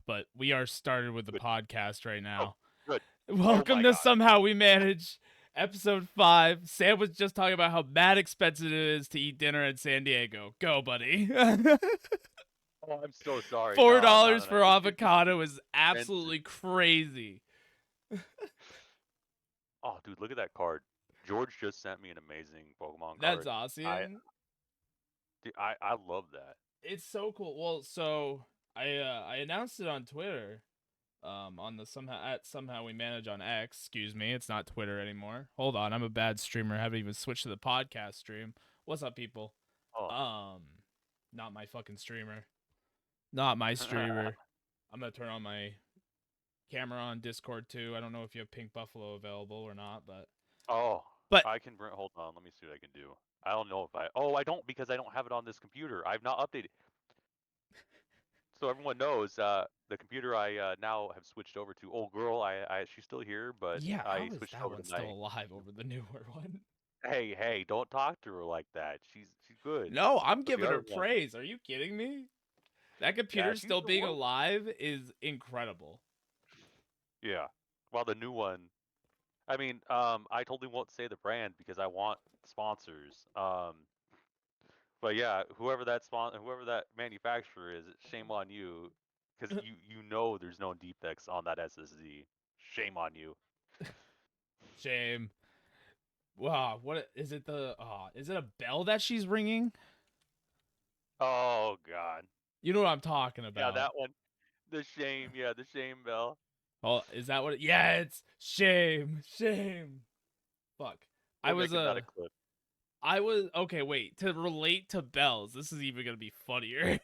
but we are started with the Good. podcast right Oh, now. good. Oh Welcome my to god. Somehow We Manage, episode 5. Sam was just talking about how mad expensive it is to eat dinner in San Diego. Go, buddy. Oh, I'm so sorry. No, no, $4 no, no. for It's avocado is expensive. absolutely crazy. Oh, dude, look at that card. George just sent me an amazing Pokemon That's card. I, awesome. I love that. It's so cool. Well, so I announced it on Twitter. On the somehow we manage on X. Excuse me, it's not Twitter anymore. Hold on, I'm a bad streamer. I haven't even switched to the podcast stream. What's up, people? Oh. Um, not my fucking streamer. Not my streamer. I'm gonna turn on my camera on Discord too. I don't know if you have Pink Buffalo available or not, Oh, but I can bring. Hold on, let me see what I can do. I don't know if I. Oh, I don't because I don't have it on this computer. I've not updated. So everyone knows, the computer I now have switched over to. Old girl, she's still here, but yeah, I how is switched that over to one still my. alive over the newer one? Hey, don't talk to her like that. She's good. No, I'm But the giving her other one, praise. Are you kidding me? That yeah, computer she's still been being working. alive is incredible. Yeah. While the new one, I mean, I totally won't say the brand because I want sponsors. But yeah, whoever that manufacturer is, shame on you, because you know there's no defects on that SSD. Shame on you. Shame. Wow, what is it? Is it a bell that she's ringing? Oh God. You know what I'm talking Yeah, about. that one. The shame. Yeah, the shame bell. Oh, is that what? Yeah, it's shame, shame. Fuck. I We're was making that a clip. I was okay. Wait, to relate to bells, this is even gonna be funnier.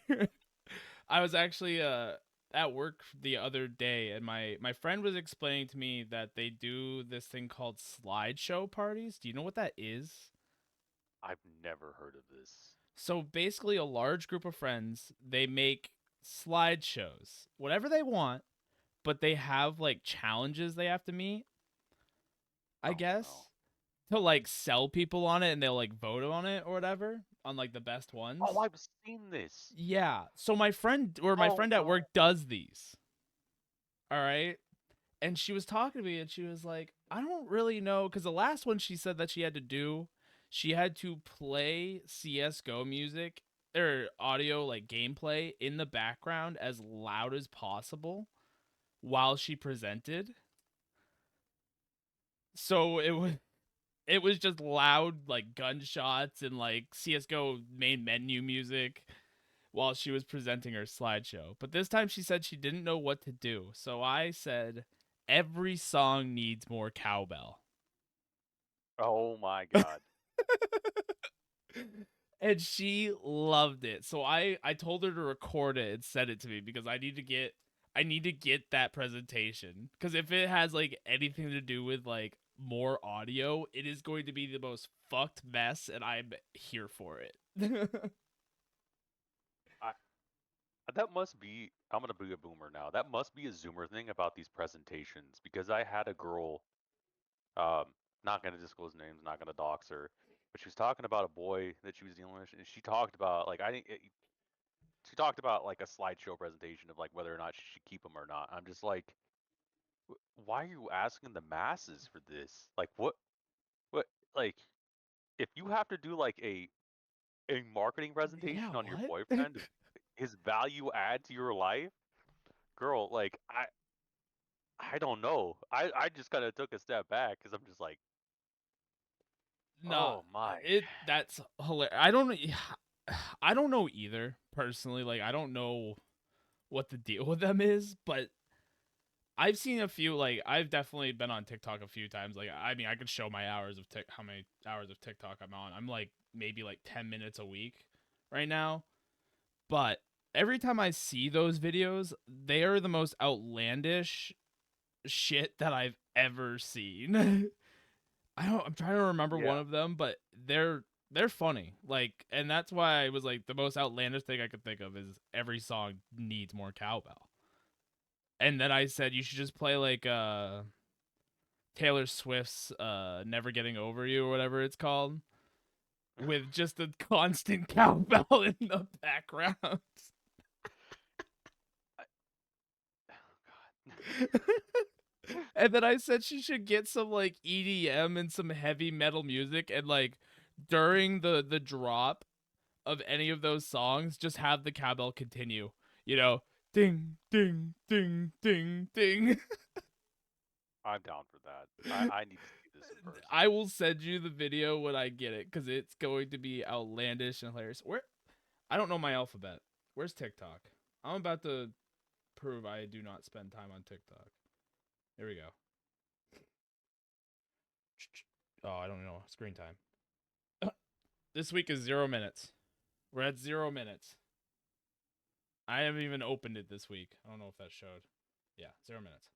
I was actually at work the other day, and my friend was explaining to me that they do this thing called slideshow parties. Do you know what that is? I've never heard of this. So basically, a large group of friends, they make slideshows, whatever they want, but they have like challenges they have to meet, I Oh no. guess, to like sell people on it, and they'll like vote on it or whatever on like the best Oh, ones. I've seen this. Yeah. So my Oh friend at no. work does these. All right. And she was talking to me and she was like, I don't really know. Because the last one she said that she had to play CSGO music or audio, like gameplay, in the background as loud as possible while she presented. So it was just loud like gunshots and like CSGO main menu music while she was presenting her slideshow. But this time she said she didn't know what to do. So I said, every song needs more cowbell. Oh my God. And she loved it. So I told her to record it and send it to me because I need to get that presentation. Because if it has like anything to do with like more audio, it is going to be the most fucked mess, and I'm here for it. I that must be. I'm gonna be a boomer now. That must be a Zoomer thing about these presentations because I had a girl. Um, not gonna disclose names, not gonna dox her, but she was talking about a boy that she was dealing with, and she talked about like she talked about like a slideshow presentation of like whether or not she should keep him or not. I'm just like, why are you asking the masses for this? Like what like if you have to do like a marketing Yeah, presentation on your what? boyfriend, his value add to your life, girl, like I don't know. I just kind of took a step back because I'm just like, No, oh my. that's hilarious. I don't know either personally. Like I don't know what the deal with them is, but I've seen a few. Like I've definitely been on TikTok a few times. Like I mean, I could show my how many hours of TikTok I'm on. I'm like maybe like 10 minutes a week right now. But every time I see those videos, they are the most outlandish shit that I've ever seen. I'm trying to remember one Yeah. of them, but they're funny. Like, and that's why I was like the most outlandish thing I could think of is every song needs more cowbell. And then I said you should just play like Taylor Swift's Never Getting Over You or whatever it's called with just a constant cowbell in the background. And then I said she should get some like EDM and some heavy metal music, and like during the drop of any of those songs, just have the cowbell continue. You know, ding ding ding ding ding. I'm down for that. I need to see this in person. I will send you the video when I get it because it's going to be outlandish and hilarious. Where I don't know my alphabet. Where's TikTok? I'm about to prove I do not spend time on TikTok. Here we go. Oh, I don't know. Screen time. This week is 0 minutes. We're at 0 minutes. I haven't even opened it this week. I don't know if that showed. Yeah, 0 minutes.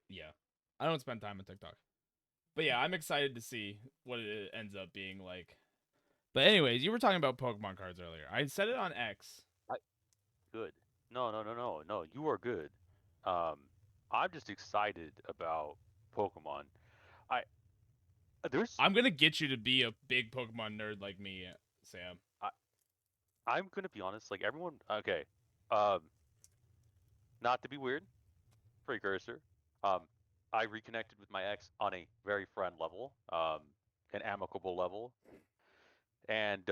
Yeah. I don't spend time on TikTok. But yeah, I'm excited to see what it ends up being like. But anyways, you were talking about Pokemon cards earlier. I said it on X. I good. No, no, no, no, no. You are good. Um, I'm just excited about Pokemon. I there's I'm gonna get you to be a big Pokemon nerd like me, Sam. I I'm gonna be honest. Like everyone. Okay. Um, not to be weird, precursor. Um, I reconnected with my ex on a very friend level, an amicable level, and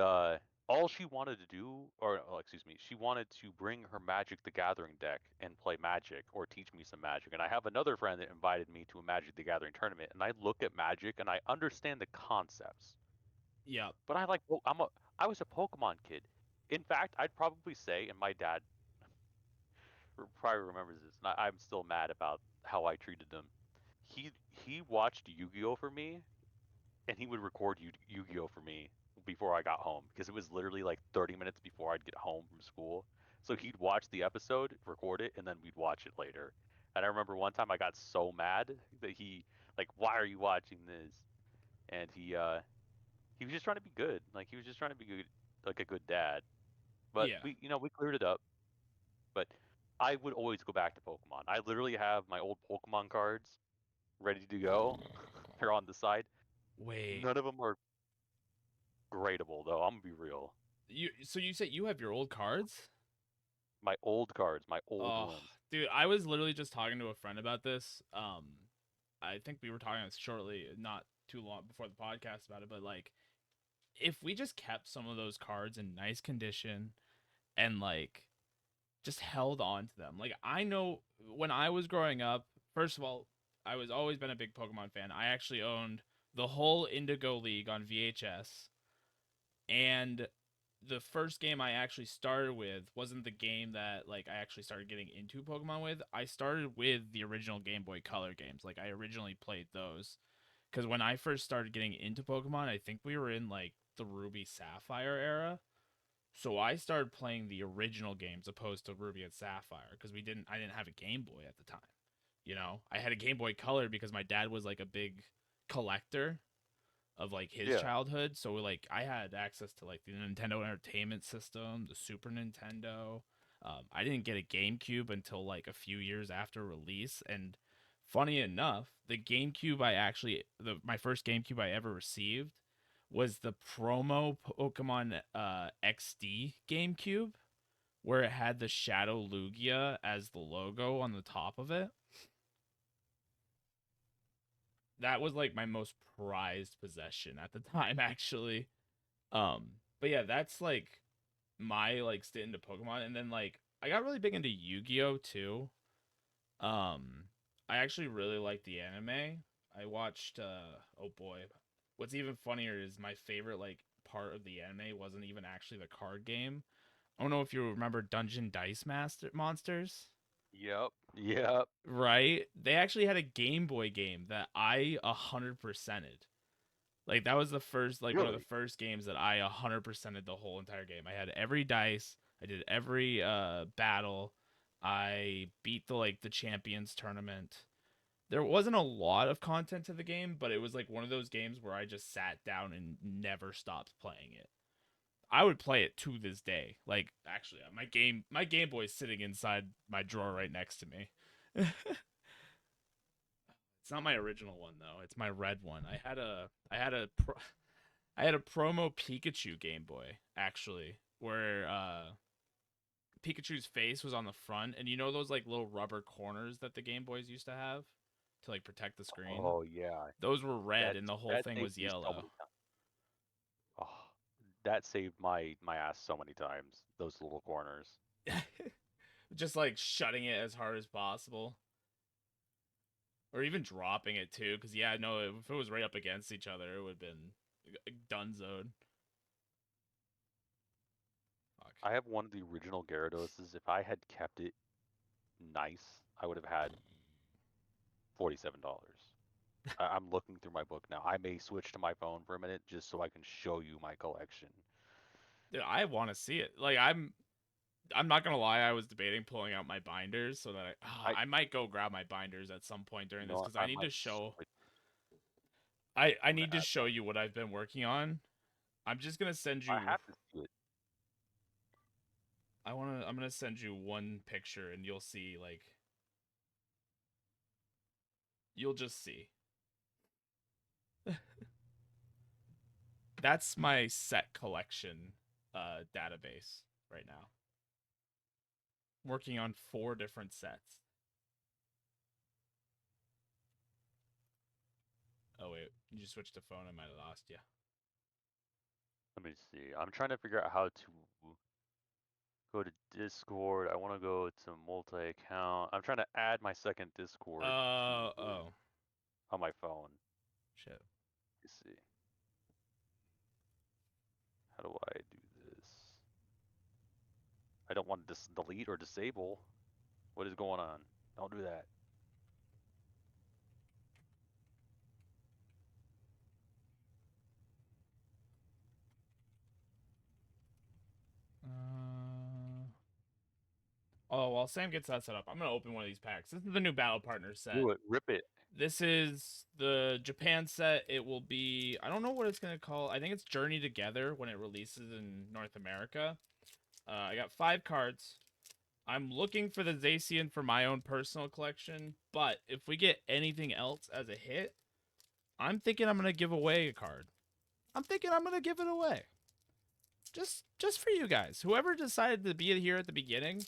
all she wanted to do, or excuse me, she wanted to bring her Magic the Gathering deck and play Magic or teach me some Magic. And I have another friend that invited me to a Magic the Gathering tournament, and I look at Magic and I understand the concepts, Yep. but I was a Pokemon kid. In fact, I'd probably say, and my dad probably remembers this, and I'm still mad about how I treated him. He watched Yu-Gi-Oh for me, and he would record Yu-Gi-Oh for me before I got home because it was literally like 30 minutes before I'd get home from school. So he'd watch the episode, record it, and then we'd watch it later. And I remember one time I got so mad that he like, "Why are you watching this?" And he was just trying to be good. Like he was just trying to be good, like a good dad. But Yeah. we cleared it up. But I would always go back to Pokemon. I literally have my old Pokemon cards ready to go. They're on the side. Wait. None of them are gradable though. I'm gonna be real. You said you have your old cards? My old cards, my old Oh, ones. dude, I was literally just talking to a friend about this. I think we were talking shortly, not too long before the podcast about it, but like if we just kept some of those cards in nice condition and like just held on to them. Like I know when I was growing up, first of all, I was always been a big Pokemon fan. I actually owned the whole Indigo League on VHS, and the first game I actually started with wasn't the game that like I actually started getting into Pokemon with. I started with the original Game Boy Color games. Like I originally played those because when I first started getting into Pokemon, I think we were in like the Ruby Sapphire era. So I started playing the original games opposed to Ruby and Sapphire because I didn't have a Game Boy at the time. You know, I had a Game Boy Color because my dad was like a big collector of like his Yeah. childhood. So like I had access to like the Nintendo Entertainment System, the Super Nintendo. I didn't get a GameCube until like a few years after release. And funny enough, the GameCube I actually my first GameCube I ever received was the promo Pokemon XD GameCube, where it had the Shadow Lugia as the logo on the top of it. That was like my most prized possession at the time, actually. But yeah, that's like my like stint into Pokemon, and then like I got really big into Yu-Gi-Oh too. Um, I actually really like the anime. I watched. Oh boy, what's even funnier is my favorite like part of the anime wasn't even actually the card game. I don't know if you remember Dungeon Dice Master Monsters. Yep. Yep. Right? They actually had a Game Boy game that I 100%ed. Like that was the first like one of the Really? first games that I 100%ed the whole entire game. I had every dice, I did every battle. I beat the like the champions tournament. There wasn't a lot of content to the game, but it was like one of those games where I just sat down and never stopped playing it. I would play it to this day. Like actually, my Game Boy is sitting inside my drawer right next to me. It's not my original one though. It's my red one. I had a promo Pikachu Game Boy actually, where Pikachu's face was on the front, and you know those like little rubber corners that the Game Boys used to have to like protect the screen. Oh yeah, Those were red, that and the whole that thing saved was me so yellow. many times. Oh, that saved my ass so many times. Those little corners. Just like shutting it as hard as possible, or even dropping it too. Because yeah, no, if it was right up against each other, it would have been dunzoed. Fuck. I have one of the original Gyarados. If I had kept it nice, I would have had $47. I'm looking through my book now. I may switch to my phone for a minute just so I can show you my collection. Dude, I want to see it. Like I'm not gonna lie. I was debating pulling out my binders so that I, I might go grab my binders at some point during you this know, because I I need to might show. switch. I I'm gonna need to add show that. you what I've been working on. I'm just gonna send I you. have to see it. I'm gonna send you one picture and you'll see like you'll just see. That's my set collection database right now. Working on 4 different sets. Oh wait, you just switched to phone. I might have lost you. Let me see. I'm trying to figure out how to go to Discord. I want to go to multi-account. I'm trying to add my second Discord to Oh on my phone. shit. You see. How do I do this? I don't want to delete or disable. What is going on? Don't do that. Uh, oh, while Sam gets that set up, I'm gonna open one of these packs. This is the new Battle Partner set. Do it. Rip it. This is the Japan set. It will be, I don't know what it's gonna call. I think it's Journey Together when it releases in North America. I got 5 cards. I'm looking for the Zacian for my own personal collection, but if we get anything else as a hit, I'm thinking I'm gonna give away a card. I'm thinking I'm gonna give it away. Just for you guys. Whoever decided to be here at the beginning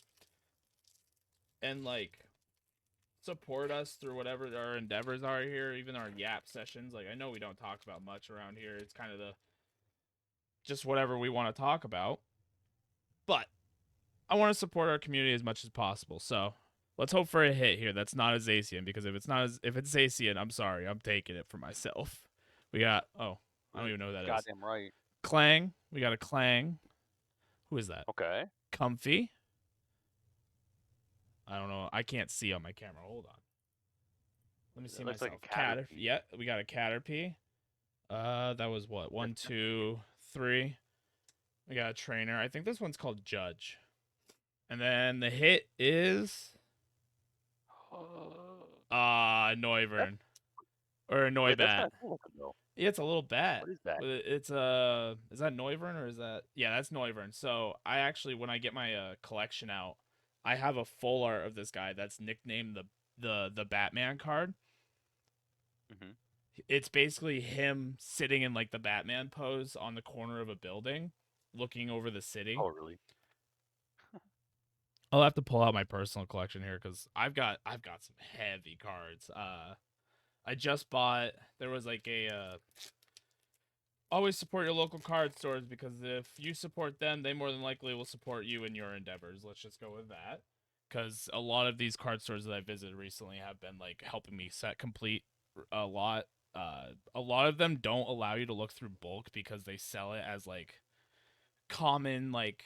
and like support us through whatever our endeavors are here, even our yap sessions. Like I know we don't talk about much around here. It's kind of the just whatever we want to talk about. But I want to support our community as much as possible. So let's hope for a hit here. That's not a Zacian, because if it's Zacian, I'm sorry, I'm taking it for myself. We got I don't even know who that is. Goddamn right. Clang. We got a Clang. Who is that? Okay. Comfy. I don't know. I can't see on my camera. Hold on. Let me see It looks like myself. a Caterpie. Caterpie. Yeah, we got a Caterpie. That was what? That's 1, 2, 3. We got a trainer. I think this one's called Judge. And then the hit is That's, Noivern. Or a wait, that's Noibat. kind of cool looking though. Yeah, it's a little bat. What is that? It's is that Noivern or is that yeah, that's Noivern. So I actually when I get my collection out, I have a full art of this guy that's nicknamed the Batman card. Hmm. It's basically him sitting in like the Batman pose on the corner of a building, looking over the city. Oh, really? I'll have to pull out my personal collection here because I've got some heavy cards. I just bought. There was like a always support your local card stores because if you support them, they more than likely will support you in your endeavors. Let's just go with that. Because a lot of these card stores that I visited recently have been like helping me set complete a lot. A lot of them don't allow you to look through bulk because they sell it as like common like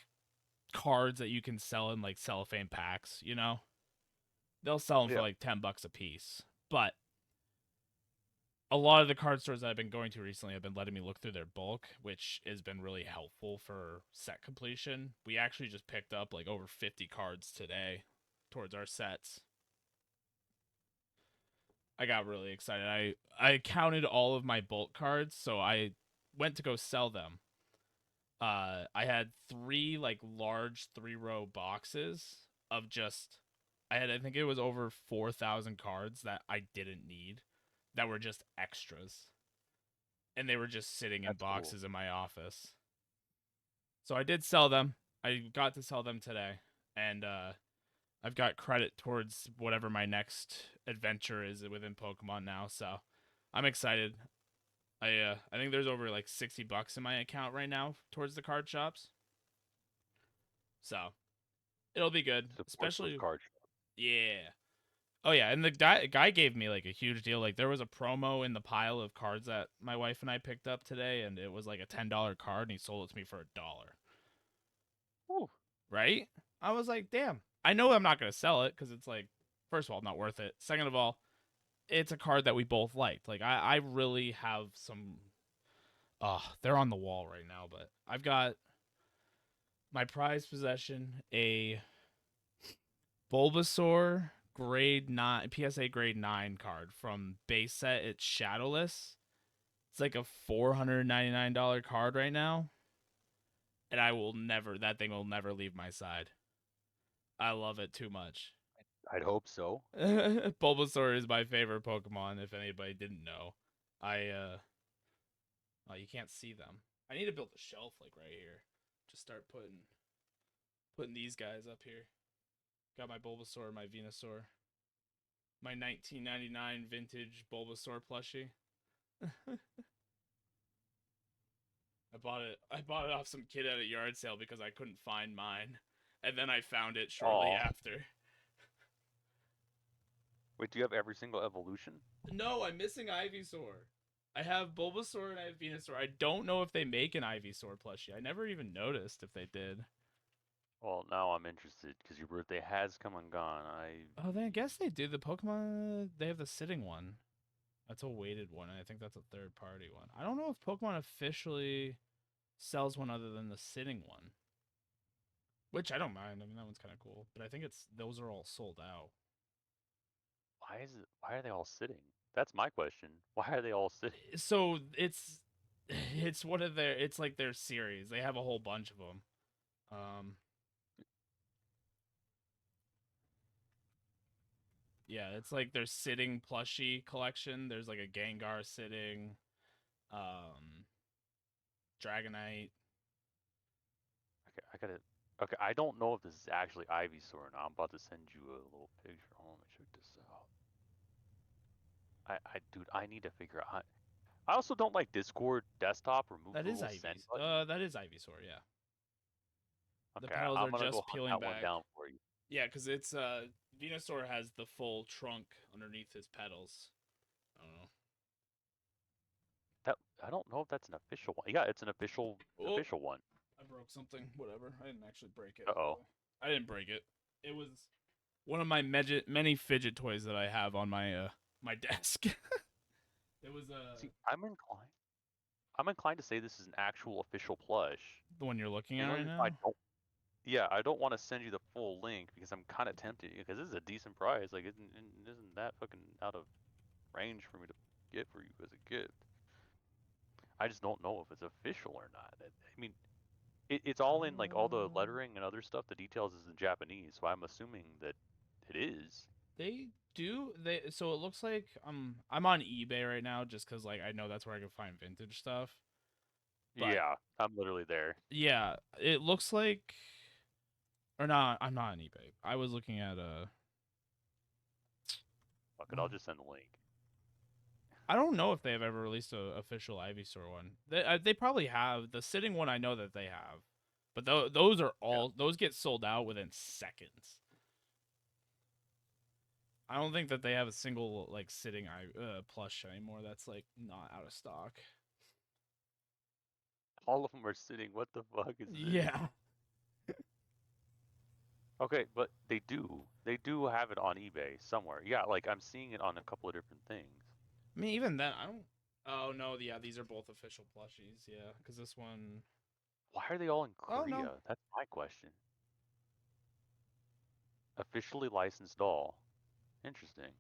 cards that you can sell in like cellophane packs. You know, they'll sell them for Yeah. like $10 a piece, but a lot of the card stores that I've been going to recently have been letting me look through their bulk, which has been really helpful for set completion. We actually just picked up like over 50 cards today towards our sets. I got really excited. I counted all of my bulk cards, so I went to go sell them. I had 3 like large 3-row boxes of just I think it was over 4,000 cards that I didn't need that were just extras, and they were just sitting in That's cool. boxes in my office. So I did sell them. I got to sell them today. and I've got credit towards whatever my next adventure is within Pokemon now. So I'm excited. I think there's over like $60 in my account right now towards the card shops. So it'll be good, Support those especially cards. yeah. Oh yeah, and the guy gave me like a huge deal. Like there was a promo in the pile of cards that my wife and I picked up today, and it was like a $10 card, and he sold it to me for $1. Whew. Right? I was like, damn. I know I'm not gonna sell it because it's like, first of all, not worth it. Second of all, it's a card that we both liked. Like I really have some. Oh, they're on the wall right now, but I've got my prized possession, a Bulbasaur grade 9 PSA grade 9 card from base set. It's shadowless. It's like a $499 card right now, and I will never that thing will never leave my side. I love it too much. I'd hope so. Bulbasaur is my favorite Pokemon if anybody didn't know. I oh, you can't see them. I need to build a shelf like right here. Just start putting these guys up here. Got my Bulbasaur, my Venusaur, my 1999 vintage Bulbasaur plushie. I bought it off some kid at a yard sale because I couldn't find mine. And then I found it shortly Aw. after. Wait, do you have every single evolution? No, I'm missing Ivysaur. I have Bulbasaur and I have Venusaur. I don't know if they make an Ivysaur plushie. I never even noticed if they did. Well, now I'm interested because your birthday has come and gone. Oh, then I guess they do. The Pokemon, they have the sitting one. That's a weighted one, and I think that's a third party one. I don't know if Pokemon officially sells one other than the sitting one, which I don't mind. I mean, that one's kind of cool, but I think it's those are all sold out. why are they all sitting? That's my question. Why are they all sitting? So it's one of their it's like their series. They have a whole bunch of them. Um, yeah, it's like their sitting plushie collection. There's like a Gengar sitting, um, Dragonite. Okay, I gotta. Okay, I don't know if this is actually Ivysaur or not. I'm about to send you a little picture. Hold on, let me check this out. Dude, I need to figure out. I also don't like Discord desktop. Remove That the is little send Ivy's. button. That is Ivysaur. Yeah, the Okay, petals I'm are gonna go just hunt peeling that one back. down for you. Yeah, because it's Venusaur has the full trunk underneath his petals. I don't know. That I don't know if that's an official one. Yeah, it's an Oh, official one. I broke something. Whatever. I didn't actually break it, Uh by the oh. way. I didn't break it. It was one of my many fidget toys that I have on my desk. It was See, I'm inclined to say this is an actual official plush. the one you're looking The at only right reason I now. don't, yeah, I don't want to send you the full link because I'm kind of tempted because this is a decent price. Like, isn't that fucking out of range for me to get for you as a gift? I just don't know if it's official or not. I mean, it's all in like all the Uh, lettering and other stuff. The details is in Japanese, so I'm assuming that it is. they do they so it looks like I'm on eBay right now just because like I know that's where I can find vintage stuff. But Yeah, I'm literally there. yeah, it looks like or not. I'm not on eBay. I was looking at Fuck it, I'll just send the link. I don't know if they have ever released a official Ivysaur one. They probably have. The sitting one I know that they have, but those are Yeah. all those get sold out within seconds. I don't think that they have a single like sitting plush anymore that's like not out of stock. All of them are sitting. What the fuck is this? Yeah, Okay, but they do have it on eBay somewhere. Yeah, like I'm seeing it on a couple of different things. I mean even then I don't. Oh no, yeah, these are both official plushies. Yeah, because this one. Why are they all in Oh no, Korea? That's my question. Officially licensed doll. Interesting.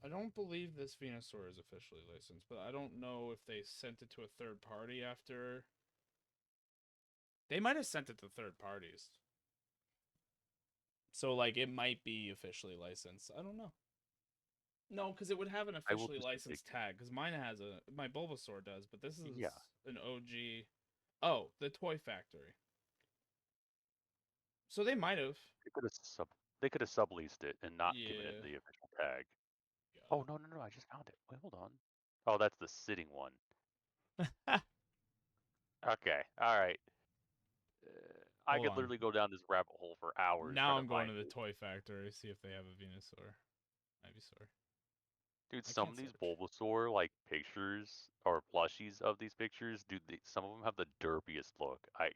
I don't believe this Venusaur is officially licensed, but I don't know if they sent it to a third party after. They might have sent it to third parties. So like it might be officially licensed. I don't know. No, because it would have an I will officially do some licensed digging. tag. Because mine has a my Bulbasaur does, but this is Yeah. an OG. Oh, the Toy Factory. So they might have. They could have they could have subleased it and not given it Yeah. the official tag. Oh Got no no no! I just found it. Wait, hold on. Oh, that's the sitting one. it. Okay, all right. I Hold could on. literally go down this rabbit hole for hours Now trying to I'm going find to the it. toy factory, see if they have a Venusaur. Ivysaur. Dude, I some can't of these search. Bulbasaur like pictures or plushies of these pictures, dude, some of them have the derpiest look. I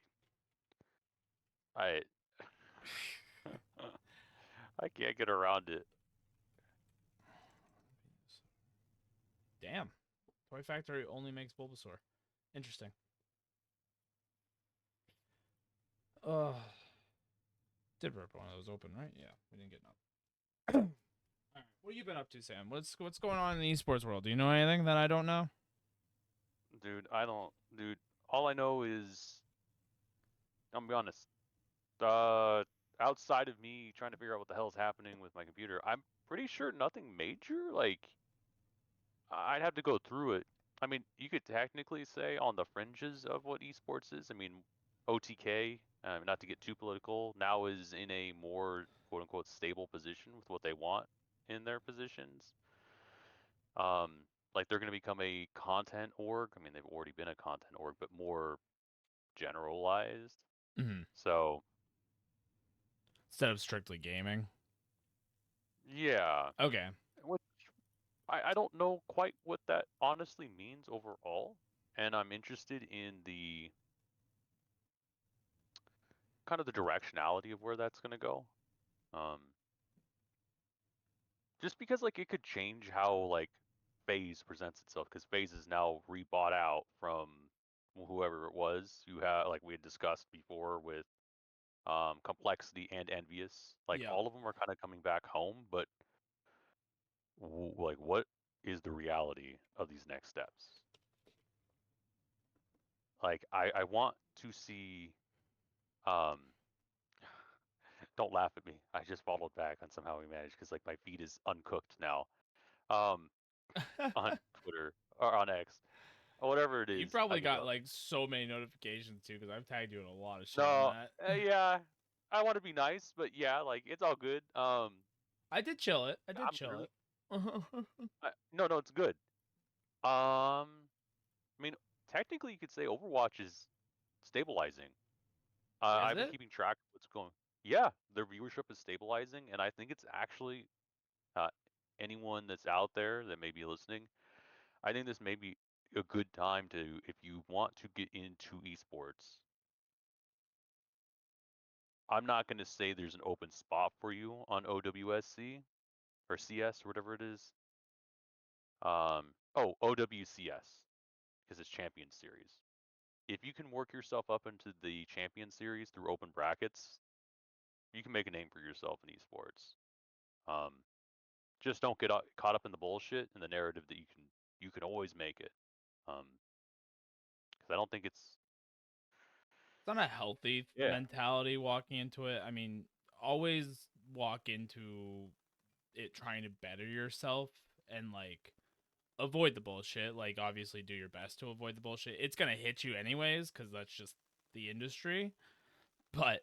I can't get around it. Damn. Toy Factory only makes Bulbasaur. Interesting. Ugh. Did rip one of those open, right? Yeah, we didn't get enough. All right. What have you been up to, Sam? What's going on in the esports world? Do you know anything that I don't know? Dude, I don't, dude, all I know is, I'm gonna be honest, uh, outside of me trying to figure out what the hell is happening with my computer, I'm pretty sure nothing major. Like, I'd have to go through it. I mean, you could technically say on the fringes of what esports is. I mean, OTK, not to get too political, now is in a more quote unquote stable position with what they want in their positions. Um, like they're going to become a content org. I mean, they've already been a content org, but more generalized. Mm-hmm. So, Instead of strictly gaming. yeah, Okay. which I don't know quite what that honestly means overall. And I'm interested in the kind of the directionality of where that's going to go. Um, just because like it could change how like Phase presents itself because Phase is now rebought out from whoever it was. You have like we had discussed before with Complexity and Envious. Like Yep. all of them are kind of coming back home, but like what is the reality of these next steps? Like I want to see um don't laugh at me. I just followed back on somehow we managed because like my feed is uncooked now. Um on Twitter or on X or whatever it You is. I probably mean, got like so many notifications too, because I've tagged you in a lot of shit on no, that. yeah, I want to be nice, but yeah, like it's all good. I did chill it. I did I'm chill literally it. no, no, it's good. I mean, technically, you could say Overwatch is stabilizing. Is I've been it? keeping track of what's going. Yeah, their viewership is stabilizing, and I think it's actually uh, anyone that's out there that may be listening. I think this may be a good time to, if you want to get into esports. I'm not going to say there's an open spot for you on OWSC or CS or whatever it is. Oh, OWCS because it's Champion Series. If you can work yourself up into the Champion Series through open brackets, you can make a name for yourself in esports. Um, just don't get caught up in the bullshit and the narrative that you can always make it. Because I don't think it's It's not a healthy yeah mentality walking into it. I mean, always walk into it trying to better yourself and like avoid the bullshit. Like, obviously, do your best to avoid the bullshit. It's gonna hit you anyways because that's just the industry. But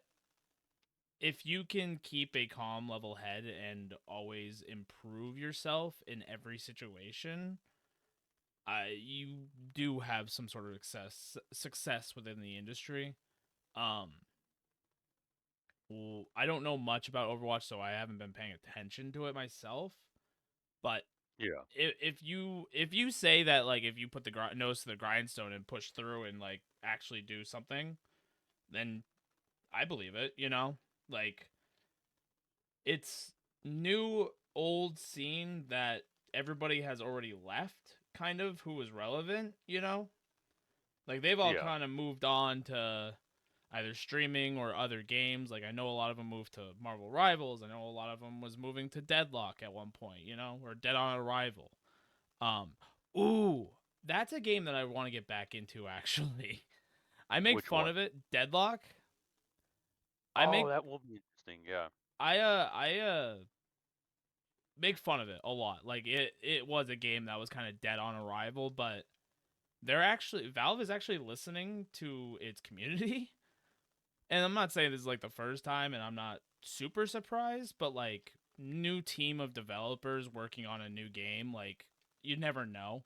if you can keep a calm level head and always improve yourself in every situation, you do have some sort of success within the industry. Um, I don't know much about Overwatch, so I haven't been paying attention to it myself. But yeah if you say that, like, if you put the nose to the grindstone and push through and like actually do something, then I believe it. Like, it's new old scene that everybody has already left, kind of, who was relevant. Like, they've all yeah. kind of moved on to either streaming or other games. Like, I know a lot of them moved to Marvel Rivals. I know a lot of them was moving to Deadlock at one point, or Dead on Arrival. Um, ooh, that's a game that I want to get back into. Actually, I make Which fun one? of it. Deadlock. I Oh, make that will be interesting. Yeah, I make fun of it a lot. Like, it was a game that was kind of dead on arrival, but Valve is actually listening to its community and I'm not saying this is like the first time, and I'm not super surprised, but like new team of developers working on a new game, like you never know.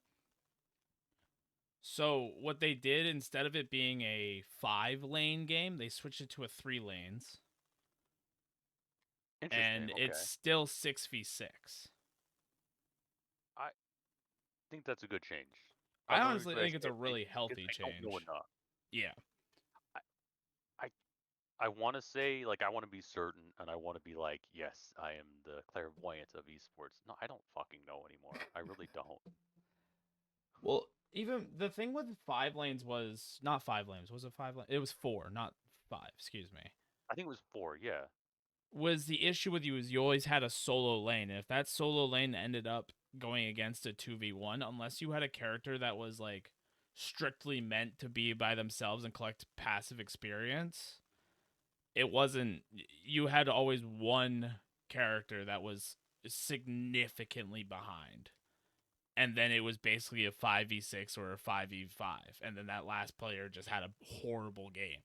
So what they did, instead of it being a 5 lane game, they switched it to a 3 lanes, Interesting. and it's Okay. still 6v6. I think that's a good change. I Let me honestly rephrase think it's a it really because healthy I don't know change. enough. Yeah. I I, I want to say like I want to be certain and I want to be like yes, I am the clairvoyant of esports. No, I don't fucking know anymore. I really don't. Well, even the thing with 5 lanes was not 5 lanes. Was it 5 lanes? It was four, not five. Excuse me. I think it was 4. Yeah. Was the issue with you is you always had a solo lane. And if that solo lane ended up going against a 2v1, unless you had a character that was like strictly meant to be by themselves and collect passive experience, it wasn't. You had always one character that was significantly behind. And then it was basically a 5v6 or a 5v5. And then that last player just had a horrible game.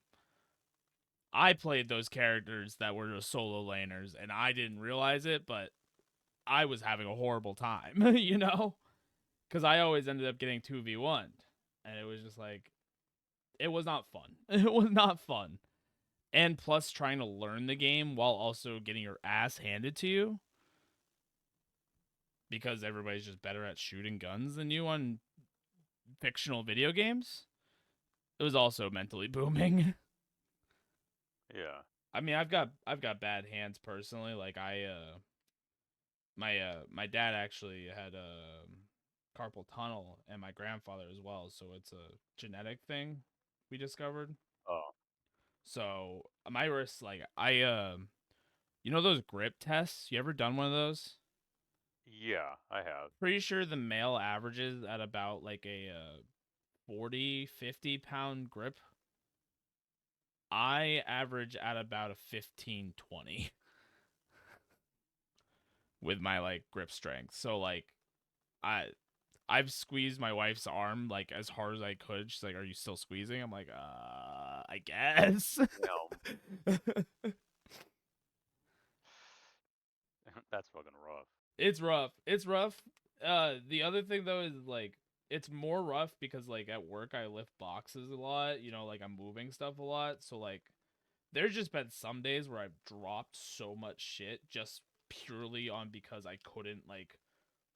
I played those characters that were solo laners, and I didn't realize it, but I was having a horrible time, you know? Because I always ended up getting 2v1. And it was just like, it was not fun. It was not fun. And plus, trying to learn the game while also getting your ass handed to you because everybody's just better at shooting guns than you on fictional video games. It was also mentally booming. Yeah. I mean, I've got bad hands personally. Like my dad actually had carpal tunnel, and my grandfather as well. So it's a genetic thing we discovered. Oh. So my wrist, like you know those grip tests. You ever done one of those? Yeah, I have. Pretty sure the male averages at about like a 40, 50 pound grip. I average at about a 15, 20 with my like grip strength. So like I I've squeezed my wife's arm like as hard as I could. She's like, "Are you still squeezing?" I'm like, I guess." Damn. That's fucking rough. It's rough. It's rough. The other thing though is like it's more rough because like at work I lift boxes a lot. You know, like I'm moving stuff a lot. So like there's just been some days where I've dropped so much shit just purely on because I couldn't like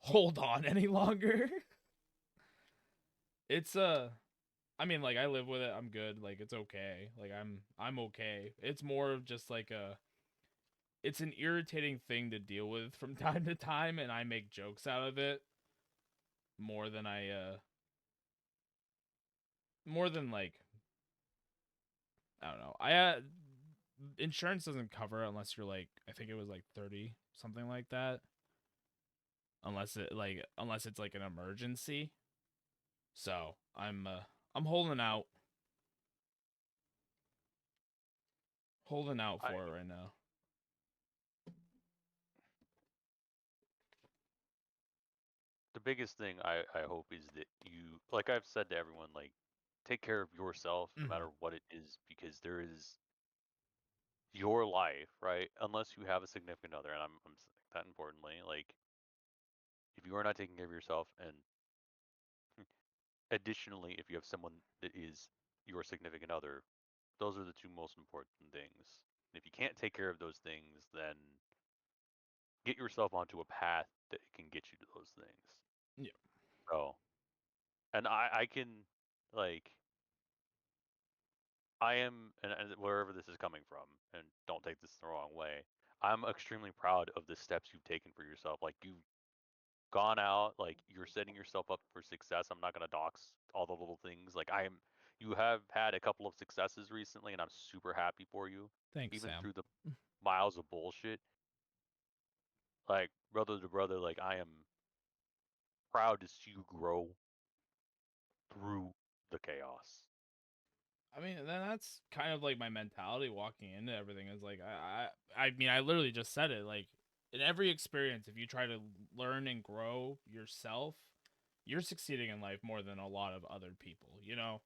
hold on any longer. It's I mean like I live with it. I'm good. Like it's okay. Like I'm okay. It's more of just like a it's an irritating thing to deal with from time to time, and I make jokes out of it more than I more than like I don't know. I insurance doesn't cover it unless you're like I think it was like 30 something like that. Unless it's like an emergency. So, I'm holding out I for it right now. the biggest thing I hope is that you like I've said to everyone like take care of yourself no Mhm. matter what it is because there is your life, right? Unless you have a significant other, and I'm saying that importantly, like if you are not taking care of yourself, and additionally, if you have someone that is your significant other, those are the two most important things. If you can't take care of those things, then get yourself onto a path that can get you to those things. Yeah. So, and I can like I am, and wherever this is coming from, and don't take this the wrong way, I'm extremely proud of the steps you've taken for yourself. Like you've gone out, like you're setting yourself up for success. I'm not gonna dox all the little things. Like I am, you have had a couple of successes recently, and I'm super happy for you. Thanks, Even Sam. through the miles of bullshit, like brother to brother, like I am proud to see you grow through the chaos. I mean, then that's kind of like my mentality walking into everything is like I mean, I literally just said it like in every experience if you try to learn and grow yourself, you're succeeding in life more than a lot of other people, you know?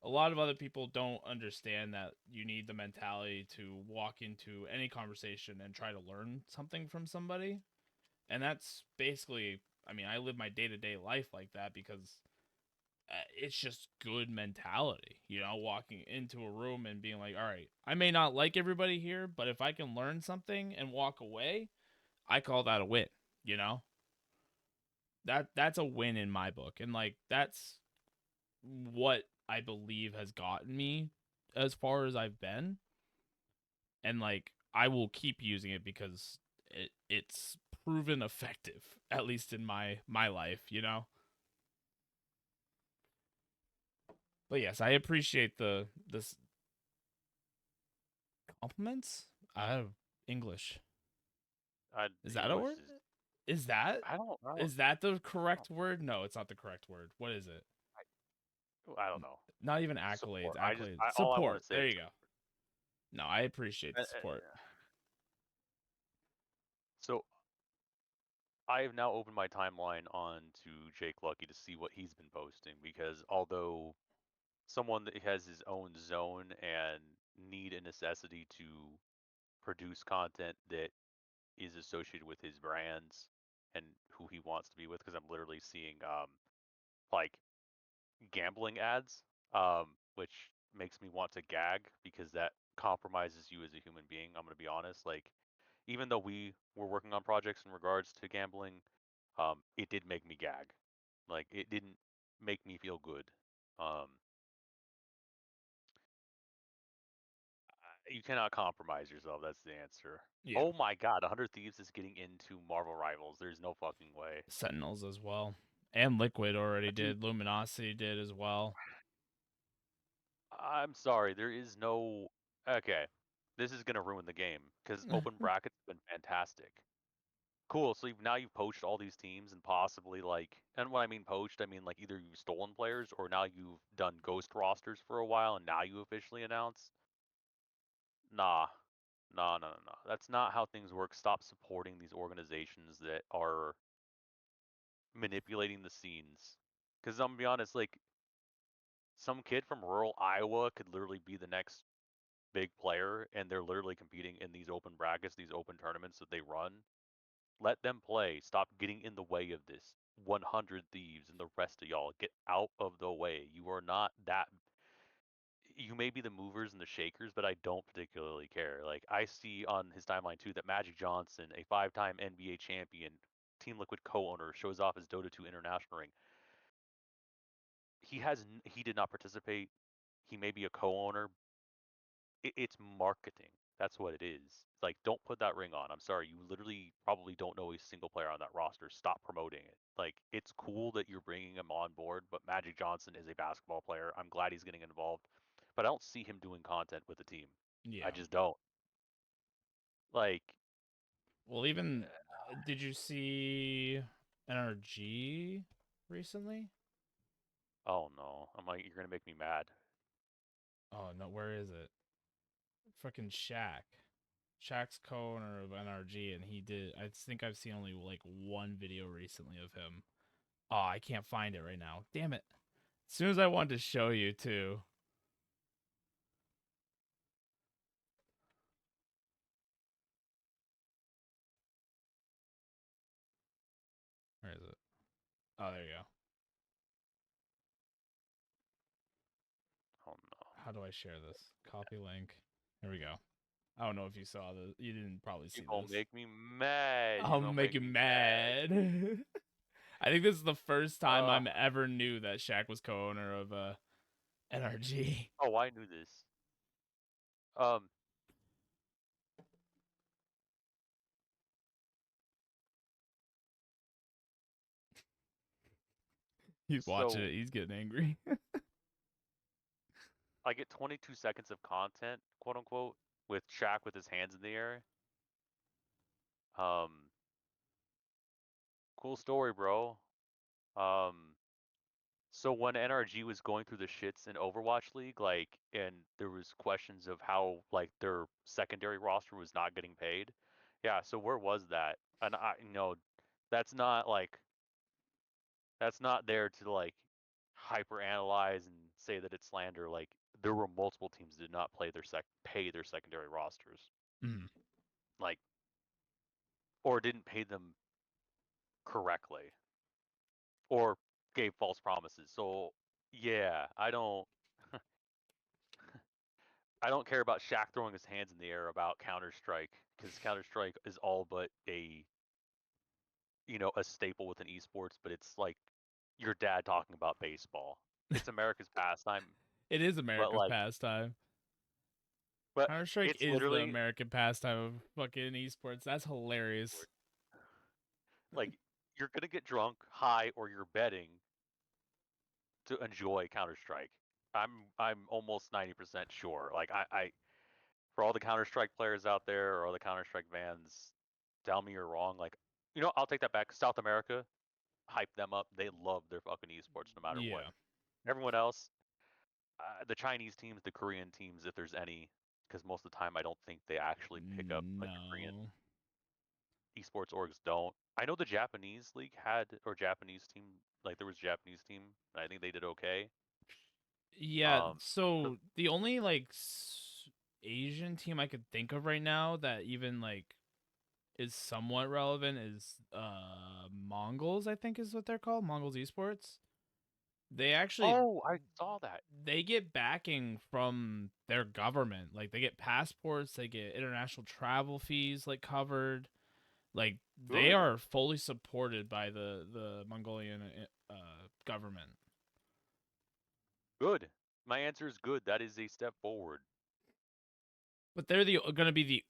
a lot of other people don't understand that you need the mentality to walk into any conversation and try to learn something from somebody. And that's basically, I mean, I live my day to day life like that because it's just good mentality, walking into a room and being like, all right, I may not like everybody here, but if I can learn something and walk away, I call that a win, you know? That's a win in my book. And like that's what I believe has gotten me as far as I've been. And like I will keep using it because it's proven effective, at least in my life, But yes, I appreciate the compliments. English. Is that a English word? is Is that I don't is that the I correct word? No, it's not the correct word. What is it? I don't know. Not even accolades. Support. Accolades. All I want Support. to say There is you go. No, I appreciate the support. so I have now opened my timeline on to Jake Lucky to see what he's been posting because although someone that has his own zone and need a necessity to produce content that is associated with his brands and who he wants to be with, because I'm literally seeing like gambling ads, which makes me want to gag because that compromises you as a human being. I'm gonna be honest. Like, even though we were working on projects in regards to gambling, it did make me gag. Like, it didn't make me feel good. Um, you cannot compromise yourself. That's the answer. Yeah. Oh my God, 100 Thieves is getting into Marvel Rivals. There's no fucking way. Sentinels as well. And Liquid already Dude, did. Luminosity did as well. I'm sorry, there is no. Okay, this is gonna ruin the game because open brackets have been fantastic. Cool. So now you've poached all these teams and possibly like, and when I mean poached, I mean like either you've stolen players or now you've done ghost rosters for a while and now you officially announce. Nah, nah. That's not how things work. Stop supporting these organizations that are manipulating the scenes. Because I'm gonna be honest, like some kid from rural Iowa could literally be the next big player, and they're literally competing in these open brackets, these open tournaments that they run. Let them play. Stop getting in the way of this. 100 Thieves and the rest of y'all, get out of the way. You are not that. You may be the movers and the shakers, but I don't particularly care. Like, I see on his timeline too that Magic Johnson, a 5-time NBA champion, Team Liquid co owner, shows off his Dota 2 international ring. He did not participate. He may be a co owner. It's marketing. That's what it is. Like, don't put that ring on. I'm sorry. You literally probably don't know a single player on that roster. Stop promoting it. Like, it's cool that you're bringing him on board, but Magic Johnson is a basketball player. I'm glad he's getting involved, but I don't see him doing content with the team. I Yeah. just don't. Like, Well, even did you see NRG recently? oh no. I'm like, you're gonna make me mad. Oh no, where is it? Fucking Shaq. Shaq's co-owner of NRG, and he did. I think I've seen only like one video recently of him. Oh, I can't find it right now. Damn it! As soon as I wanted to show you too. Where is it? Oh, there you go. Oh no. How do I share this? Copy link. Here we go. I don't know if you saw this. You didn't probably You see gonna this. make me mad. You I'm gonna make making me mad. mad. I think this is the first time Uh I'm ever knew that Shaq was co-owner of NRG. oh, I knew this. Um, He's watching so it. He's getting angry. I get 22 seconds of content, quote unquote, with Shaq with his hands in the air. Um, cool story, bro. Um, so when NRG was going through the shits in Overwatch League, like, and there was questions of how like their secondary roster was not getting paid. Yeah, so where was that? And that's not like that's not there to like hyper analyze and say that it's slander. Like there were multiple teams that did not pay their secondary rosters, Mm. like or didn't pay them correctly, or gave false promises. So yeah, I don't care about Shaq throwing his hands in the air about Counter Strike because Counter Strike is all but a staple within esports, but it's like your dad talking about baseball. It's America's pastime, It is but America's like, pastime. but Counter Strike it's is the literally American pastime of fucking esports. That's hilarious. like you're gonna get drunk, high, or you're betting to enjoy Counter Strike. I'm almost 90% sure. Like I for all the Counter Strike players out there or all the Counter Strike fans, tell me you're wrong. Like I'll take that back. South America, hype them up. They love their fucking esports no matter what. Yeah. Everyone else, the Chinese teams, the Korean teams, if there's any, because most of the time I don't think they actually pick up like the Korean No. esports orgs don't. I know the Japanese league had or Japanese team, like there was a Japanese team, and I think they did okay. Yeah, Um, but so the only like Asian team I could think of right now that even like is somewhat relevant is Mongols, I think is what they're called, Mongols Esports. They actually oh, I saw that. they get backing from their government. Like they get passports, they get international travel fees like covered. Like they Good, are fully supported by the Mongolian government. good. My answer is good. That is a step forward. But they're the going to be the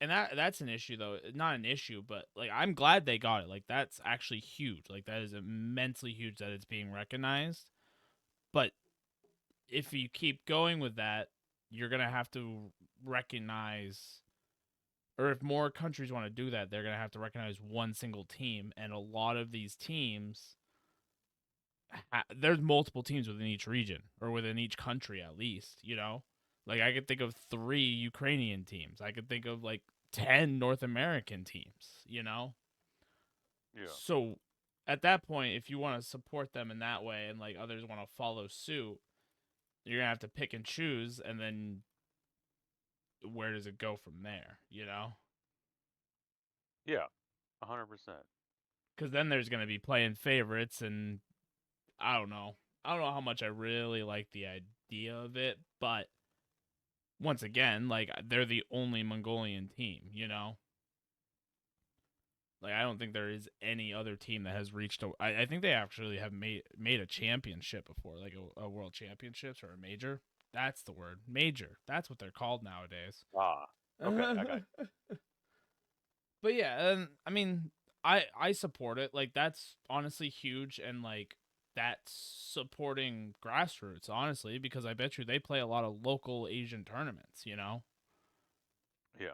and that's an issue though. Not an issue, but like I'm glad they got it. Like that's actually huge. Like that is immensely huge that it's being recognized. But if you keep going with that, you're going to have to recognize or if more countries want to do that, they're going to have to recognize one single team and a lot of these teams there's multiple teams within each region or within each country at least, you know? Like I could think of 3 Ukrainian teams. I could think of like 10 North American teams, you know? Yeah, So at that point, if you want to support them in that way and like others want to follow suit, you're going to have to pick and choose and then where does it go from there, you know? yeah, 100%. Cuz then there's going to be playing favorites and I don't know. I don't know how much I really like the idea of it, but once again, like they're the only Mongolian team, you know? Like I don't think there is any other team that has reached I think they actually have made a championship before, like a world championships or a major. That's the word. Major. That's what they're called nowadays. Ah, okay, I got But yeah, and I mean, I support it. Like that's honestly huge and like that's supporting grassroots, honestly, because I bet you they play a lot of local Asian tournaments, you know? you. Yeah,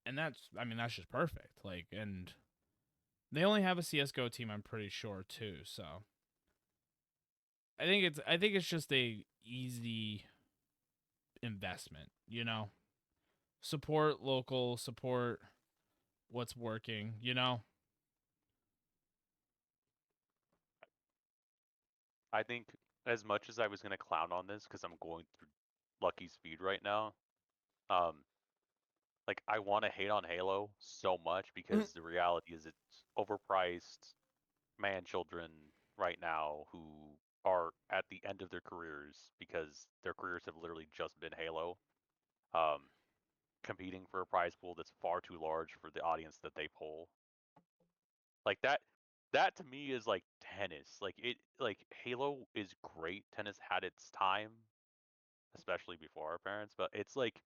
And that's I mean, that's just perfect. Like and they only have a CS:GO team, I'm pretty sure too. So I think it's just a easy investment, you know. Support local, support what's working, you know. I think as much as I was gonna clown on this because I'm going through Lucky's feed right now, um, like I want to hate on Halo so much because the reality is it's overpriced man children right now who are at the end of their careers because their careers have literally just been Halo, um, competing for a prize pool that's far too large for the audience that they pull. Like that to me is like tennis. Like Halo is great. Tennis had its time, especially before our parents, but it's like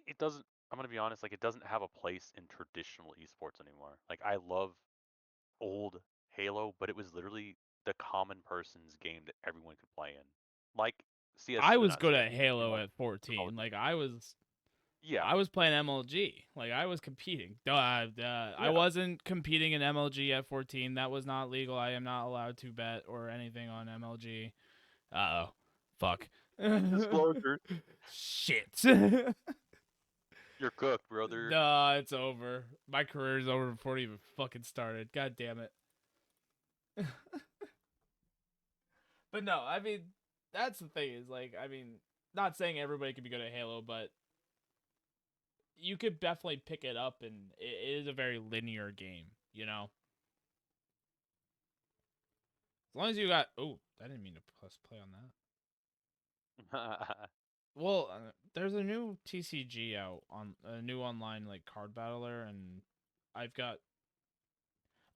it doesn't I'm gonna be honest, like it doesn't have a place in traditional esports anymore. Like I love old Halo, but it was literally the common person's game that everyone could play in. Like CS, I was not good CS, at I mean Halo like at 14. PUBG. Like Yeah, I was playing MLG. Like I was competing. I yeah, wasn't competing in MLG at 14. That was not legal. I am not allowed to bet or anything on MLG. Uh oh. Fuck. disclosure. Shit. You're cooked, brother. Nah, it's over. My career is over before it even fucking started. God damn it. But no, I mean, that's the thing is like, I mean, not saying everybody can be good at Halo, but you could definitely pick it up, and it is a very linear game, you know. As long as you got, oh, I didn't mean to press play on that. Well, there's a new TCG out on a new online like card battler, and I've got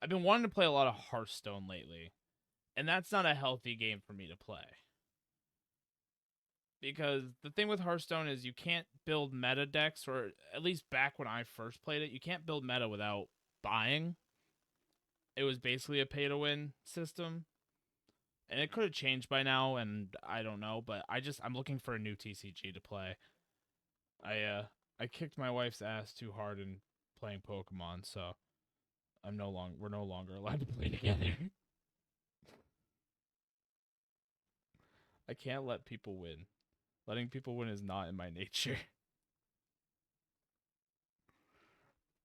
I've been wanting to play a lot of Hearthstone lately, and that's not a healthy game for me to play. Because the thing with Hearthstone is you can't build meta decks, or at least back when I first played it, you can't build meta without buying. It was basically a pay to win system. And it could have changed by now, and I don't know, but I'm looking for a new TCG to play. I kicked my wife's ass too hard in playing Pokemon, so we're no longer allowed to play together. I can't let people win. Letting people win is not in my nature.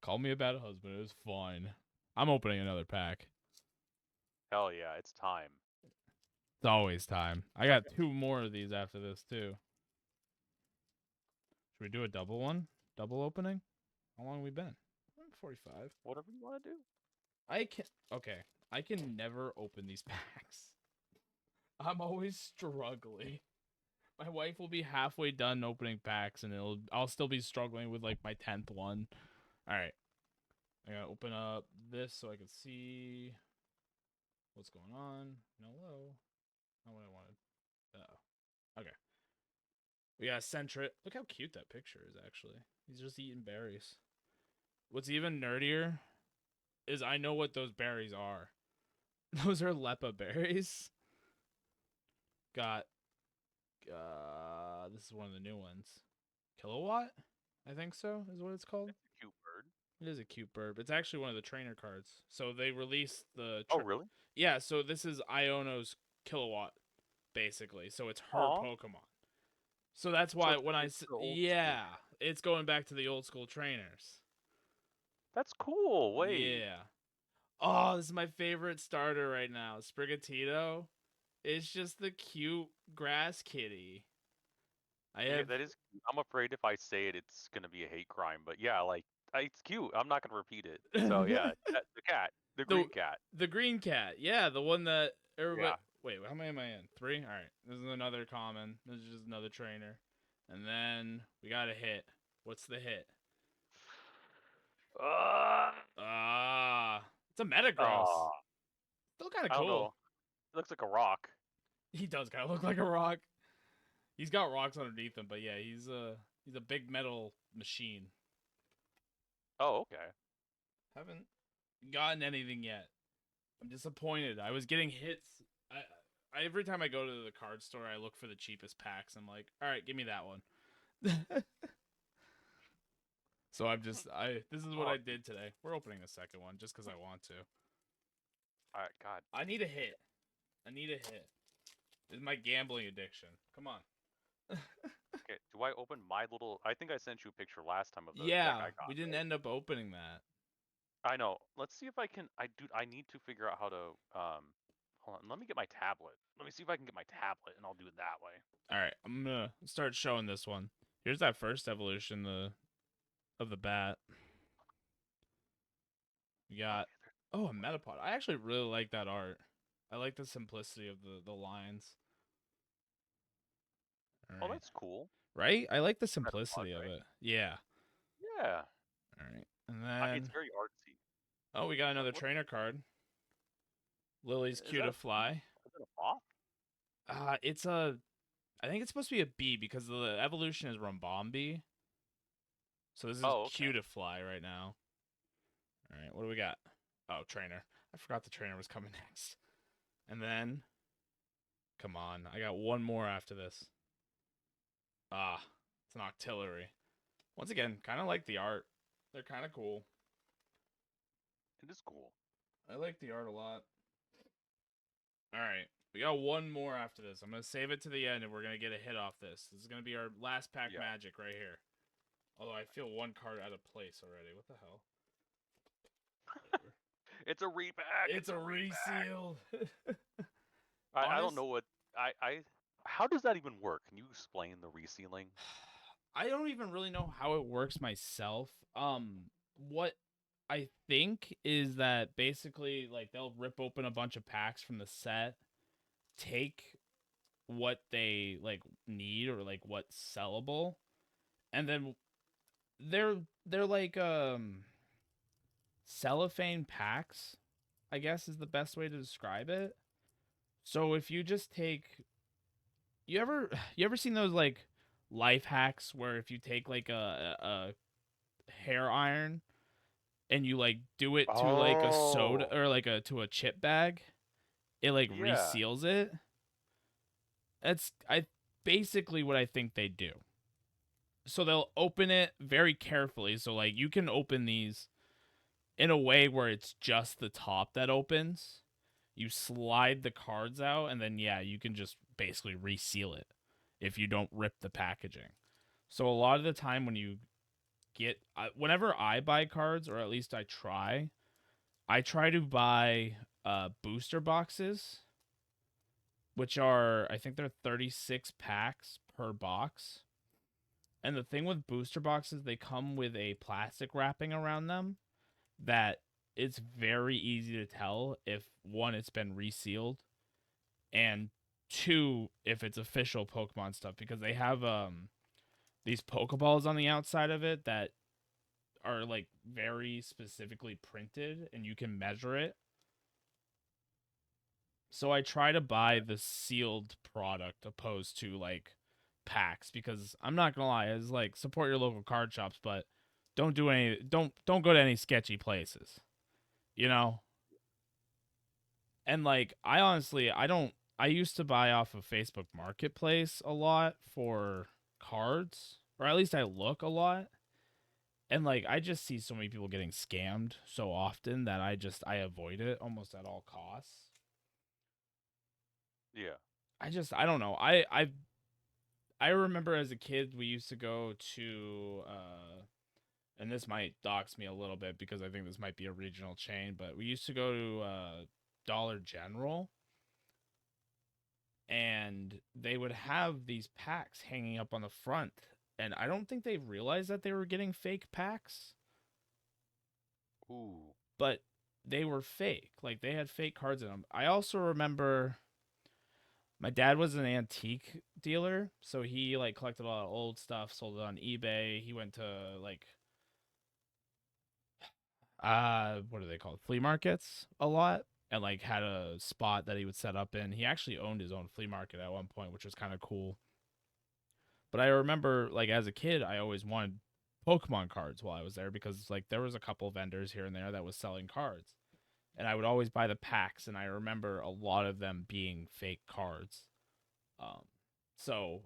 Call me a bad husband, it was fine. I'm opening another pack. Hell yeah, it's time. It's always time. I got 2 more of these after this too. Should we do a double one? Double opening? How long have we been? 45. Whatever you want to do. Okay. I can never open these packs. I'm always struggling. My wife will be halfway done opening packs, and I'll still be struggling with like my 10th one. All right, I gotta open up this so I can see what's going on. Hello, not what I wanted. Okay, we got Centrit. Look how cute that picture is. Actually, he's just eating berries. What's even nerdier is I know what those berries are. Those are Lepa berries. Got this is one of the new ones. Kilowatt, I think so is what it's called. It's a cute bird. It is a cute bird. It's actually one of the trainer cards. So they released the. Oh, really? Yeah. So this is Iono's Kilowatt, basically. So it's her Aw. Pokemon. So that's So why it's the old yeah, school. it's going back to the old school trainers. That's cool. Wait. Yeah. Oh, this is my favorite starter right now, Sprigatito. It's just the cute grass kitty. I Okay, have that is. I'm afraid if I say it, it's gonna be a hate crime. But yeah, like it's cute. I'm not gonna repeat it. So yeah, the cat, the the green cat. the green cat. Yeah, the one that everybody. Yeah. Wait, how many am I in? 3. All right, this is another common. This is just another trainer, and then we got a hit. What's the hit? Uh, It's a Metagross. oh, Still kind of I don't cool. know. It looks like a rock. He does kind of look like a rock. He's got rocks underneath him, but yeah, he's a big metal machine. Oh, okay. Haven't gotten anything yet. I'm disappointed. I was getting hits. Every time I go to the card store, I look for the cheapest packs. I'm like, all right, give me that one. So this is what Oh, I did today. We're opening a second one just because I want to. all right, God. I need a hit. I need a hit. This is my gambling addiction. Come on. Okay, do I open my little? I think I sent you a picture last time of the deck Yeah, I got. we didn't Right? end up opening that. I know. Let's see if I can. I need to figure out how to. Hold on. Let me get my tablet. Let me see if I can get my tablet, and I'll do it that way. All right, I'm gonna start showing this one. Here's that first evolution of the bat. We Okay. got a Metapod. I actually really like that art. I like the simplicity of the lines. All Oh, right. that's cool. Right? I like the Metapod, simplicity of right? it. Yeah. Yeah. All right. And It's then very artsy. we got What? another What trainer card. Lily's is Q that? to fly. Is that a moth? It's a I think it's supposed to be a B because the evolution is Rumbombi. So this is Oh, okay. Q to fly right now. All right, what do we got? Oh, trainer. I forgot the trainer was coming next. And then come on, I got one more after this. It's an Octillery. Once again, kind of like the art. They're kind of cool. It is cool. I like the art a lot. All right. We got one more after this. I'm going to save it to the end, and we're going to get a hit off this. This is going to be our last pack Yeah. magic right here. Although I feel one card out of place already. What the hell? It's a repack. It's a reseal. I don't know what. I how does that even work? Can you explain the resealing? I don't even really know how it works myself. What I think is that basically like they'll rip open a bunch of packs from the set, take what they like need or like what's sellable, and then they're they're like cellophane packs, I guess is the best way to describe it. So if you just take you ever seen those like life hacks where if you take like a hair iron and you like do it to like a soda Oh, or like a to a chip bag, it like yeah. reseals it. That's I basically what I think they do. So they'll open it very carefully. So like you can open these in a way where it's just the top that opens. You slide the cards out and then yeah, you can just basically reseal it if you don't rip the packaging. So a lot of the time when you whenever I buy cards or at least I try to buy booster boxes, which are I think they're 36 packs per box. And the thing with booster boxes, they come with a plastic wrapping around them that it's very easy to tell if one it's been resealed and two if it's official Pokemon stuff because they have these Pokeballs on the outside of it that are like very specifically printed and you can measure it. So I try to buy the sealed product opposed to like packs because I'm not gonna lie, it's like support your local card shops, but don't go to any sketchy places, you know? And like I honestly I used to buy off of Facebook Marketplace a lot for cards, or at least I look a lot. And like I just see so many people getting scammed so often that I avoid it almost at all costs. Yeah. I don't know. I remember as a kid we used to go to and this might dox me a little bit because I think this might be a regional chain, but we used to go to Dollar General and they would have these packs hanging up on the front. And I don't think they realized that they were getting fake packs, Ooh. but they were fake. Like they had fake cards in them. I also remember my dad was an antique dealer, so he like collected a lot of old stuff, sold it on eBay. He went to like what are they called? Flea markets a lot and like had a spot that he would set up in. He actually owned his own flea market at one point, which was kind of cool. But I remember like as a kid, I always wanted Pokemon cards while I was there because like there was a couple vendors here and there that was selling cards. And I would always buy the packs and I remember a lot of them being fake cards. Um so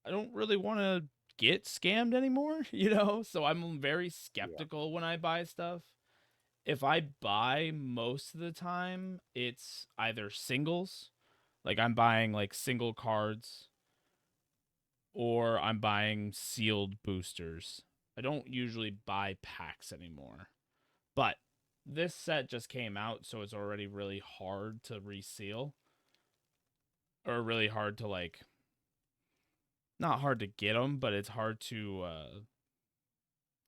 I don't really want to get scammed anymore, you know? So I'm very Yeah. skeptical when I buy stuff. If I buy most of the time, it's either singles, like I'm buying like single cards, or I'm buying sealed boosters. I don't usually buy packs anymore. But this set just came out, so it's already really hard to reseal, or really hard to like, not hard to get them, but it's hard to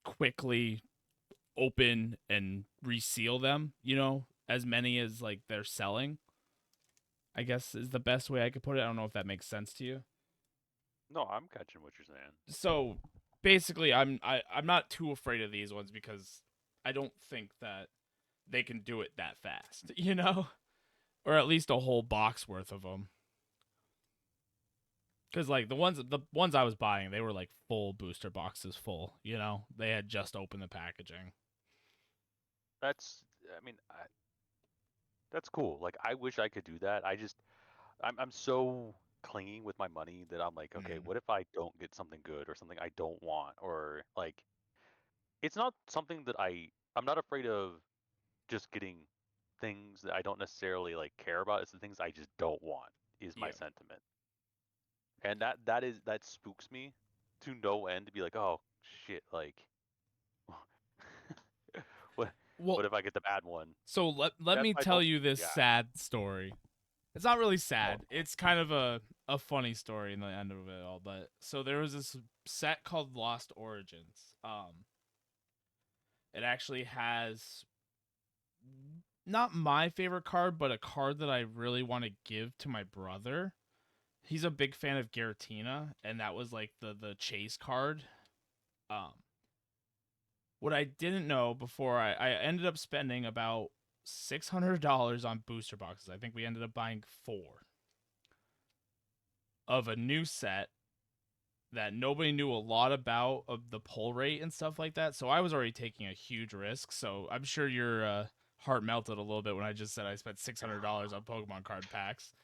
quickly open and reseal them, you know, as many as like they're selling. I guess is the best way I could put it. I don't know if that makes sense to you. No, I'm catching what you're saying. So basically, I'm not too afraid of these ones because I don't think that they can do it that fast, you know, or at least a whole box worth of them. Because like the ones I was buying, they were like full booster boxes full. You know, they had just opened the packaging. That's I mean, that's cool. Like I wish I could do that. I'm so clinging with my money that I'm like, okay, Mm, what if I don't get something good or something I don't want or like it's not something that I'm not afraid of just getting things that I don't necessarily like care about. It's the things I just don't want is my yeah. sentiment. And that spooks me to no end to be like, "Oh shit, like what Well, what if I get the bad one?" so let That's me my tell don't you this yeah. sad story. It's not really Oh sad. no. It's kind of a a funny story in the end of it all, but so there was this set called Lost Origins. It actually has not my favorite card, but a card that I really want to give to my brother. He's a big fan of Giratina, and that was like the chase card. Um, what I didn't know before, I ended up spending about $600 on booster boxes. I think we ended up buying four of a new set that nobody knew a lot about of the pull rate and stuff like that. So I was already taking a huge risk. So I'm sure your heart melted a little bit when I just said I spent $600 on Pokemon card packs.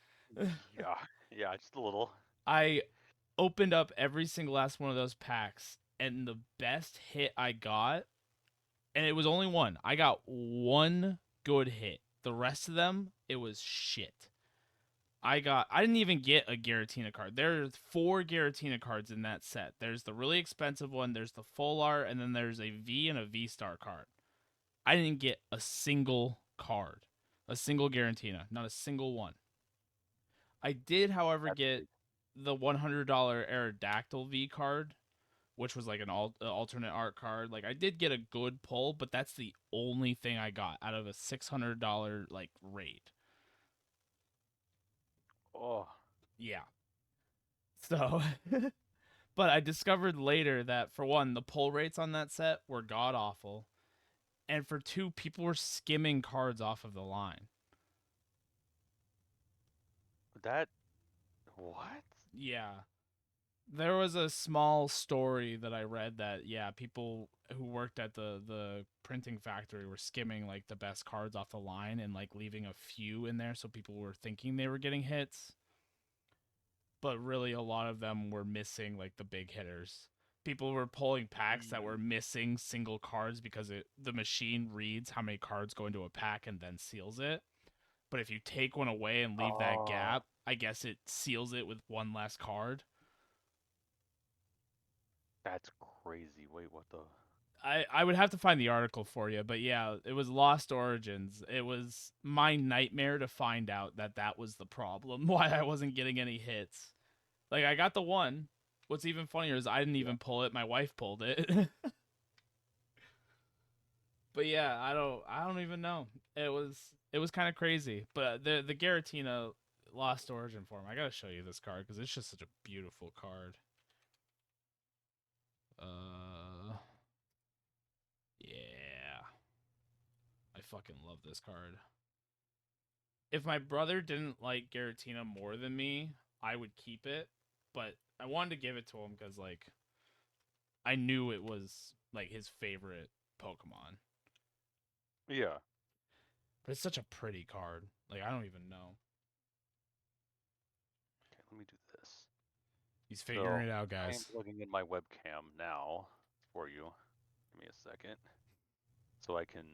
Yeah, yeah, just a little. I opened up every single last one of those packs, and the best hit I got, and it was only one. I got one good hit. The rest of them, it was shit. I didn't even get a Giratina card. There's four Giratina cards in that set. There's the really expensive one, there's the full art, and then there's a V and a V Star card. I didn't get a single card. A single Giratina, not a single one. I did, however, That's get crazy. the $100 Aerodactyl V card, which was like an alternate art card. Like I did get a good pull, but that's the only thing I got out of a $600 like raid. Oh, Yeah. So but I discovered later that for one, the pull rates on that set were god awful, and for two, people were skimming cards off of the line. that what? Yeah, there was a small story that I read that yeah, people who worked at the printing factory were skimming like the best cards off the line and like leaving a few in there so people were thinking they were getting hits, but really a lot of them were missing like the big hitters. People were pulling packs that Mm. were missing single cards because the machine reads how many cards go into a pack and then seals it. But if you take one away and leave that Oh, gap, I guess it seals it with one less card. that's crazy. Wait, what the? I would have to find the article for you, but yeah, it was Lost Origins. It was my nightmare to find out that that was the problem, why I wasn't getting any hits. Like I got the one. What's even funnier is I didn't Yeah. even pull it. My wife pulled it. But yeah, I don't even know. It was kind of crazy. But the Garatina Lost Origin form. I gotta show you this card because it's just such a beautiful card. Uh, yeah, I fucking love this card. If my brother didn't like Garatina more than me, I would keep it. But I wanted to give it to him because like I knew it was like his favorite Pokemon. Yeah. But it's such a pretty card. Like I don't even know. Okay, let me do this. He's So figuring it out, I am guys. plugging in my webcam now for you. Give me a second, so I can.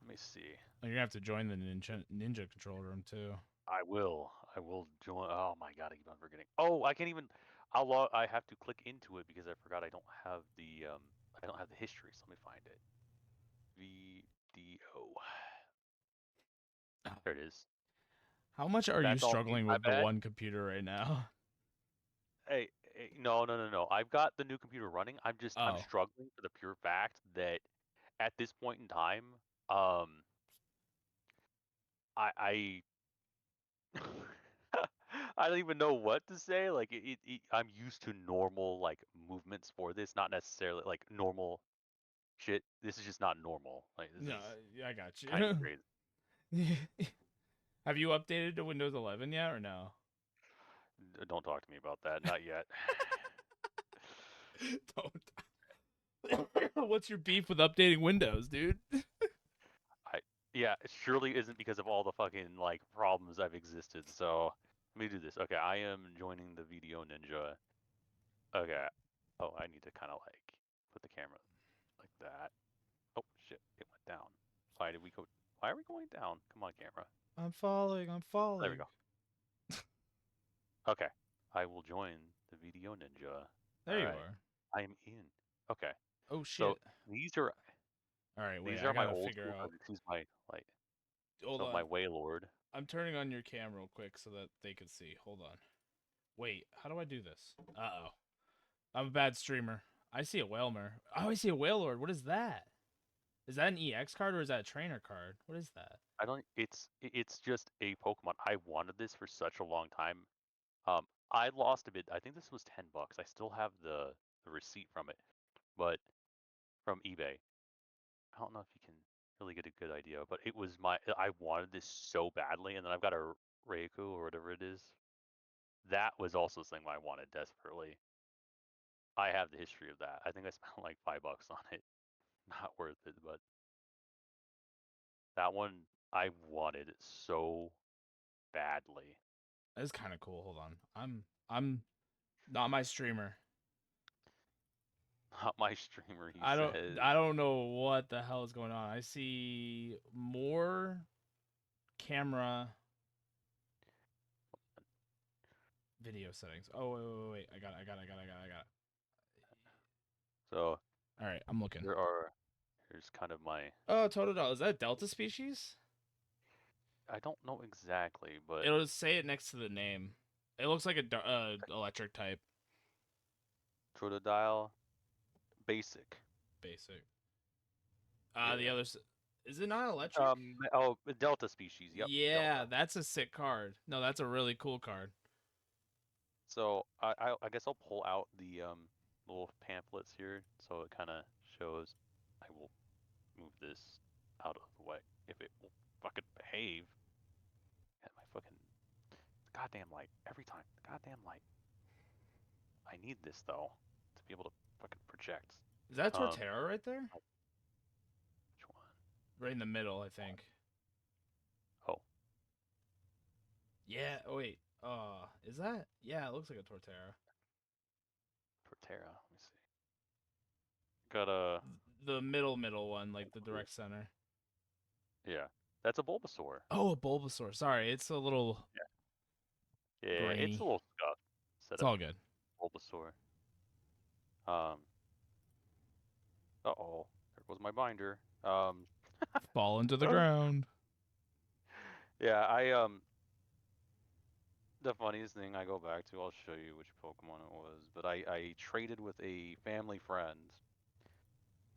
Let me see. You're gonna have to join the ninja control room too. I will. I will join. Oh my god, I keep on forgetting. Oh, I can't even. I'll log. I have to click into it because I forgot I don't have the I don't have the history. So let me find it. VDO. There it is. How much are you That's all me. struggling My with the bad. one computer right now? Hey, hey, no, no, no, no. I've got the new computer running. I'm Oh, struggling for the pure fact that at this point in time, um, I I don't even know what to say. Like I'm used to normal like movements for this, not necessarily like normal shit. This is just not normal. Like this no, is I got kind of you. crazy. Have you updated to Windows 11 yet or no? Don't talk to me about that. Not yet. Don't. What's your beef with updating Windows, dude? I yeah, it surely isn't because of all the fucking like problems I've existed. So let me do this. Okay, I am joining the video ninja. Okay. Oh, I need to kind of like put the camera like that. Oh shit, it went down. Why did we go? Why are we going down? Come on, camera. I'm falling. I'm There we falling. go. Okay, I will join the video ninja. All There you right, are. I am in. Okay, Oh so shit. these are All right, wait. these I are my gotta old figure school out. cards. Excuse my like. Hold So my on. Waylord. I'm turning on your cam real quick so that they can see. Hold on. Wait, how do I do this? Uh-oh. I'm a bad streamer. I see a Whalmer. Oh, I see a Whalelord. What is that? Is that an EX card or is that a trainer card? What is that? I don't. It's just a Pokemon. I wanted this for such a long time. I lost a bit. I think this was $10. I still have the receipt from it, but from eBay. I don't know if you can really get a good idea, but it was my. I wanted this so badly, and then I've got a Reiku or whatever it is. That was also something I wanted desperately. I have the history of that. I think I spent like $5 on it. Not worth it, but that one I wanted so badly. That's kind of cool. Hold on. I'm not my streamer. Not my streamer, he I don't says. I don't know what the hell is going on. I see more camera video settings. Oh wait. I got it. So All right, I'm looking. here's kind of my. Oh, Totodile. Is that a Delta species? I don't know exactly, but It'll say it next to the name. It looks like a electric type. Totodile, basic. Basic. The Yeah. other is it not electric? Oh, Delta species. Yep, Yeah, Delta. that's a sick card. No, that's a really cool card. So I guess I'll pull out the little pamphlets here, so it kind of shows. I will move this out of the way if it will fucking behave. And my fucking goddamn light every time. Goddamn light. I need this though to be able to fucking project. Is that Um, Torterra right there? which one? Right in the middle, I think. Oh, Yeah. Oh wait. Is that? Yeah, it looks like a Torterra. Torterra. Let me see. Got a The middle one, like the direct center. yeah. That's a Bulbasaur. Oh, a Bulbasaur. Sorry, it's a little Yeah, yeah, it's a grainy. little scuffed. Set It's of all good. Bulbasaur. Um. Uh-oh. There goes my binder. Fall into the ground. Yeah, the funniest thing I go back to, I'll show you which Pokemon it was, but I traded with a family friend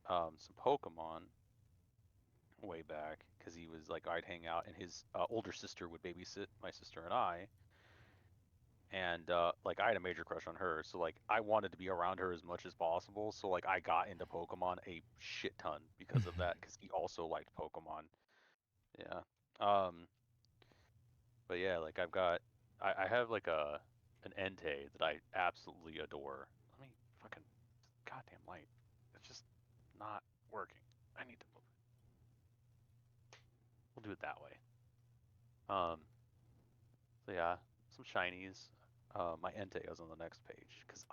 some Pokemon way back because he was like I'd hang out and his older sister would babysit my sister and like I had a major crush on her, so like I wanted to be around her as much as possible, so like I got into Pokemon a shit ton because of that because he also liked Pokemon. Yeah. But yeah, like I have like an Entei that I absolutely adore. Let me fucking goddamn light. It's just not working. I need to move it. We'll do it that way. Um, so yeah, some shinies. My Entei is on the next page because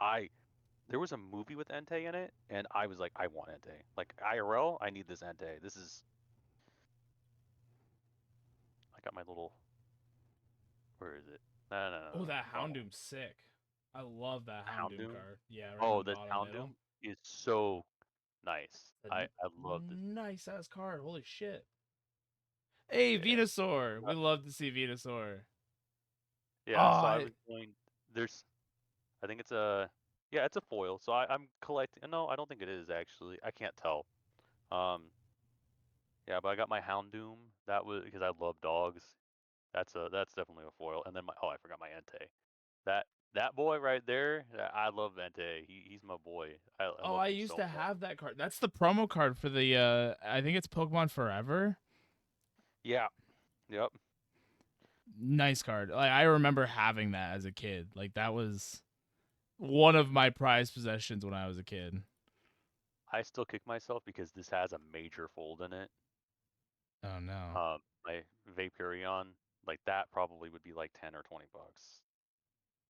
there was a movie with Entei in it, and I was like, I want Entei. Like IRL, I need this Entei. This is. I got my little. Where is it? Oh, that No. Houndoom's sick. I love that Houndoom Houndoom. card. Yeah, right in Oh, the this bottom middle. Houndoom is so nice. A I love this. nice ass card. Holy shit. Hey, Yeah. Venusaur. We love to see Venusaur. Oh, Yeah, so I was going. There's, I think it's a, yeah, it's a foil. So I'm collecting. No, I don't think it is actually. I can't tell. Um, yeah, but I got my Houndoom. That was because I love dogs. That's definitely a foil. And then I forgot my Entei. That that boy right there. I love Entei. He's my boy. I oh, love I him used so to much. have that card. That's the promo card for the I think it's Pokemon Forever. Yeah. Yep. Nice card. Like I remember having that as a kid. Like that was one of my prized possessions when I was a kid. I still kick myself because this has a major fold in it. Oh no. My Vaporeon, like that probably would be like $10 or $20.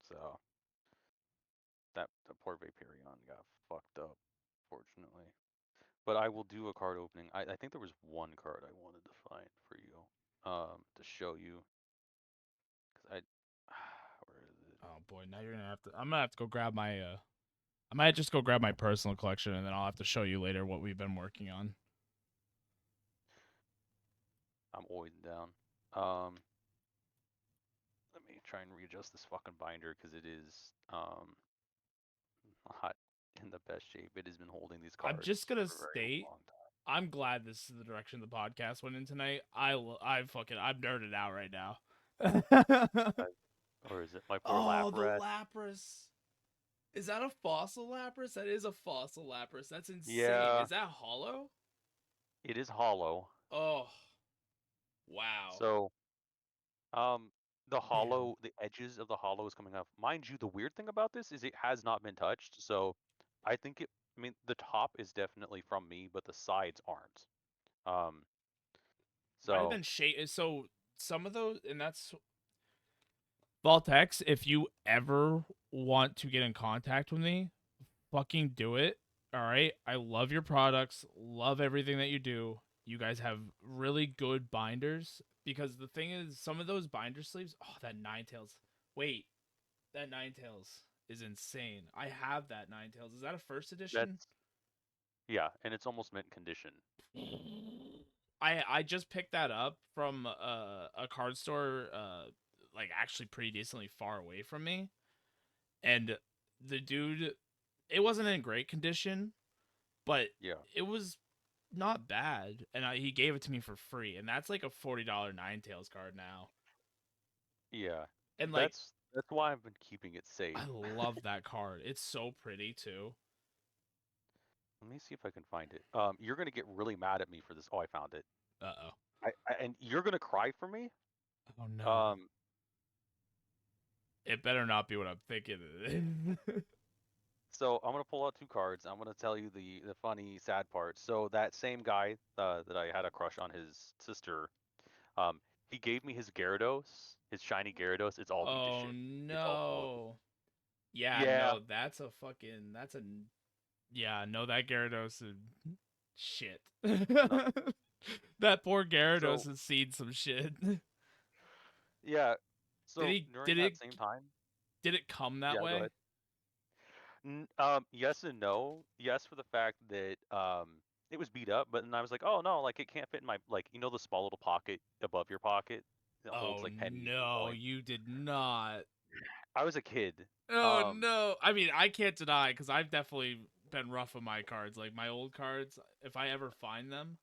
So that the poor Vaporeon got fucked up, fortunately. But I will do a card opening. I think there was one card I wanted to find for you, to show you, cause where is it? Oh boy, now you're gonna have to. I'm gonna have to go grab my. I might just go grab my personal collection, and then I'll have to show you later what we've been working on. I'm always down. Um, let let me try and readjust this fucking binder because it is not in the best shape. It has been holding these I'm just cards gonna for a very state long time. I'm glad this is the direction the podcast went in tonight. I'm nerded out right now. Or is it my poor Oh, the Lapras? Lapras. Is that a fossil Lapras? That is a fossil Lapras. That's insane. Yeah, Is that hollow? it is hollow. Oh, wow. So, um, Man, the edges of the hollow is coming off. Mind you, the weird thing about this is it has not been touched. So, I think it. I mean, the top is definitely from me, but the sides aren't. Um, might have so been shade. So some of those, and that's Voltex. If you ever want to get in contact with me, fucking do it. All right. I love your products. Love everything that you do. You guys have really good binders because the thing is, some of those binder sleeves. Oh, that Ninetales. Wait, that Ninetales is insane. I have that Ninetales. Is that a first edition? that's yeah, and it's almost mint condition. I just picked that up from a card store, like actually pretty decently far away from me, and the dude, it wasn't in great condition, but Yeah, it was not bad, and he gave it to me for free, and that's like a $40 Ninetales card now, yeah. and like That's why I've been keeping it safe. I love that card. It's so pretty too. Let me see if I can find it. You're gonna get really mad at me for this. Oh, I found it. Uh oh. And you're gonna cry for me. Oh no. Um, It better not be what I'm thinking. so I'm gonna pull out two cards. I'm gonna tell you the funny, sad part. So that same guy that I had a crush on his sister, he gave me his Gyarados, his shiny Gyarados. It's all beat to Oh shit. It's all horrible. no. Yeah, Yeah, no, yeah, no, that Gyarados is shit. no. That poor So Gyarados has seen some shit. yeah, Did so he during that same time, did it come that yeah, go way? ahead. Yes and no. Yes, for the fact that it was beat up, but then I was like, oh no, like it can't fit in my like the small little pocket above your pocket that holds Oh like pennies and no, coins. you did not. I was a kid. Oh Um, no. I mean, I can't deny because I've definitely been rough with my cards. Like my old cards, if I ever find them,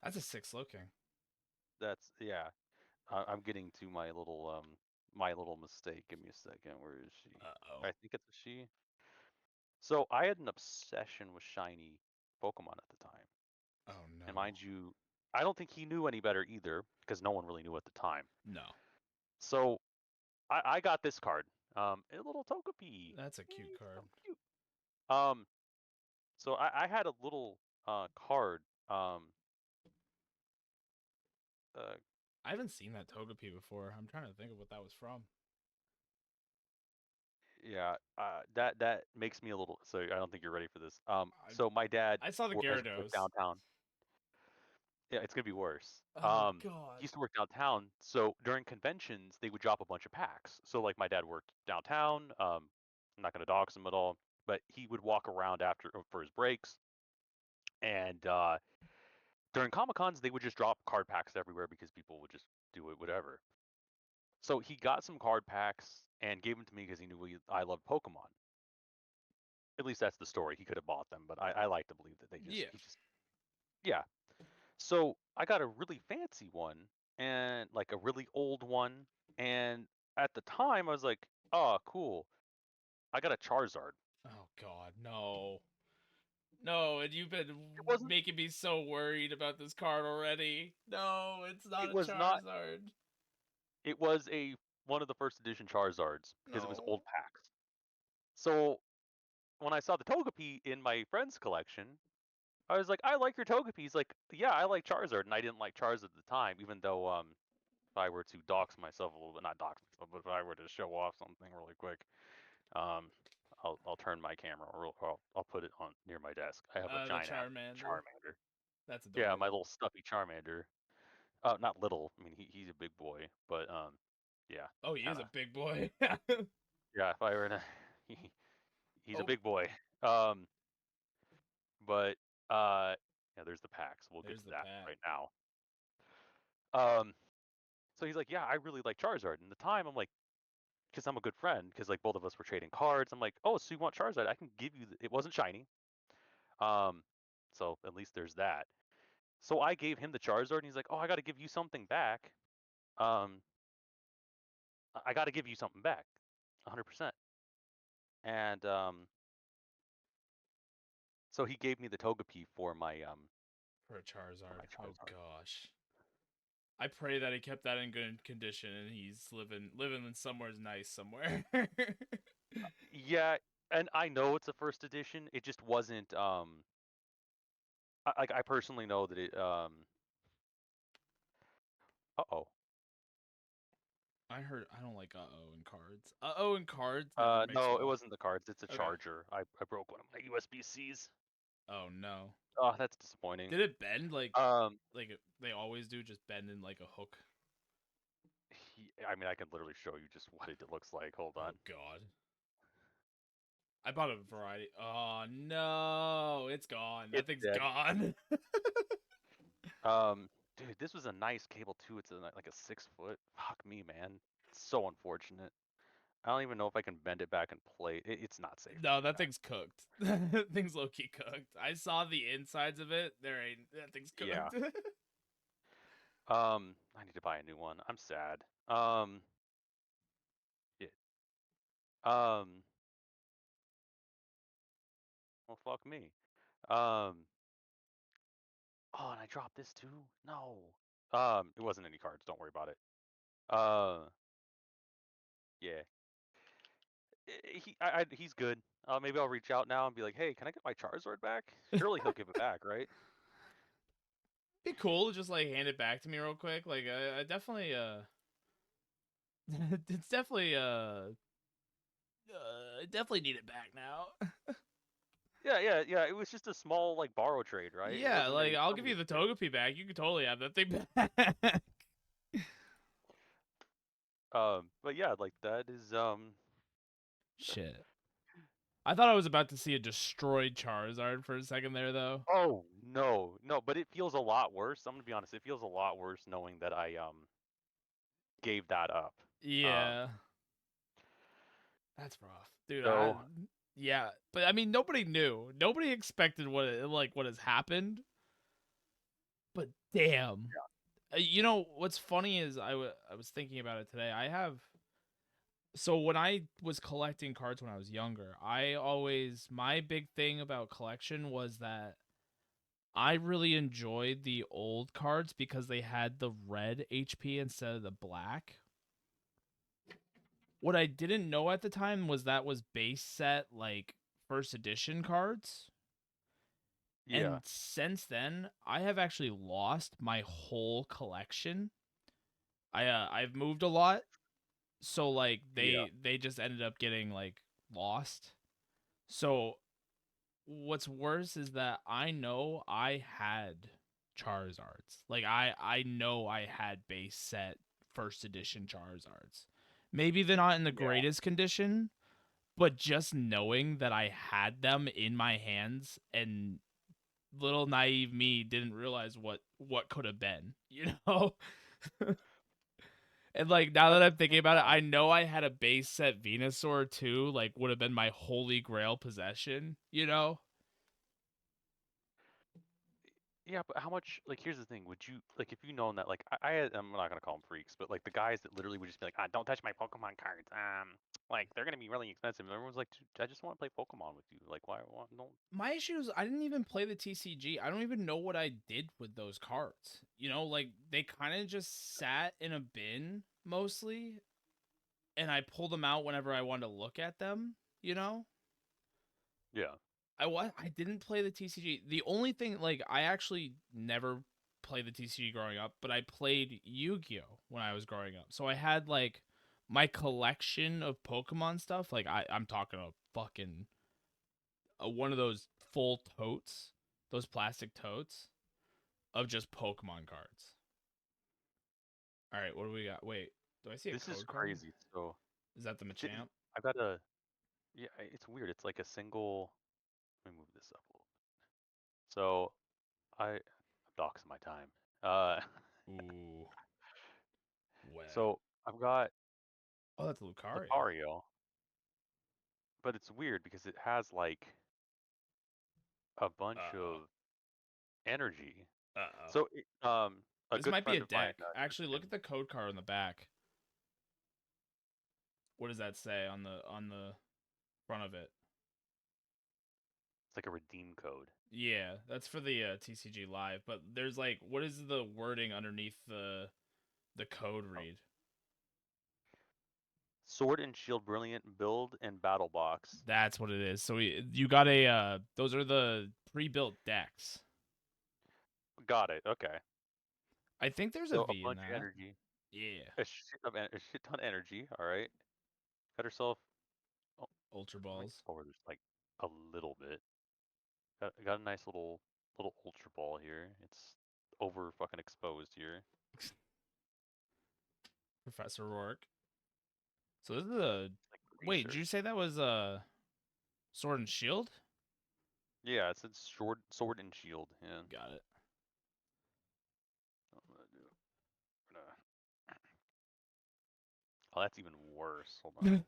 that's a six looking. that's yeah. I'm getting to my little mistake. Give me a second. Where is she? Uh oh. I think it's a she. So I had an obsession with shiny Pokemon at the time, Oh and no. mind you, I don't think he knew any better either because no one really knew at the time. No. So I got this card. A little Togepi. That's a cute He's so card. cute. Um, so I had a little card. Um, uh, I haven't seen that Togepi before. I'm trying to think of what that was from. yeah. That makes me a little. So I don't think you're ready for this. I So my dad I saw the has worked Gyarados. downtown. Yeah, it's gonna be worse. Oh God. He used to work downtown. So during conventions, they would drop a bunch of packs. So like my dad worked downtown. I'm not gonna dox him at all, but he would walk around after for his breaks and during Comic Cons, they would just drop card packs everywhere because people would just do it, whatever. So he got some card packs and gave them to me because he knew I loved Pokemon. At least that's the story. He could have bought them, but I like to believe that Yeah. he just, yeah. So I got a really fancy one and like a really old one. And at the time, I was like, oh, cool. I got a Charizard. Oh God, no. No, and you've been It wasn't, making me so worried about this card already. No, it's not it a was not, Charizard. it was one of the first edition Charizards because it was No. old packs. So when I saw the Togepi in my friend's collection, I was like, I like your Togepi. He's like, yeah, I like Charizard, and I didn't like Charizard at the time, even though if I were to dox myself a little bit, not dox myself, but if I were to show off something really quick, um, I'll turn my camera or I'll put it on near my desk. I have a The giant ass Charmander. Charmander. That's Yeah, my adorable. little stuffy Charmander. Not little. I mean, he's a big boy, but yeah, Oh, he is kind a of. big boy. Yeah, if I were to, he's a Oh, big boy. Um, but uh, yeah, there's the packs. We'll get there's to the that pack. right now. Um, So he's like, yeah, I really like Charizard. And at the time, I'm like, because I'm a good friend, because like both of us were trading cards. I'm like, oh, so you want Charizard? I can give you. It wasn't shiny. Um, so at least there's that. So I gave him the Charizard, and he's like, oh, I got to give you something back. Um, I got to give you something back, 100%. And so he gave me the Togepi For a for my Charizard. Oh Charizard. gosh. I pray that he kept that in good condition and he's living in somewhere nice somewhere. Yeah, and I know it's a first edition. It just wasn't. Like I personally know that it. Uh-oh. I heard I don't like uh-oh in cards. Uh-oh in cards never makes No, me it laugh. wasn't the cards. It's a Okay. charger. I broke one of my USB-Cs. Oh no. Oh, that's disappointing. Did it bend Um, they always do, just bend in like a hook? I mean, I can literally show you just what it looks like. Hold on. Oh god. I bought a variety. Oh no, it's gone. That It's thing's dead. gone. Dude, this was a nice cable too. It's like a 6 foot. Fuck me, man. It's so unfortunate. I don't even know if I can bend it back and play. It's not safe to No, bend that back. thing's cooked. That thing's low key cooked. I saw the insides of it. There ain't that thing's Yeah. cooked. I need to buy a new one. I'm sad. Yeah. Um, well, fuck me. Um, oh, and I dropped this too. No. It wasn't any cards. Don't worry about it. Uh, yeah. He's good. Maybe I'll reach out now and be like, hey, can I get my Charizard back? Surely he'll give it back, right? Be cool to just like hand it back to me real quick. Like I definitely it's definitely I definitely need it back now. Yeah. It was just a small like borrow trade, right? It Yeah, wasn't like any I'll give you permanent the trade. Togepi back. You can totally have that thing back. But yeah, like that is Shit. I thought I was about to see a destroyed Charizard for a second there though. Oh no, but it feels a lot worse. I'm gonna be honest, it feels a lot worse knowing that I gave that up. Um, Yeah. That's rough. Dude, I so yeah, but I mean nobody knew. Nobody expected what has happened. But damn. You know what's funny is I was thinking about it today. I have so when I was collecting cards when I was younger, I always my big thing about collection was that I really enjoyed the old cards because they had the red HP instead of the black. What I didn't know at the time was that was base set like first edition cards. yeah, And since then, I have actually lost my whole collection. I've moved a lot, so like yeah, they just ended up getting like lost. So what's worse is that I know I had Charizards. Like I know I had base set first edition Charizards. Maybe they're not in the yeah. greatest condition, but just knowing that I had them in my hands and little naive me didn't realize what could have been, you know? And like now At that the I'm thinking same about it, time, I know I had a base set Venusaur too, like would have been my holy grail possession, you know? yeah, but how much? Like, here's the thing: would you like if you known that? Like, I'm not gonna call them freaks, but like the guys that literally would just be like, ah, don't touch my Pokemon cards. Like they're gonna be really expensive. And everyone's like, "Dude, I just want to play Pokemon with you. Like, why don't? My issue is I didn't even play the TCG. I don't even know what I did with those cards. You know, like they kind of just sat in a bin mostly, and I pulled them out whenever I wanted to look at them, you know? Yeah, I didn't play the TCG. The only thing like I actually never played the TCG growing up, but I played Yu-Gi-Oh when I was growing up. So I had like my collection of Pokemon stuff. Like I'm talking a fucking one of those full totes, those plastic totes of just Pokemon cards. All right, what do we got? Wait, do I see a this is code card? crazy. So, Is that the th- Machamp? I got a yeah. It's weird. It's like a single. Let me move this up a little. So I'm doxing my time. Uh, Ooh, So I've got Oh, that's Lucario. Lucario, but it's weird because it has like a bunch Uh-oh. of energy. Uh-oh. So a This good might be a friend of mine, deck. Actually, look Christian, at the code card on the back. What does that say on the front of it? it's like a redeem code. Yeah, that's for the TCG Live. But there's like, what is the wording underneath the code Oh, read? Sword and Shield Brilliant build and battle box. That's what it is. So you got a those are the pre-built decks. Got it. Okay. I think there's a So a V in bunch of that. energy, Yeah, a shit ton of energy. All right. Got herself. Oh, Ultra let me Balls. lower this like a little bit. Got a nice little ultra ball here. It's over fucking exposed here. Professor Rourke. So this is a Like wait. Did research. you say that was Sword and Shield? Yeah, it said sword and shield. Yeah. Got it. I'm gonna do. I'm gonna, oh, that's even worse. Hold on.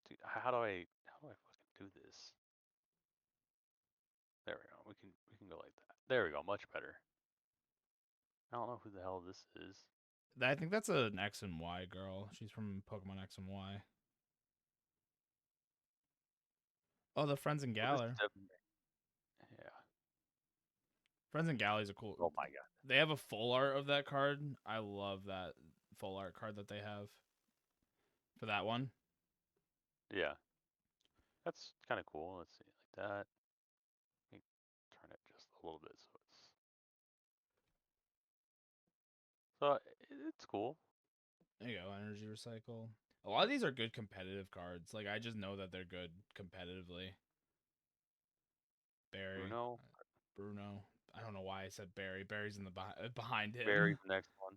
Dude, how do I fucking do this? There we go. We can go like that. There we go. Much better. I don't know who the hell this is. I think that's an X and Y girl. She's from Pokemon X and Y. Oh, the Friends and So this Galar. is yeah. Friends and Gallery's a cool. Oh my god. They have a full art of that card. I love that full art card that they have for that one. Yeah. That's kind of cool. Let's see, like that. Let me turn it just a little bit so it's cool. There you go, Energy Recycle. A lot of these are good competitive cards. Like I just know that they're good competitively. Barry, Bruno, Bruno. I don't know why I said Barry. Barry's in the behind Barry's him. the next one.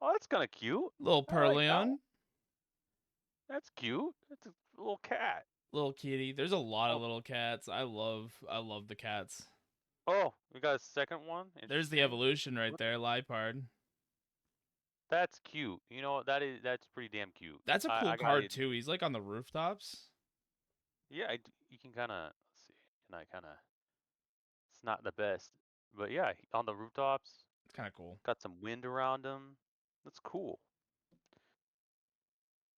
Oh, that's kind of cute. Little I like that one. Perleon, That's cute. That's a little cat. little kitty. There's a lot of Oh, little cats. I love the cats. oh, we got a second one. There's the Interesting. evolution right there, Lipard. That's cute. You know, that's pretty damn cute. That's a cool I gotta card admit. too. He's like on the rooftops. Yeah, you can kind of let's see. Can I kind of? It's not the best, but yeah, on the rooftops, It's kind of cool. got some wind around him. That's cool.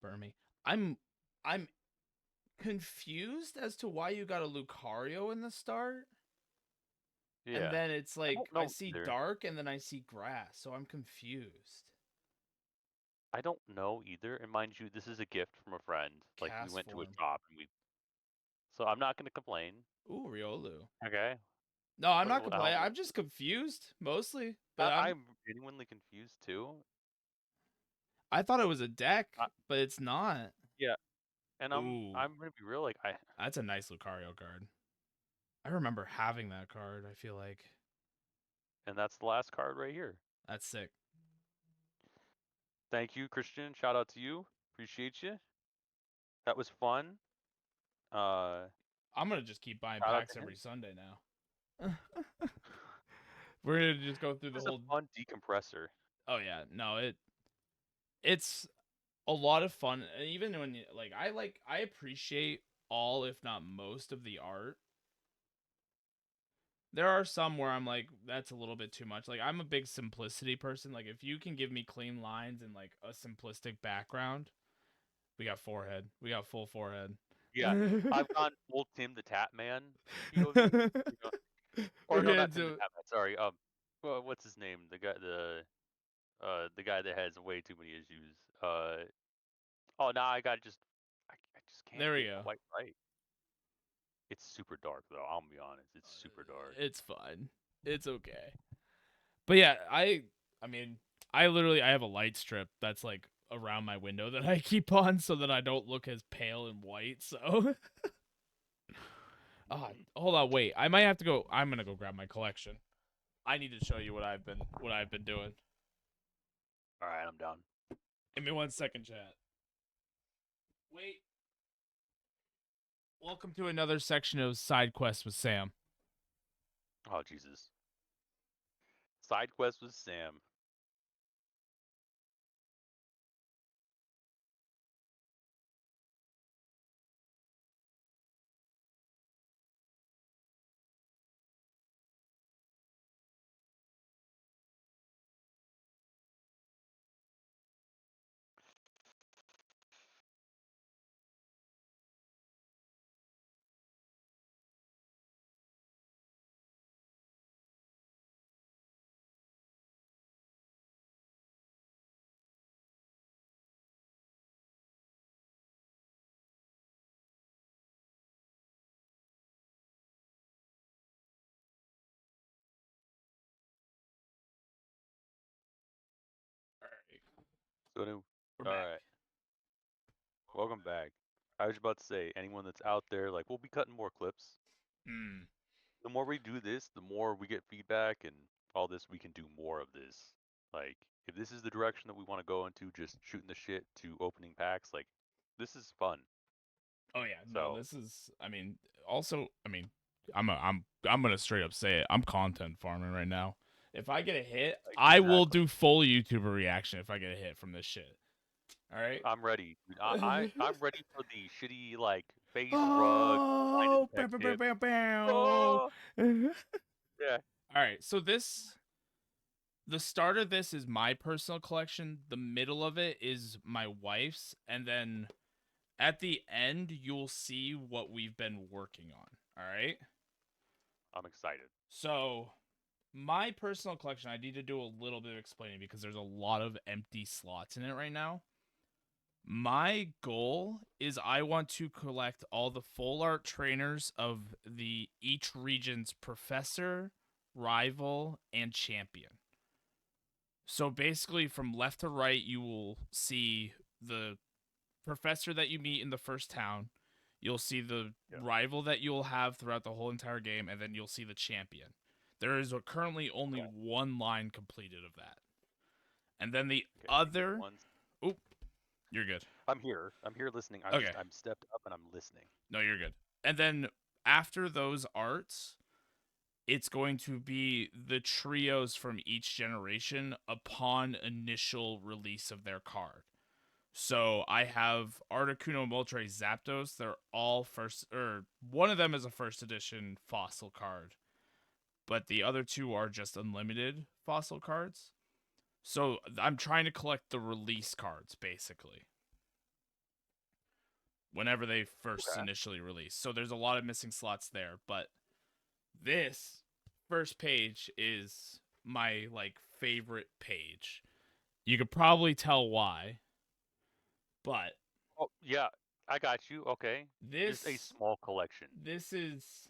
Burmy. I'm confused as to why you got a Lucario in the start. And Yeah, then it's I like don't I know see either. dark and then I see grass, so I'm confused. I don't know either. And mind you, this is a gift from a friend. Like we Cast went to a form. shop and so I'm not gonna complain. Ooh, Riolu. Okay. No, I'm not What, I don't complaining. know. I'm just confused mostly. But I'm genuinely confused too. I thought it was a deck, I, but it's not. yeah, and Ooh, I'm gonna be real. Like that's a nice Lucario card. I remember having that card. I feel like and that's the last card right here. that's sick. Thank you, Christian. Shout out to you. Appreciate you. That was fun. Uh, I'm gonna just keep buying Shout out packs to him. every Sunday now. We're gonna just go through It the was a whole. fun decompressor. Oh yeah, no, it's a lot of fun. And even when you I appreciate all, if not most, of the art. There are some where I'm like, that's a little bit too much. Like I'm a big simplicity person. Like if you can give me clean lines and like a simplistic background, we got forehead. We got full forehead. Yeah, I've gone full Tim the Tap Man POV. You know, or We're no, gonna not Tim the do Tap Man. Sorry. What's his name? The guy that has way too many issues. Oh, now I just can't there we get it go. quite right. It's super dark though. I'll be honest. It's super dark. It's fine. It's okay. But yeah, I mean, I have a light strip that's like around my window that I keep on so that I don't look as pale and white. So, hold on, wait. I might have to go. I'm gonna go grab my collection. I need to show you what I've been doing. All right, I'm down. Give me 1 second, chat. Wait. Welcome to another section of Side Quest with Sam. Oh Jesus. Side quest with Sam. So anyway, We're all back. right, welcome back. I was about to say, anyone that's out there, like, we'll be cutting more clips. Hmm. The more we do this, the more we get feedback and all this, we can do more of this. Like, if this is the direction that we want to go into, just shooting the shit to opening packs, like, this is fun. Oh yeah, no, So, this is. I mean, also, I mean, I'm gonna straight up say it. I'm content farming right now. If I get a hit, like, I will exactly. do full YouTuber reaction if I get a hit from this shit. All right. I'm ready. Dude, I'm ready for the shitty, like, phase rug, blinded Oh, tech bam, bam, bam, tips. bam, bam. Oh! Yeah, All right, so the start of this is my personal collection. The middle of it is my wife's, and then at the end you'll see what we've been working on. All right. I'm excited. So my personal collection, I need to do a little bit of explaining because there's a lot of empty slots in it right now. My goal is I want to collect all the full art trainers of the each region's professor, rival, and champion. So basically from left to right you will see the professor that you meet in the first town. You'll see the Yeah. rival that you'll have throughout the whole entire game, and then you'll see the champion. There is currently only Okay. one line completed of that. And then the Okay. Give me other. one. Oh, you're good. I'm here. I'm here listening. Okay. I'm stepped up and I'm listening. No, you're good. And then after those arts, it's going to be the trios from each generation upon initial release of their card. So I have Articuno Moltres Zapdos. They're all first, or one of them is a first edition fossil card, but the other two are just unlimited fossil cards. So I'm trying to collect the release cards basically whenever they first Okay. initially release. So there's a lot of missing slots there, but this first page is my like favorite page. You could probably tell why, but Oh, yeah. I got you. Okay. Just a this small collection. this is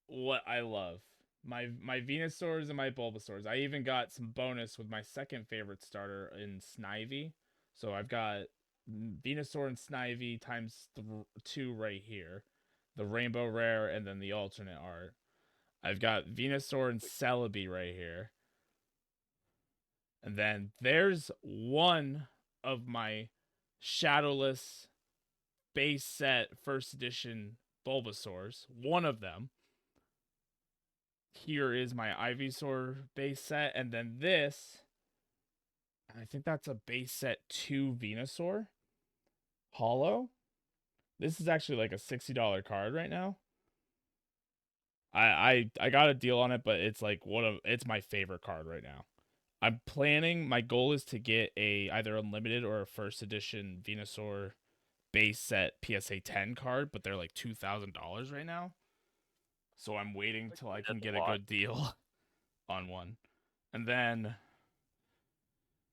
what I love. My Venusaurs and my Bulbasaurs. I even got some bonus with my second favorite starter in Snivy. So I've got Venusaur and Snivy times two right here. The Rainbow Rare and then the alternate art. I've got Venusaur and Celebi right here. And then there's one of my shadowless base set first edition Bulbasaurs. One of them. Here is my Ivysaur base set, and then this, I think that's a base set 2 Venusaur Hollow. This is actually like a $60 card right now. I got a deal on it, but it's like it's my favorite card right now. I'm planning, my goal is to get a either unlimited or a first edition Venusaur base set PSA 10 card, but they're like $2,000 right now. So I'm waiting till I can That's a get a lot. good deal on one. And then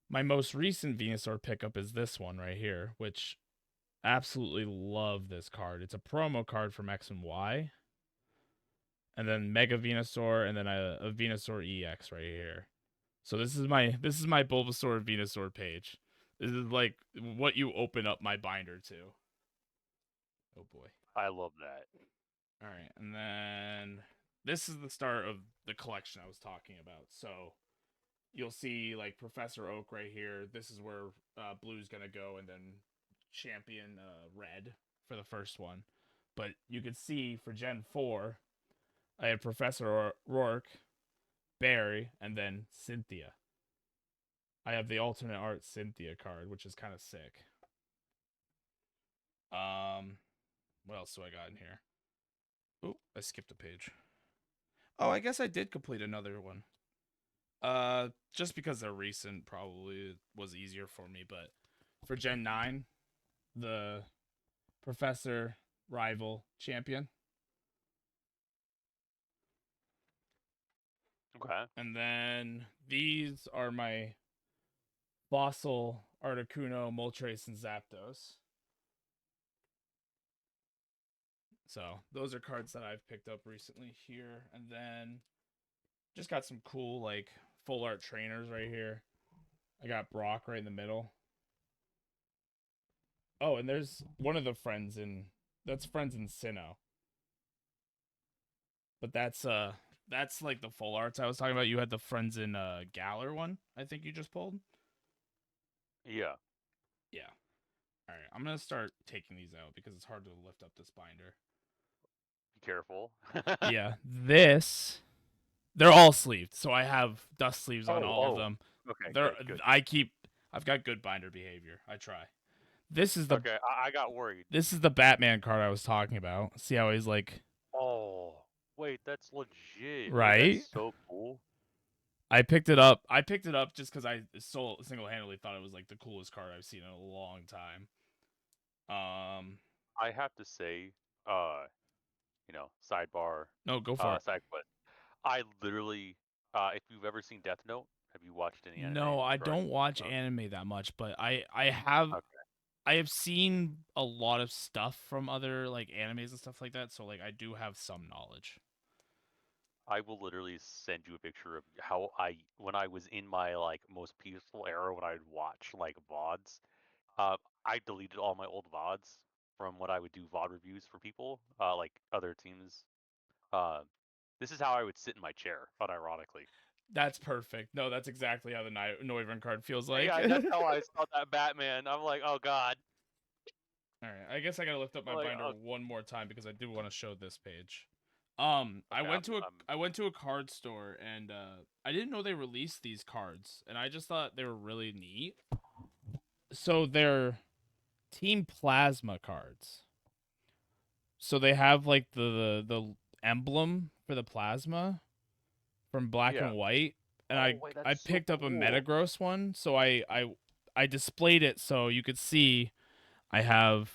my most recent Venusaur pickup is this one right here, which absolutely love this card. It's a promo card from X and Y, and then Mega Venusaur, and then a Venusaur EX right here. So this is my Bulbasaur Venusaur page. This is like what you open up my binder to. Oh boy. I love that. All right, and then this is the start of the collection I was talking about. So you'll see like Professor Oak right here. This is where Blue's gonna go, and then Champion Red for the first one. But you can see for Gen 4, I have Professor Rourke, Barry, and then Cynthia. I have the alternate art Cynthia card, which is kind of sick. Um, what else do I got in here? Oh, I skipped a page. Oh, I guess I did complete another one. Just because they're recent, probably was easier for me. But for Gen 9, the Professor Rival Champion. Okay. And then these are my Fossil, Articuno, Moltres, and Zapdos. So those are cards that I've picked up recently here. And then just got some cool like full art trainers right here. I got Brock right in the middle. Oh, and there's one of the friends in that's friends in Sinnoh. But that's like the full arts I was talking about. You had the friends in Galar one, I think you just pulled. Yeah. Yeah. Alright, I'm gonna start taking these out because it's hard to lift up this binder. Be careful. Yeah. This they're all sleeved, so I have dust sleeves on Oh, all of oh. them. Okay, They're good, good. I've got good binder behavior. I try. This is the Okay, I got worried. this is the Batman card I was talking about. See how he's like Oh, wait, that's legit. Wait, that's right? so cool. I picked it up. I picked it up just because I single handedly thought it was like the coolest card I've seen in a long time. I have to say, sidebar, No, go for it. side quest. I literally, if you've ever seen Death Note, have you watched any anime No, I regarding don't Death watch Note? anime that much, but Okay. I have seen a lot of stuff from other like animes and stuff like that, so like I do have some knowledge. I will literally send you a picture of how when I was in my like most peaceful era when I'd watch like VODs. Uh, I deleted all my old VODs from when I would do VOD reviews for people, like other teams. Uh, this is how I would sit in my chair, unironically. That's perfect. No, that's exactly how the Noivern card feels like. Yeah, that's how I saw that Batman. I'm like, oh god. All right, I guess I gotta lift up my Like, binder one more time because I do want to show this page. okay, I went to a card store and I didn't know they released these cards, and I just thought they were really neat. So they're Team Plasma cards. So they have like the emblem for the plasma from Black yeah. and White, and Oh wait, I that's so picked up a cool. Metagross one, so I displayed it so you could see I have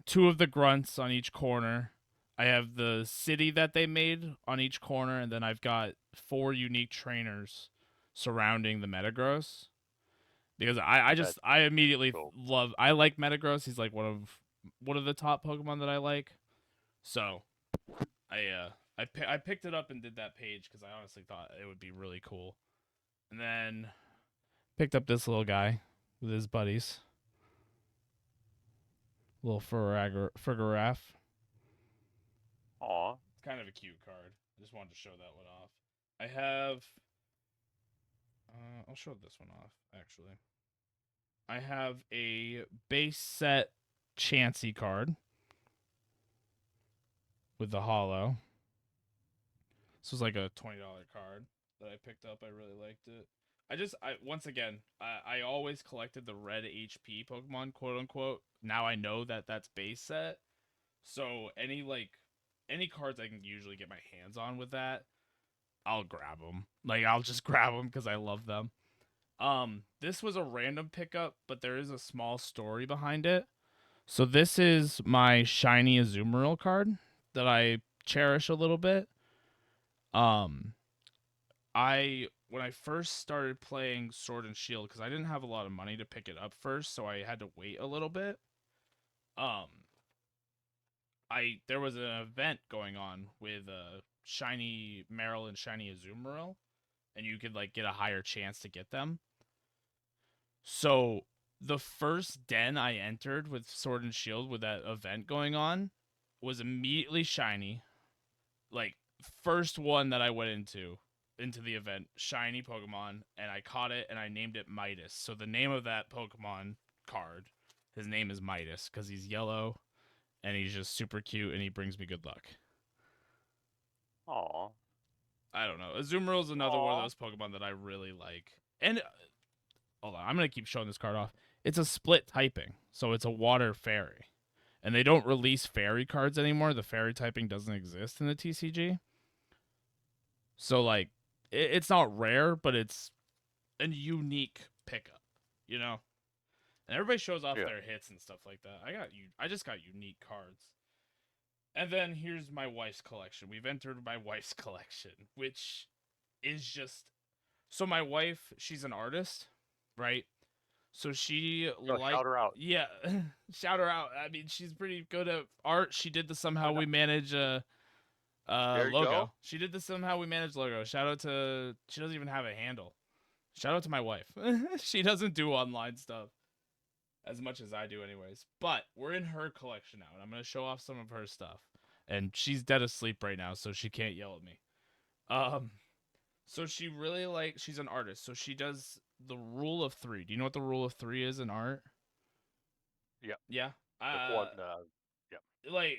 two of the grunts on each corner. I have the city that they made on each corner, and then I've got four unique trainers surrounding the Metagross. Because That's I immediately cool. love I like Metagross. He's like one of the top Pokemon that I like. So I picked it up and did that page because I honestly thought it would be really cool. And then picked up this little guy with his buddies, little Fergaraf. Aw. It's kind of a cute card. I just wanted to show that one off. I have. I'll show this one off actually. I have a base set Chansey card with the hollow. This was like a $20 card that I picked up. I really liked it. I once again, I always collected the red HP Pokemon, quote unquote. Now I know that that's base set. So any cards I can usually get my hands on with that, I'll grab them. Like I'll just grab them because I love them. This was a random pickup, but there is a small story behind it. So this is my shiny Azumarill card that I cherish a little bit. Um, I when I first started playing Sword and Shield because I didn't have a lot of money to pick it up first, so I had to wait a little bit. Um, I there was an event going on with shiny Marill and shiny Azumarill, and you could like get a higher chance to get them. So the first den I entered with Sword and Shield with that event going on was immediately shiny. Like first one that I went into the event, shiny Pokemon, and I caught it and I named it Midas. So the name of that Pokemon card, his name is Midas because he's yellow and he's just super cute and he brings me good luck. Aw. I don't know. Azumarill is another one of Aw. those Pokemon that I really like. And hold on, I'm gonna keep showing this card off. It's a split typing, so it's a water fairy, and they don't release fairy cards anymore. The fairy typing doesn't exist in the TCG, so like it's not rare, but it's a unique pickup, you know. And everybody shows off Yeah. their hits and stuff like that. I just got unique cards. And then here's my wife's collection. We've entered my wife's collection, which is just so my wife, she's an artist, right? So she Yo, shout her out. yeah, shout her out. I mean, she's pretty good at art. She did the somehow we manage There you go. logo. She did the somehow we manage logo. Shout out to she doesn't even have a handle. Shout out to my wife. She doesn't do online stuff as much as I do, anyways. But we're in her collection now, and I'm gonna show off some of her stuff. And she's dead asleep right now, so she can't yell at me. Um, so she really she's an artist, so she does the rule of three. Do you know what the rule of three is in art? Yeah. Yeah. The Uh, quad. Yeah. like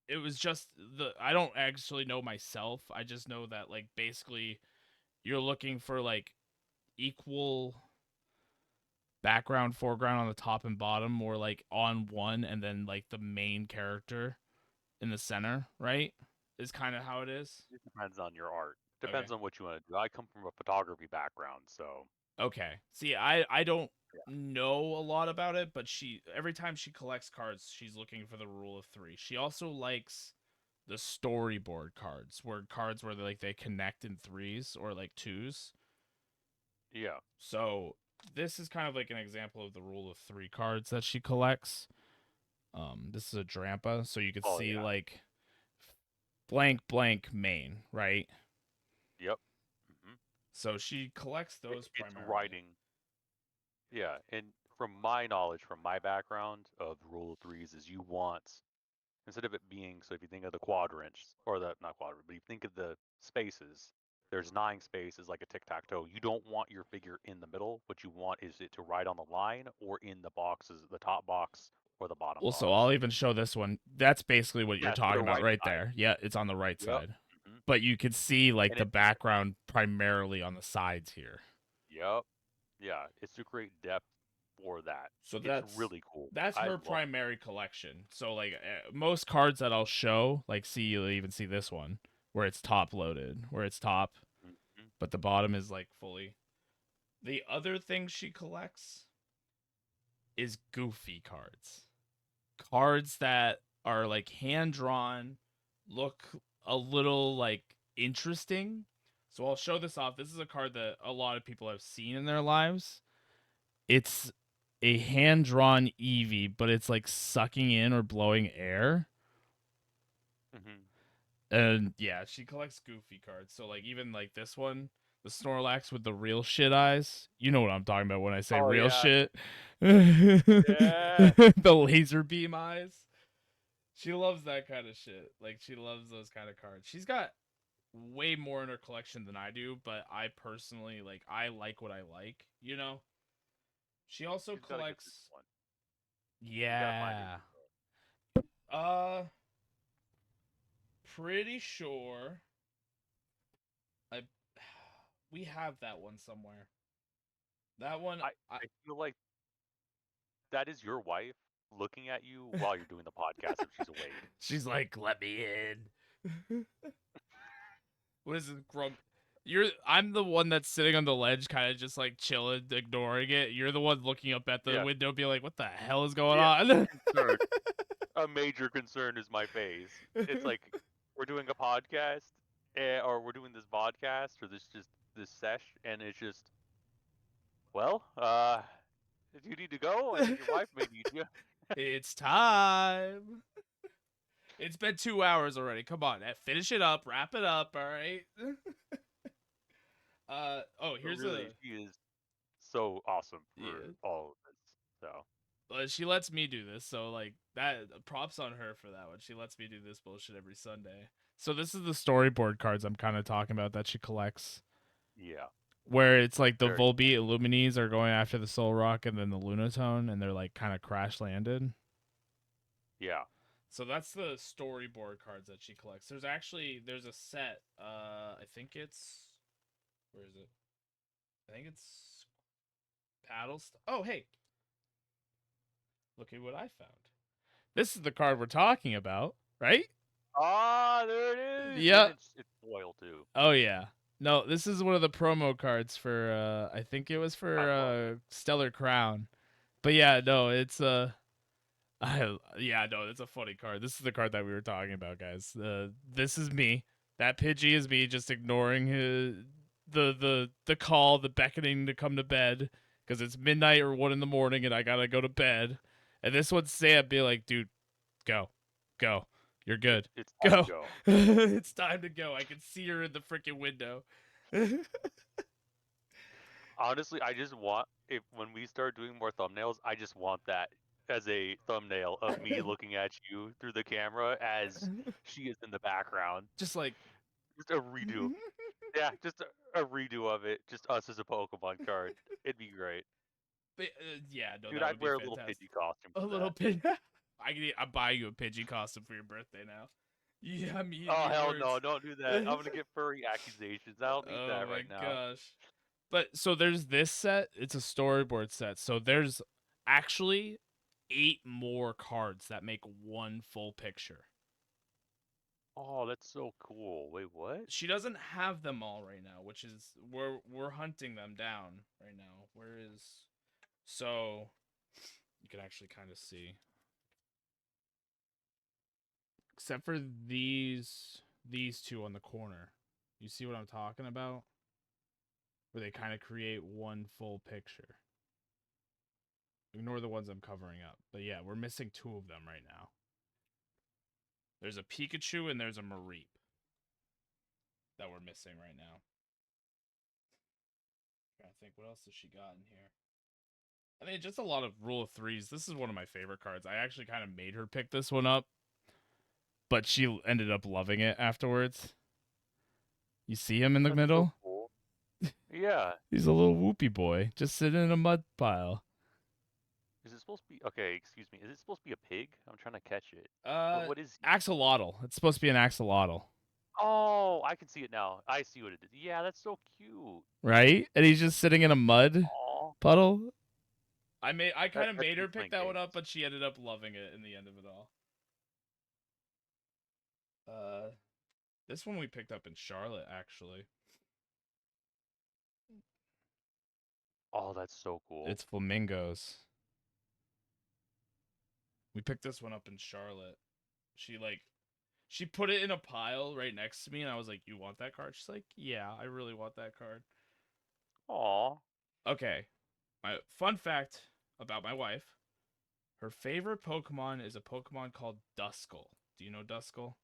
it was just the I don't actually know myself. I just know that like basically you're looking for like equal background, foreground on the top and bottom, or like on one and then like the main character in the center, right? Is kind of how it is. It depends on your art. Okay. Depends on what you want to do. I come from a photography background, so Okay. See, I don't yeah. know a lot about it, but she every time she collects cards, she's looking for the rule of three. She also likes the storyboard cards where they connect in threes or like twos. Yeah. So this is kind of like an example of the rule of three cards that she collects. This is a Drampa, so you could Oh see yeah. like blank blank main, right? Yep. Hmm. So she collects those It's primarily. writing. Yeah, and from my knowledge, from my background of rule of threes, is you want, instead of it being, so if you think of the quadrants, or the, not quadrant, but you think of the spaces, there's 9 spaces like a tic-tac-toe. You don't want your figure in the middle. What you want is it to ride on the line or in the boxes, the top box or the bottom Well, so box. I'll even show this one. That's basically what you're Yeah, to talking the about right right side. there. Yeah, it's on the right Yep. side. Hmm. But you can see like And the it, background primarily on the sides here. yep. Yeah, it's to create depth for that. So It's really cool. that's I her love it. primary collection. So like most cards that I'll show, like see you'll even see this one where it's top loaded, where it's top, Hmm. but the bottom is like fully. The other thing she collects is goofy cards. Cards that are like hand drawn, look a little like interesting. So I'll show this off. This is a card that a lot of people have seen in their lives. It's a hand drawn Eevee, but it's like sucking in or blowing air. Hmm. And yeah, she collects goofy cards. So like even like this one, the Snorlax with the real shit eyes. You know what I'm talking about when I say Oh real yeah. shit. Yeah. The laser beam eyes. She loves that kind of shit. Like she loves those kind of cards. She's got way more in her collection than I do, but I personally I like what I like, you know? She also She's got a good collects one. You gotta find her. yeah. Uh pretty sure I we have that one somewhere. That one I I feel like that is your wife looking at you while you're doing the podcast if she's awake. she's like, "Let me in." What is it, Grunk? I'm the one that's sitting on the ledge, kind of just like chilling, ignoring it. You're the one looking up at the Yeah. window, being like, "What the hell is going Yeah. on?" Concern. A major concern is my face. It's like we're doing a podcast, or we're doing this podcast, or this sesh, and it's just, well, if you need to go, I think your wife may need you. It's time. It's been 2 hours already. Come on, finish it up, wrap it up. All right. Oh, But here's really, a she is so awesome for yeah. all of this. So She lets me do this, so like that. Props on her for that one. She lets me do this bullshit every Sunday. So this is the storyboard cards I'm kind of talking about that she collects, yeah, where it's like the very Volbeat Illuminis are going after the Soul Rock and then the Lunatone, and they're like kind of crash landed. yeah. So that's the storyboard cards that she collects. There's a set. I think it's where is it? I think it's Oh, hey, look at what I found. This is the card we're talking about, right? Ah, there it is, and Yeah. it's foil too. Oh yeah. No, this is one of the promo cards for I think it was I for love it. Stellar Crown. But yeah, no, it's yeah, no, it's a funny card. This is the card that we were talking about, guys. This is me. That Pidgey is me just ignoring the call, the beckoning to come to bed because it's midnight or 1 in the morning and I gotta go to bed. And this one's Sam be like, dude, go, go, you're good, It's time to go. go. It's time to go. I can see her in the freaking window. Honestly, I just want if when we start doing more thumbnails, I just want that as a thumbnail of me looking at you through the camera as she is in the background. Just like Just a redo. Yeah, just a redo of it. Just us as a Pokemon card. It'd be great. yeah, no, Dude, that would I'd be wear a little fantastic. Pidgey costume A for little that. pig. I'm buying you a Pidgey costume for your birthday now. Yeah, me and Oh your hell no, words. don't do that. I'm gonna get furry accusations. I don't need Oh that my right now. gosh. But so there's this set. It's a storyboard set. So there's actually 8 more cards that make one full picture. Oh, that's so cool. Wait, what? She doesn't have them all right now, which is we're hunting them down right now. Where is so you can actually kind of see. Except for these two on the corner. You see what I'm talking about? Where they kind of create one full picture. Ignore the ones I'm covering up. But yeah, we're missing 2 of them right now. There's a Pikachu and there's a Mareep that we're missing right now. I think what else has she got in here? I think just a lot of rule of threes. This is one of my favorite cards. I actually kind of made her pick this one up, but she ended up loving it afterwards. You see him in the That's so middle? cool. Yeah. He's a little whoopee boy, just sitting in a mud pile. Is it supposed to be okay, excuse me. Is it supposed to be a pig? I'm trying to catch it. Uh, What is he? Axolotl. It's supposed to be an axolotl, Oh, I can see it now. I see what it is. Yeah, that's so cute. right? And he's just sitting in a mud Aw. puddle. I kind of That's made her cute pick playing that one games. up, but she ended up loving it in the end of it all. Uh, this one we picked up in Charlotte actually. Oh, that's so cool. It's flamingos. We picked this one up in Charlotte. She like she put it in a pile right next to me, and I was like, "You want that card?" She's like, "Yeah, I really want that card." Aw. Okay, my fun fact about my wife: her favorite Pokemon is a Pokemon called Duskull. Do you know Duskull?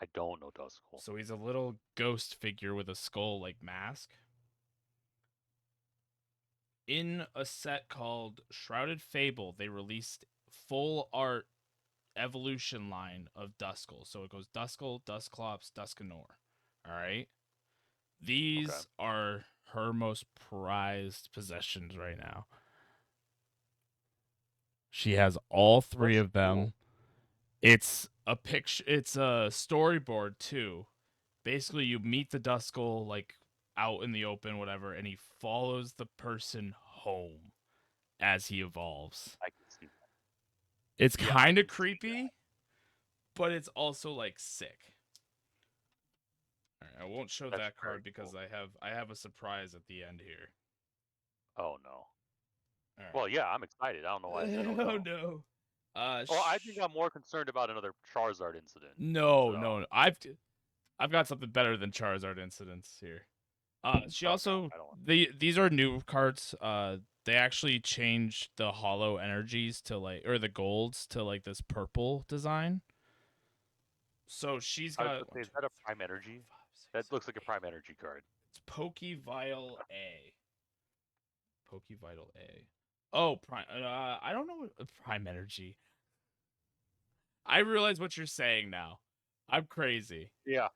I don't know Duskull. So he's a little ghost figure with a skull like mask. In a set called Shrouded Fable, they released full art evolution line of Duskull. So it goes Duskull, Dusclops, Duskanoir. All right. Okay. These are her most prized possessions right now. She has all 3 That's of cool. them. It's a picture. It's a storyboard too. Basically, you meet the Duskull like out in the open, whatever, and he follows the person home as he evolves. I can see that. It's Yeah, I kind of can see that. creepy, but it's also like sick. All right, I won't show That's that very card because cool. I have a surprise at the end here. Oh no. All Well, yeah, I'm excited. I don't know why I said right. oh Oh no. no. Well, I think I'm more concerned about another Charizard incident. No, So, no. I've got something better than Charizard incidents here. She okay, also I don't. these are new cards. They actually changed the hollow energies to like or the golds to like this purple design. So she's I was got gonna say, is that a Prime Energy? That looks like a Prime Energy card. It's Pokevile A. Pokevital A. Oh, Prime. I don't know what Prime Energy. I realize what you're saying now. I'm crazy. Yeah,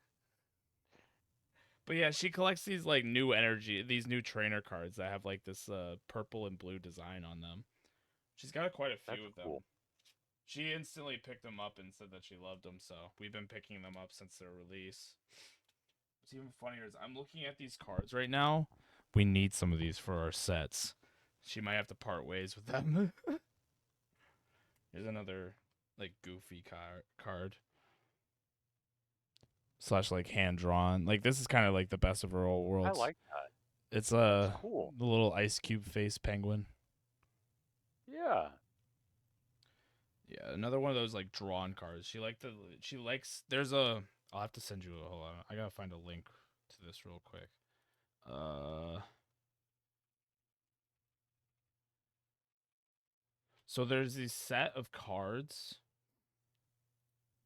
But yeah, she collects these like new energy, these new trainer cards that have like this purple and blue design on them. She's got quite a few that's of cool. them. She instantly picked them up and said that she loved them, so we've been picking them up since their release. What's even funnier is I'm looking at these cards right now. We need some of these for our sets. She might have to part ways with them. Here's another like goofy card slash like hand drawn. Like this is kind of like the best of her all I worlds. like that. It's That's cool. the little ice cube face penguin. Yeah. Yeah, another one of those like drawn cards. She likes there's a I'll have to send you a hold on. I gotta find a link to this real quick. Uh so there's this set of cards.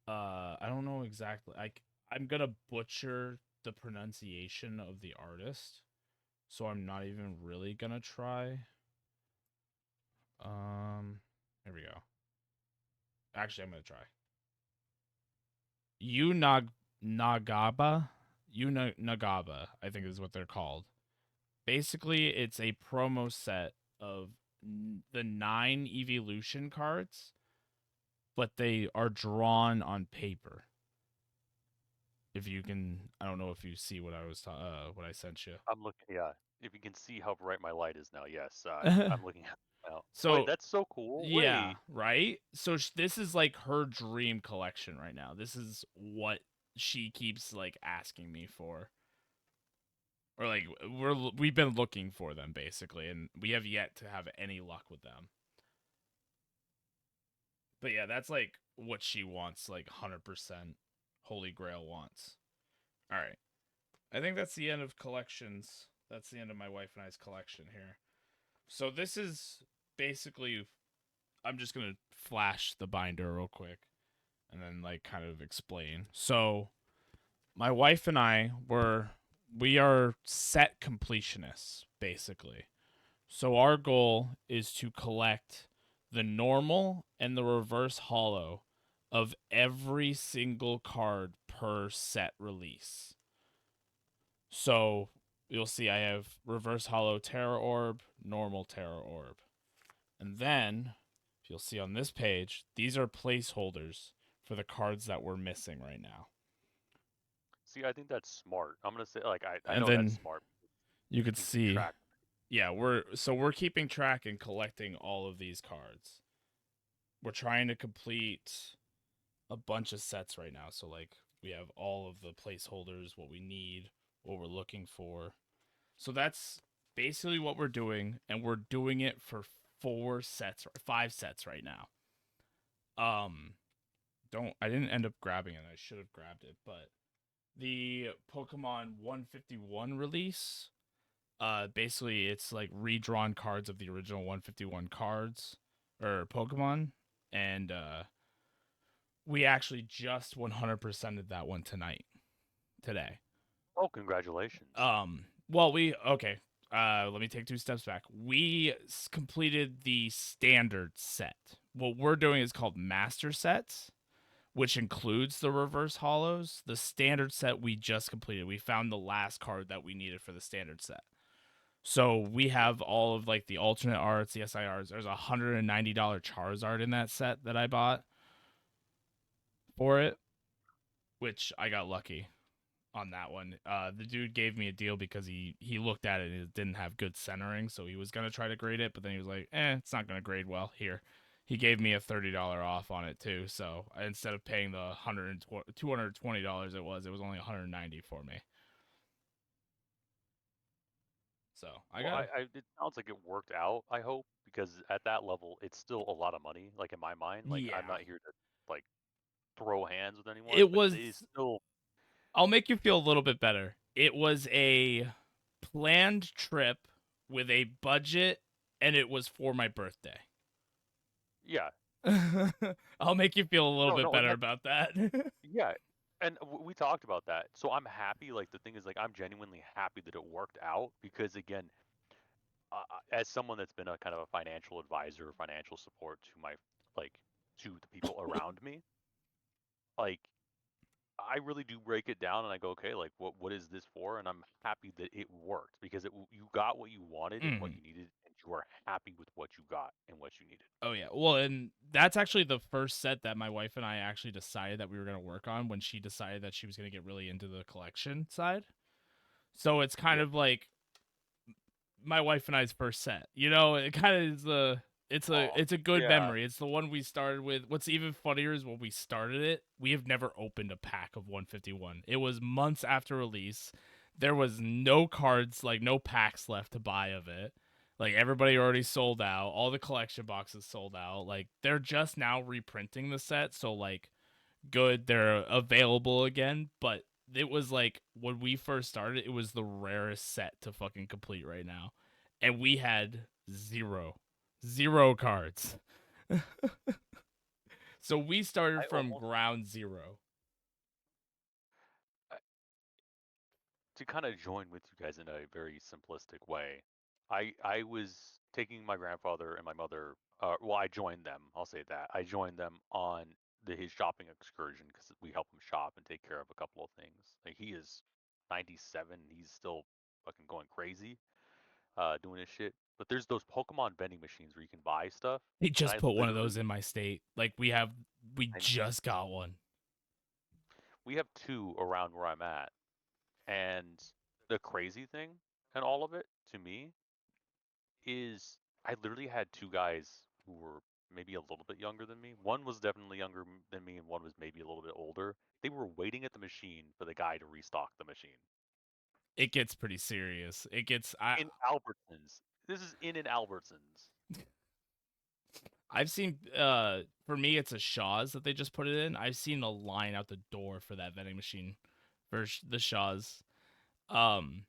I don't know exactly. I'm gonna butcher the pronunciation of the artist. so I'm not even really gonna try. Here we go. Actually, I'm gonna try. Nagaba, Nagaba, I think is what they're called. Basically, it's a promo set of the 9 evolution cards, but they are drawn on paper. If you can, I don't know if you see what what I sent you. I'm looking. Yeah, if you can see how bright my light is now, yes, I'm looking at it now. Wait, So that's so cool. yeah, Wait, right. So this is like her dream collection right now. This is what she keeps like asking me for, or like we've been looking for them basically, and we have yet to have any luck with them. But yeah, that's like what she wants, like 100% Holy Grail wants. All right. I think that's the end of collections. That's the end of my wife and I's collection here. So this is basically, I'm just going to flash the binder real quick and then like kind of explain. So my wife and we are set completionists basically. So our goal is to collect the normal and the reverse hollow of every single card per set release. So you'll see I have reverse hollow Terra Orb, normal Terra Orb. And then, if you'll see on this page, these are placeholders for the cards that we're missing right now. see, I think that's smart. I'm gonna say, like, I And know that's then smart. you could You can keep see, track. yeah, we're keeping track and collecting all of these cards. We're trying to complete a bunch of sets right now. So like we have all of the placeholders, what we need, what we're looking for. So that's basically what we're doing, and we're doing it for 5 sets right now. Um, don't I didn't end up grabbing it. I should have grabbed it, but the Pokemon 151 release, basically it's like redrawn cards of the original 151 cards or Pokemon, and we actually just 100%ed that one today. Oh, congratulations. Well, okay. Let me take 2 steps back. We completed the standard set. What we're doing is called master sets, which includes the reverse hollows. The standard set we just completed. We found the last card that we needed for the standard set. So we have all of like the alternate arts, the SIRs. There's $190 Charizard in that set that I bought for it, which I got lucky on that one. The dude gave me a deal because he looked at it and it didn't have good centering, so he was gonna try to grade it, but then he was like, it's not gonna grade well. Here, he gave me a $30 off on it too. So instead of paying the $220 it was only 190 for me. So I Well, got it sounds like it worked out. I hope, because at that level, it's still a lot of money. Like in my mind, like I'm yeah. not here to like throw hands with anyone, It but it was. is still. I'll make you feel a little bit better. It was a planned trip with a budget, and it was for my birthday. Yeah. I'll make you feel a little No, bit no, and better that's about that. yeah. And we talked about that. So I'm happy. Like the thing is, like I'm genuinely happy that it worked out because again, as someone that's been a kind of a financial advisor, financial support to my like to the people around me, like I really do break it down and I go, okay, like what is this for? And I'm happy that it worked because you got what you wanted and what Mm. you needed, and you are happy with what you got and what you needed. Oh yeah. Well, and that's actually the first set that my wife and I actually decided that we were going to work on when she decided that she was going to get really into the collection side. So it's kind Yeah. of like my wife and I's first set. You know, it kind of is the Oh, it's a good yeah. memory. It's the one we started with. What's even funnier is when we started it, we have never opened a pack of 151. It was months after release. There was no cards, like no packs left to buy of it. Like everybody already sold out. All the collection boxes sold out. Like they're just now reprinting the set, so like good, they're available again, but it was like when we first started, it was the rarest set to fucking complete right now. And we had zero cards. So we started I from almost ground zero. I- to kind of join with you guys in a very simplistic way, I was taking my grandfather and my mother. Well, I joined them. I'll say that I joined them on his shopping excursion because we help him shop and take care of a couple of things. Like he is 97, he's still fucking going crazy, doing his shit. But there's those Pokemon vending machines where you can buy stuff, They and just I put one of those literally, in my state. Like we I, just got one. we have two around where I'm at, and the crazy thing and all of it to me is I literally had two guys who were maybe a little bit younger than me. One was definitely younger than me, and one was maybe a little bit older. They were waiting at the machine for the guy to restock the machine It gets pretty serious. It gets I in Albertsons. This is in an Albertsons. I've seen for me it's a Shaw's that they just put it in. I've seen a line out the door for that vending machine for the Shaw's. Um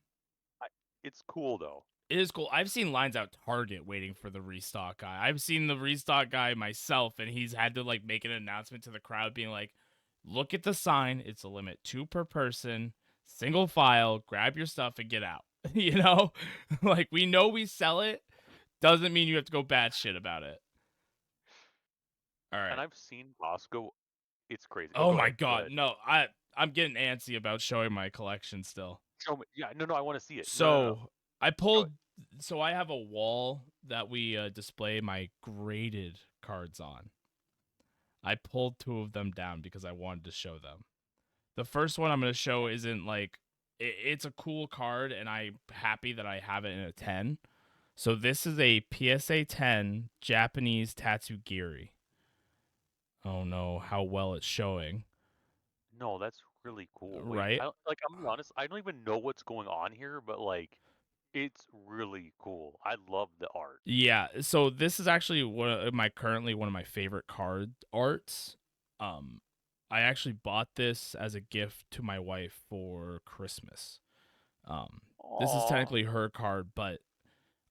I, it's cool though. it is cool. I've seen lines out Target waiting for the restock guy. I've seen the restock guy myself, and he's had to like make an announcement to the crowd being like, look at the sign, it's a limit 2 per person, single file, grab your stuff and get out. You know? Like we know we sell it, doesn't mean you have to go bad shit about it. All And right. I've seen Costco. It's crazy. Oh, Oh go my ahead. Go god, ahead. no, I'm getting antsy about showing my collection still. Show me. Yeah. No. No. I want to see it. No. No. No. So I Go ahead. pulled. So I have a wall that we display my graded cards on. I pulled two of them down because I wanted to show them. The first one I'm going to show isn't like it's a cool card, and I'm happy that I have it in a 10. So this is a PSA 10 Japanese Tatsugiri. Oh no, how well it's showing, No, that's really cool. Wait, right? I'm gonna be honest, I don't even know what's going on here, but like it's really cool. I love the art. Yeah, so this is actually one of my favorite card arts. Um, I actually bought this as a gift to my wife for Christmas. Um, this is Aw. technically her card, but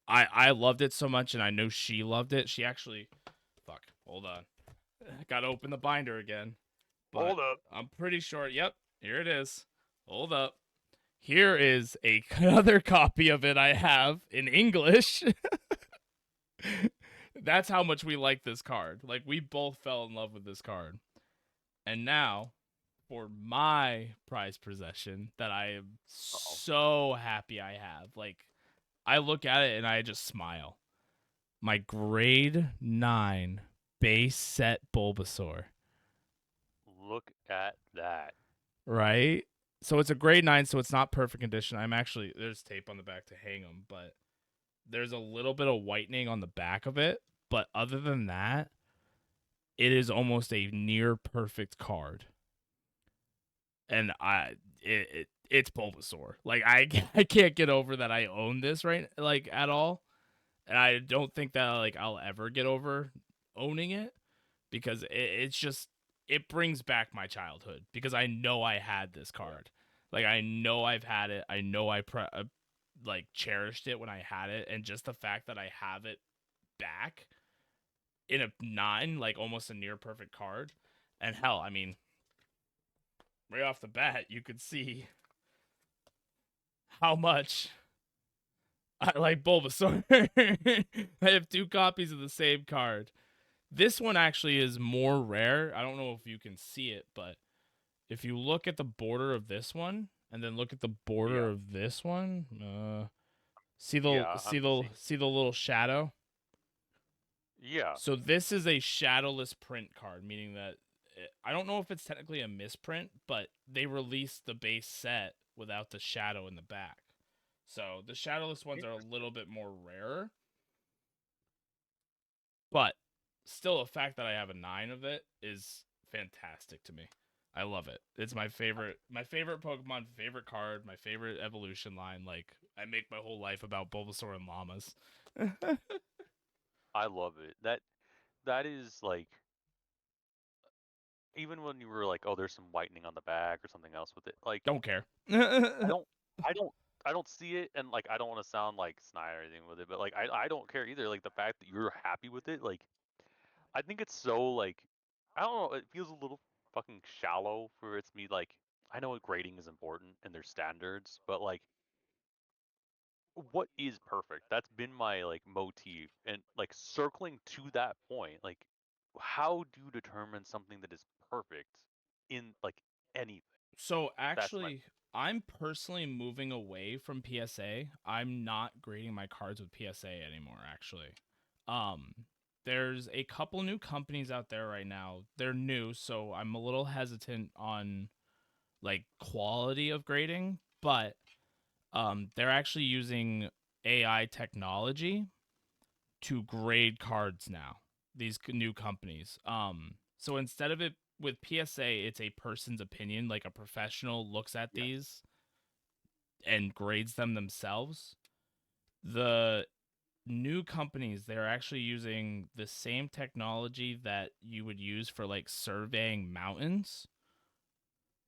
I loved it so much, and I know she loved it. She actually, fuck, hold on, gotta open the binder again. But Hold up. I'm pretty sure. Yep, here it is. Hold up. Here is another copy of it I have in English. That's how much we like this card. Like we both fell in love with this card. And now for my prized possession that I am Uh-oh. so happy I have. Like I look at it and I just smile. My grade 9 base set Bulbasaur, Look at that. right? So it's a grade 9, so it's not perfect condition. I'm actually there's tape on the back to hang them, but there's a little bit of whitening on the back of it, but other than that, it is almost a near perfect card. And it's Bulbasaur. Like I can't get over that I own this right like at all. And I don't think that like I'll ever get over owning it because it's just it brings back my childhood because I know I had this Yeah. card. Like I know I've had it. I know like cherished it when I had it, and just the fact that I have it back in a 9, like almost a near perfect card. And hell, I mean, right off the bat, you could see how much I like Bulbasaur. I have two copies of the same card. This one actually is more rare. I don't know if you can see it, but if you look at the border of this one and then look at the border Yeah. of this one, see the Yeah. see I'm the seeing. see the little shadow. Yeah. So this is a shadowless print card, meaning that I don't know if it's technically a misprint, but they released the base set without the shadow in the back. So the shadowless ones are a little Interesting. bit more rare, but still, the fact that I have a 9 of it is fantastic to me. I love it. It's my favorite Pokemon, favorite card, my favorite evolution line. Like I make my whole life about Bulbasaur and llamas. I love it. That is like even when you were like, oh, there's some whitening on the back or something else with it. Like Don't care. I don't, I don't, I don't see it, and like I don't want to sound like snide or anything with it, but like I don't care either. Like the fact that you're happy with it, like I think it's so like I don't know. It feels a little fucking shallow for it to be like I know grading is important and there's standards, but like what is perfect? That's been my like motif and like circling to that point, like how do you determine something that is perfect in like anything? So That's my actually, I'm personally moving away from PSA. I'm not grading my cards with PSA anymore, actually. Um, there's a couple new companies out there right now. They're new, so I'm a little hesitant on like quality of grading, but they're actually using AI technology to grade cards now. These new companies. So instead of it with PSA, it's a person's opinion, like a professional looks at yes. these and grades them themselves. The new companies, they're actually using the same technology that you would use for like surveying mountains,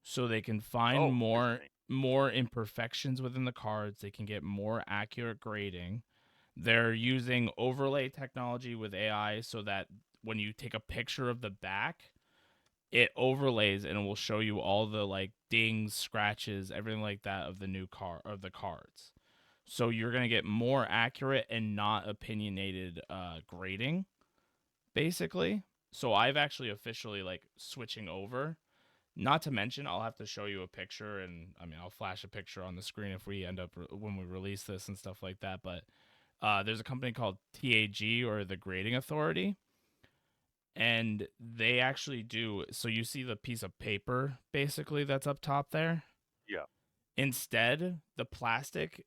so they can find Oh, more interesting. imperfections within the cards. They can get more accurate grading. They're using overlay technology with AI so that when you take a picture of the back, it overlays and it will show you all the like dings, scratches, everything like that of the new car of the cards. So you're gonna get more accurate and not opinionated grading, basically. So I've actually officially like switching over. Not to mention, I'll have to show you a picture, and I mean, I'll flash a picture on the screen if we end up when we release this and stuff like that. But there's a company called TAG, or the Grading Authority, and they actually do. So you see the piece of paper basically that's up top there. Yeah. Instead, the plastic,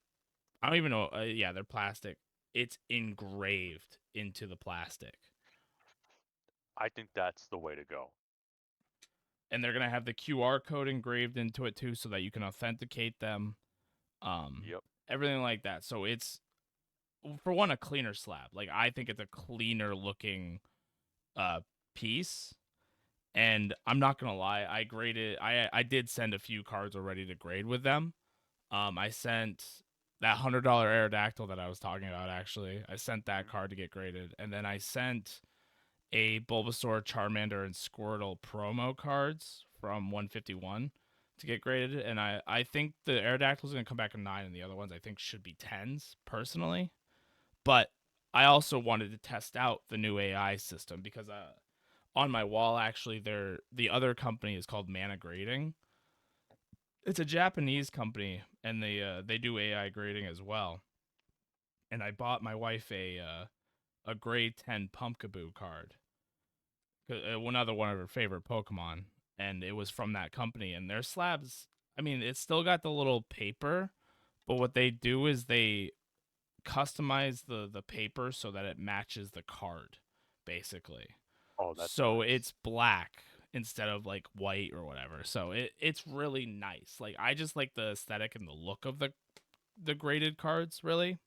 I don't even know. Yeah, they're plastic. It's engraved into the plastic, I think that's the way to go. and they're gonna have the QR code engraved into it too, so that you can authenticate them. Um, Yep. Everything like that. So it's, for one, a cleaner slab. Like, I think it's a cleaner looking uh piece. And I'm not gonna lie, I graded. I did send a few cards already to grade with them. I sent that $100 Aerodactyl that I was talking about. Actually, I sent that Hmm. card to get graded, and then I sent a Bulbasaur, Charmander, and Squirtle promo cards from 151 to get graded. And I think the Aerodactyl is gonna come back a 9, and the other ones I think should be 10s personally. But I also wanted to test out the new AI system because on my wall, actually, the other company is called Mana Grading. It's a Japanese company, and they do AI grading as well. And I bought my wife a grade 10 Pumpkaboo card, another one of her favorite Pokemon, and it was from that company. And their slabs, I mean, it's still got the little paper, but what they do is they customize the paper so that it matches the card, basically. Oh, that's So nice. it's black instead of like white or whatever. So it's really nice. Like, I just like the aesthetic and the look of the graded cards, really.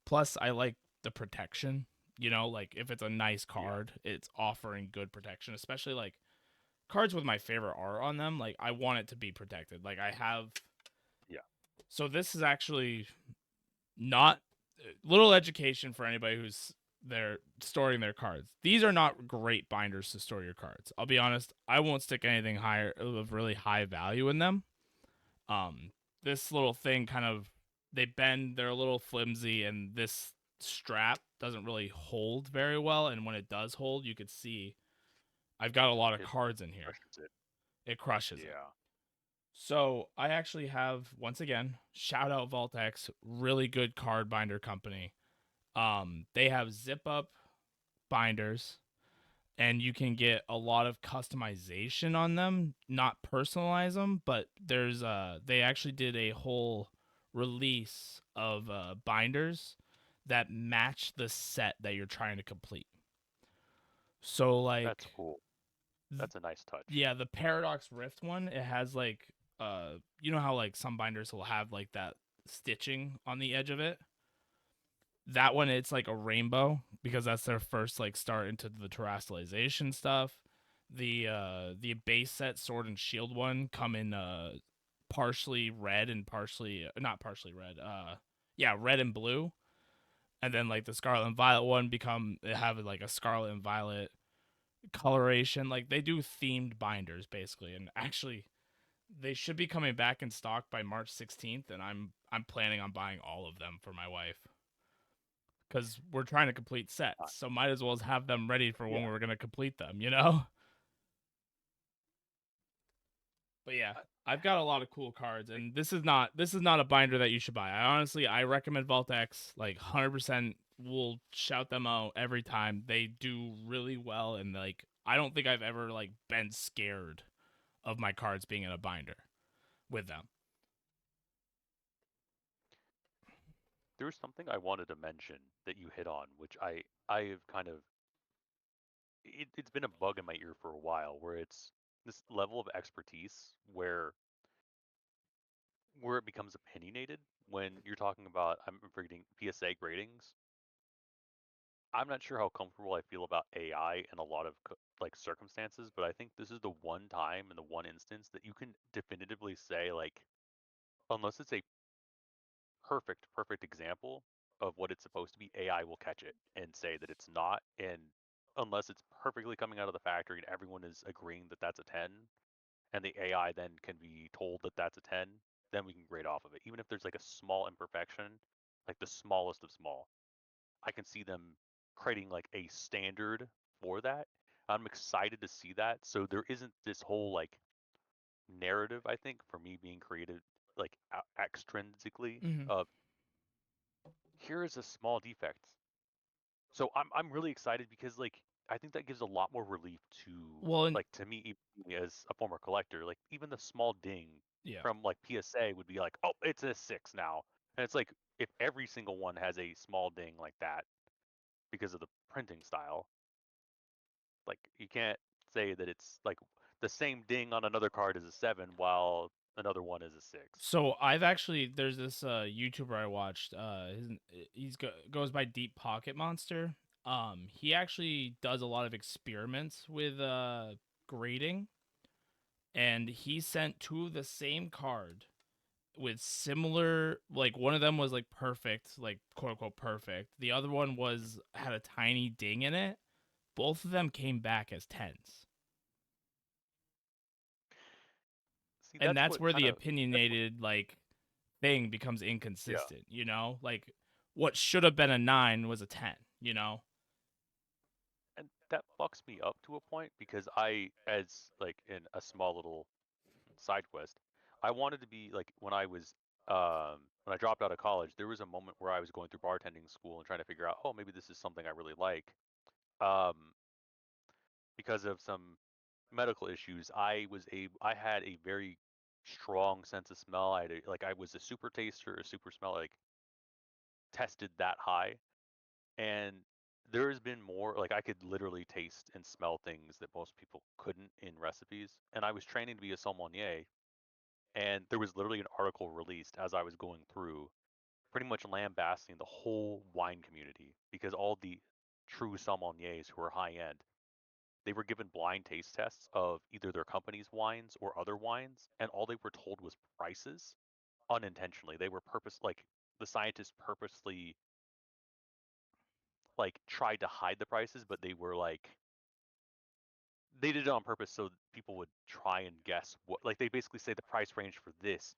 Plus I like the protection. Like, if it's a nice Yeah. card, it's offering good protection, especially like cards with my favorite art on them. Like, I want it to be protected. Like, I have, Yeah. so this is actually not, little education for anybody who's they're storing their cards. These are not great binders to store your cards. I'll be honest, I won't stick anything higher of really high value in them. Um this little thing kind of, they bend, they're a little flimsy, and this strap doesn't really hold very well, and when it does hold, you could see I've got a lot of It cards in here. crushes it. It crushes it. Yeah. So I actually have, once again, shout out Voltex, really good card binder company. They have zip up binders, and you can get a lot of customization on them. Not personalize them, but they actually did a whole release of binders that match the set that you're trying to complete. So That's like, cool. That's a nice touch. yeah, the Paradox Rift one, it has like, you know how like some binders will have like that stitching on the edge of it. That one, it's like a rainbow because that's their first like start into the terrestrialization stuff. The base set Sword and Shield one come in partially red and partially, not partially red, yeah, red and blue. And then like the Scarlet and Violet one become, they have like a Scarlet and Violet coloration. Like, they do themed binders basically. And actually, They should be coming back in stock by March 16th, and I'm planning on buying all of them for my wife because we're trying to complete Uh, sets, so might as well have them ready for when yeah. we're gonna complete them, you know? But yeah, I, I've got a lot of cool cards, and this is not a binder that you should buy. I recommend Vault X, like 100%. Will shout them out every time. They do really well, and like I don't think I've ever like been scared of my cards being in a binder with them. there was something I wanted to mention that you hit on, which I've kind of it's been a bug in my ear for a while, where it's this level of expertise where it becomes opinionated when you're talking about I'm forgetting PSA gradings. I'm not sure how comfortable I feel about AI in a lot of like circumstances, but I think this is the one time and the one instance that you can definitively say like unless it's a perfect example of what it's supposed to be, AI will catch it and say that it's not. And unless it's perfectly coming out of the factory and everyone is agreeing that that's a 10, and the AI then can be told that that's a 10, then we can grade off of it. Even if there's like a small imperfection, like the smallest of small, I can see them creating like a standard for that. I'm excited to see that. So there isn't this whole like narrative, I think, for me being created like extrinsically Mm-hmm. of here is a small defect. So I'm really excited because like I think that gives a lot more relief to Well, and like to me as a former collector. Like even the small ding yeah. from like PSA would be like, oh, it's a 6 now, and it's like if every single one has a small ding like that because of the printing style, like you can't say that it's like the same ding on another card is a 7 while another one is a 6. So I've actually there's this YouTuber I watched. Goes by Deep Pocket Monster. He actually does a lot of experiments with grading, and he sent two of the same card with similar, like one of them was like perfect, like quote unquote perfect. The other one was had a tiny ding in it. Both of them came back as tens. See, And that's that's what where kind the of that's what opinionated like thing becomes yeah. inconsistent, you know? Like what should have been a 9 was a 10, you know? And that fucks me up to a point because I, as like in a small little side quest, I wanted to be like when I dropped out of college, there was a moment where I was going through bartending school and trying to figure out, oh, maybe this is something I really like. Um, because of some medical issues, I had a very strong sense of smell. I was a super taster, a super smell, like tested that high. And there's been more like I could literally taste and smell things that most people couldn't in recipes. And I was training to be a sommelier, and there was literally an article released as I was going through, pretty much lambasting the whole wine community because all the true sommeliers who are high end, they were given blind taste tests of either their company's wines or other wines, and all they were told was prices unintentionally. They were the scientists purposely like tried to hide the prices, but they did it on purpose so people would try and guess what, like they basically say the price range for this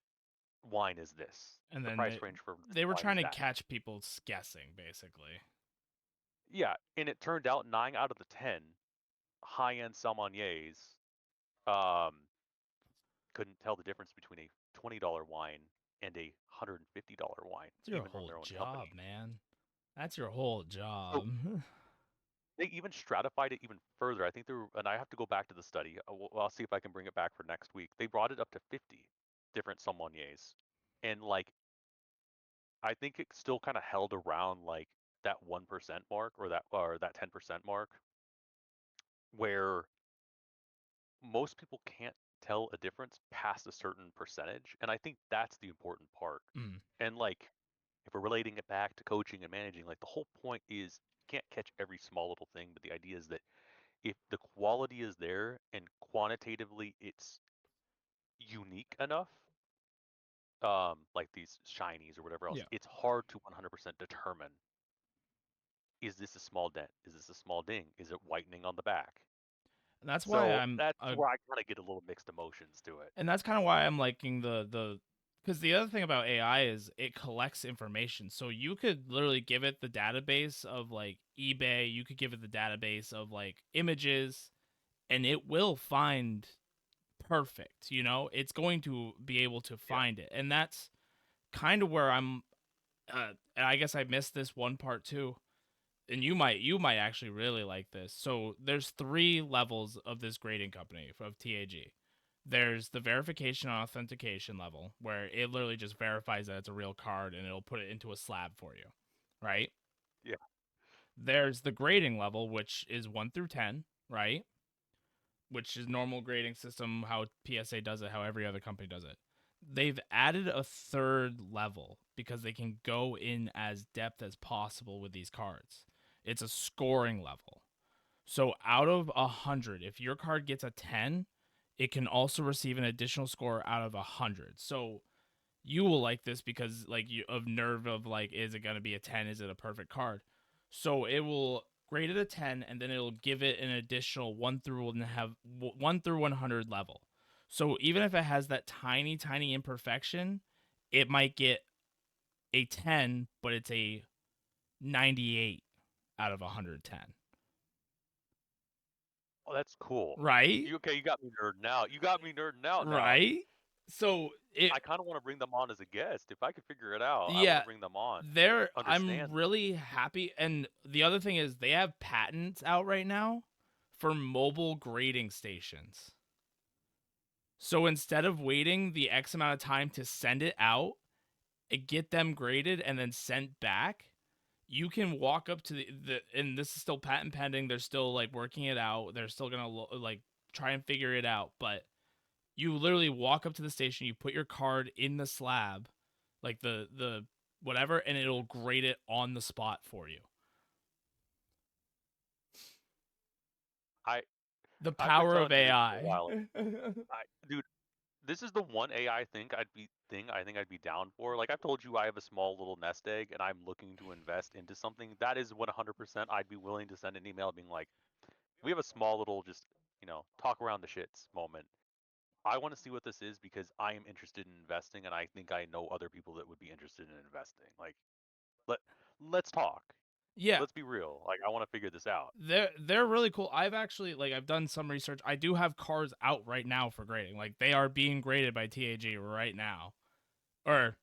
wine is this, And the then price range for this they were wine trying is to that. catch people guessing basically. Yeah, and it turned out 9 out of the 10 high-end sommeliers um, couldn't tell the difference between a $20 wine and a $150 wine, That's your even from whole their own company. job, man. That's your whole So job. they even stratified it even further. I think and I have to go back to the study. I'll see if I can bring it back for next week. They brought it up to 50 different sommeliers, and like I think it still kind of held around like that 1% mark or that 10% mark, where most people can't tell a difference past a certain percentage, and I think that's the important part. Mm, And like if we're relating it back to coaching and managing, like the whole point is you can't catch every small little thing, but the idea is that if the quality is there and quantitatively it's unique enough, like these shinies or whatever else, yeah. it's hard to 100% determine, is this a small dent? Is this a small ding? Is it whitening on the back? And that's why So that's where I kind of get a little mixed emotions to it. and that's kind of why I'm liking the because the other thing about AI is it collects information. So you could literally give it the database of like eBay, you could give it the database of like images, and it will find perfect, you know? It's going to be able to Yeah. find it. And that's kind of where I'm and I guess I missed this one part too. And you might actually really like this. So there's 3 levels of this grading company of TAG. There's the verification and authentication level where it literally just verifies that it's a real card and it'll put it into a slab for you, right? Yeah. There's the grading level, which is 1 through 10, right? Which is normal grading system, how PSA does it, how every other company does it. They've added a 3rd level because they can go in as depth as possible with these cards. It's a scoring level. So out of 100, if your card gets a 10, it can also receive an additional score out of 100. So you will like this because like you of nerve of like, is it going to be a 10, is it a perfect card? So it will grade it a 10 and then it'll give it an additional 1 through and have 1 through 100 level. So even if it has that tiny imperfection, it might get a 10 but it's a 98 out of 110. Oh, that's cool. Right? You okay? You got me nerding out. You got me nerding out now. Right? So it I kind of want to bring them on as a guest. If I could figure it out, I want to yeah, bring them on. there I'm Understand. really happy, and the other thing is they have patents out right now for mobile grading stations. So instead of waiting the X amount of time to send it out and get them graded and then sent back, you can walk up to the and this is still patent pending. They're still like working it out. They're still gonna like try and figure it out. But you literally walk up to the station, you put your card in the slab, like the whatever, and it'll grade it on the spot for you. I The I've been power of telling you this for a AI. while. Dude, this is the one AI thing I think I'd be down for. Like I've told you, I have a small little nest egg, and I'm looking to invest into something. That is 100% I'd be willing to send an email being like, we have a small little just talk around the shits moment. I want to see what this is because I am interested in investing, and I think I know other people that would be interested in investing. Like let let's talk. Yeah, Let's be real. Like I want to figure this out. they're really cool. I've actually like I've done some research. I do have cards out right now for grading. Like they are being graded by TAG right now. Or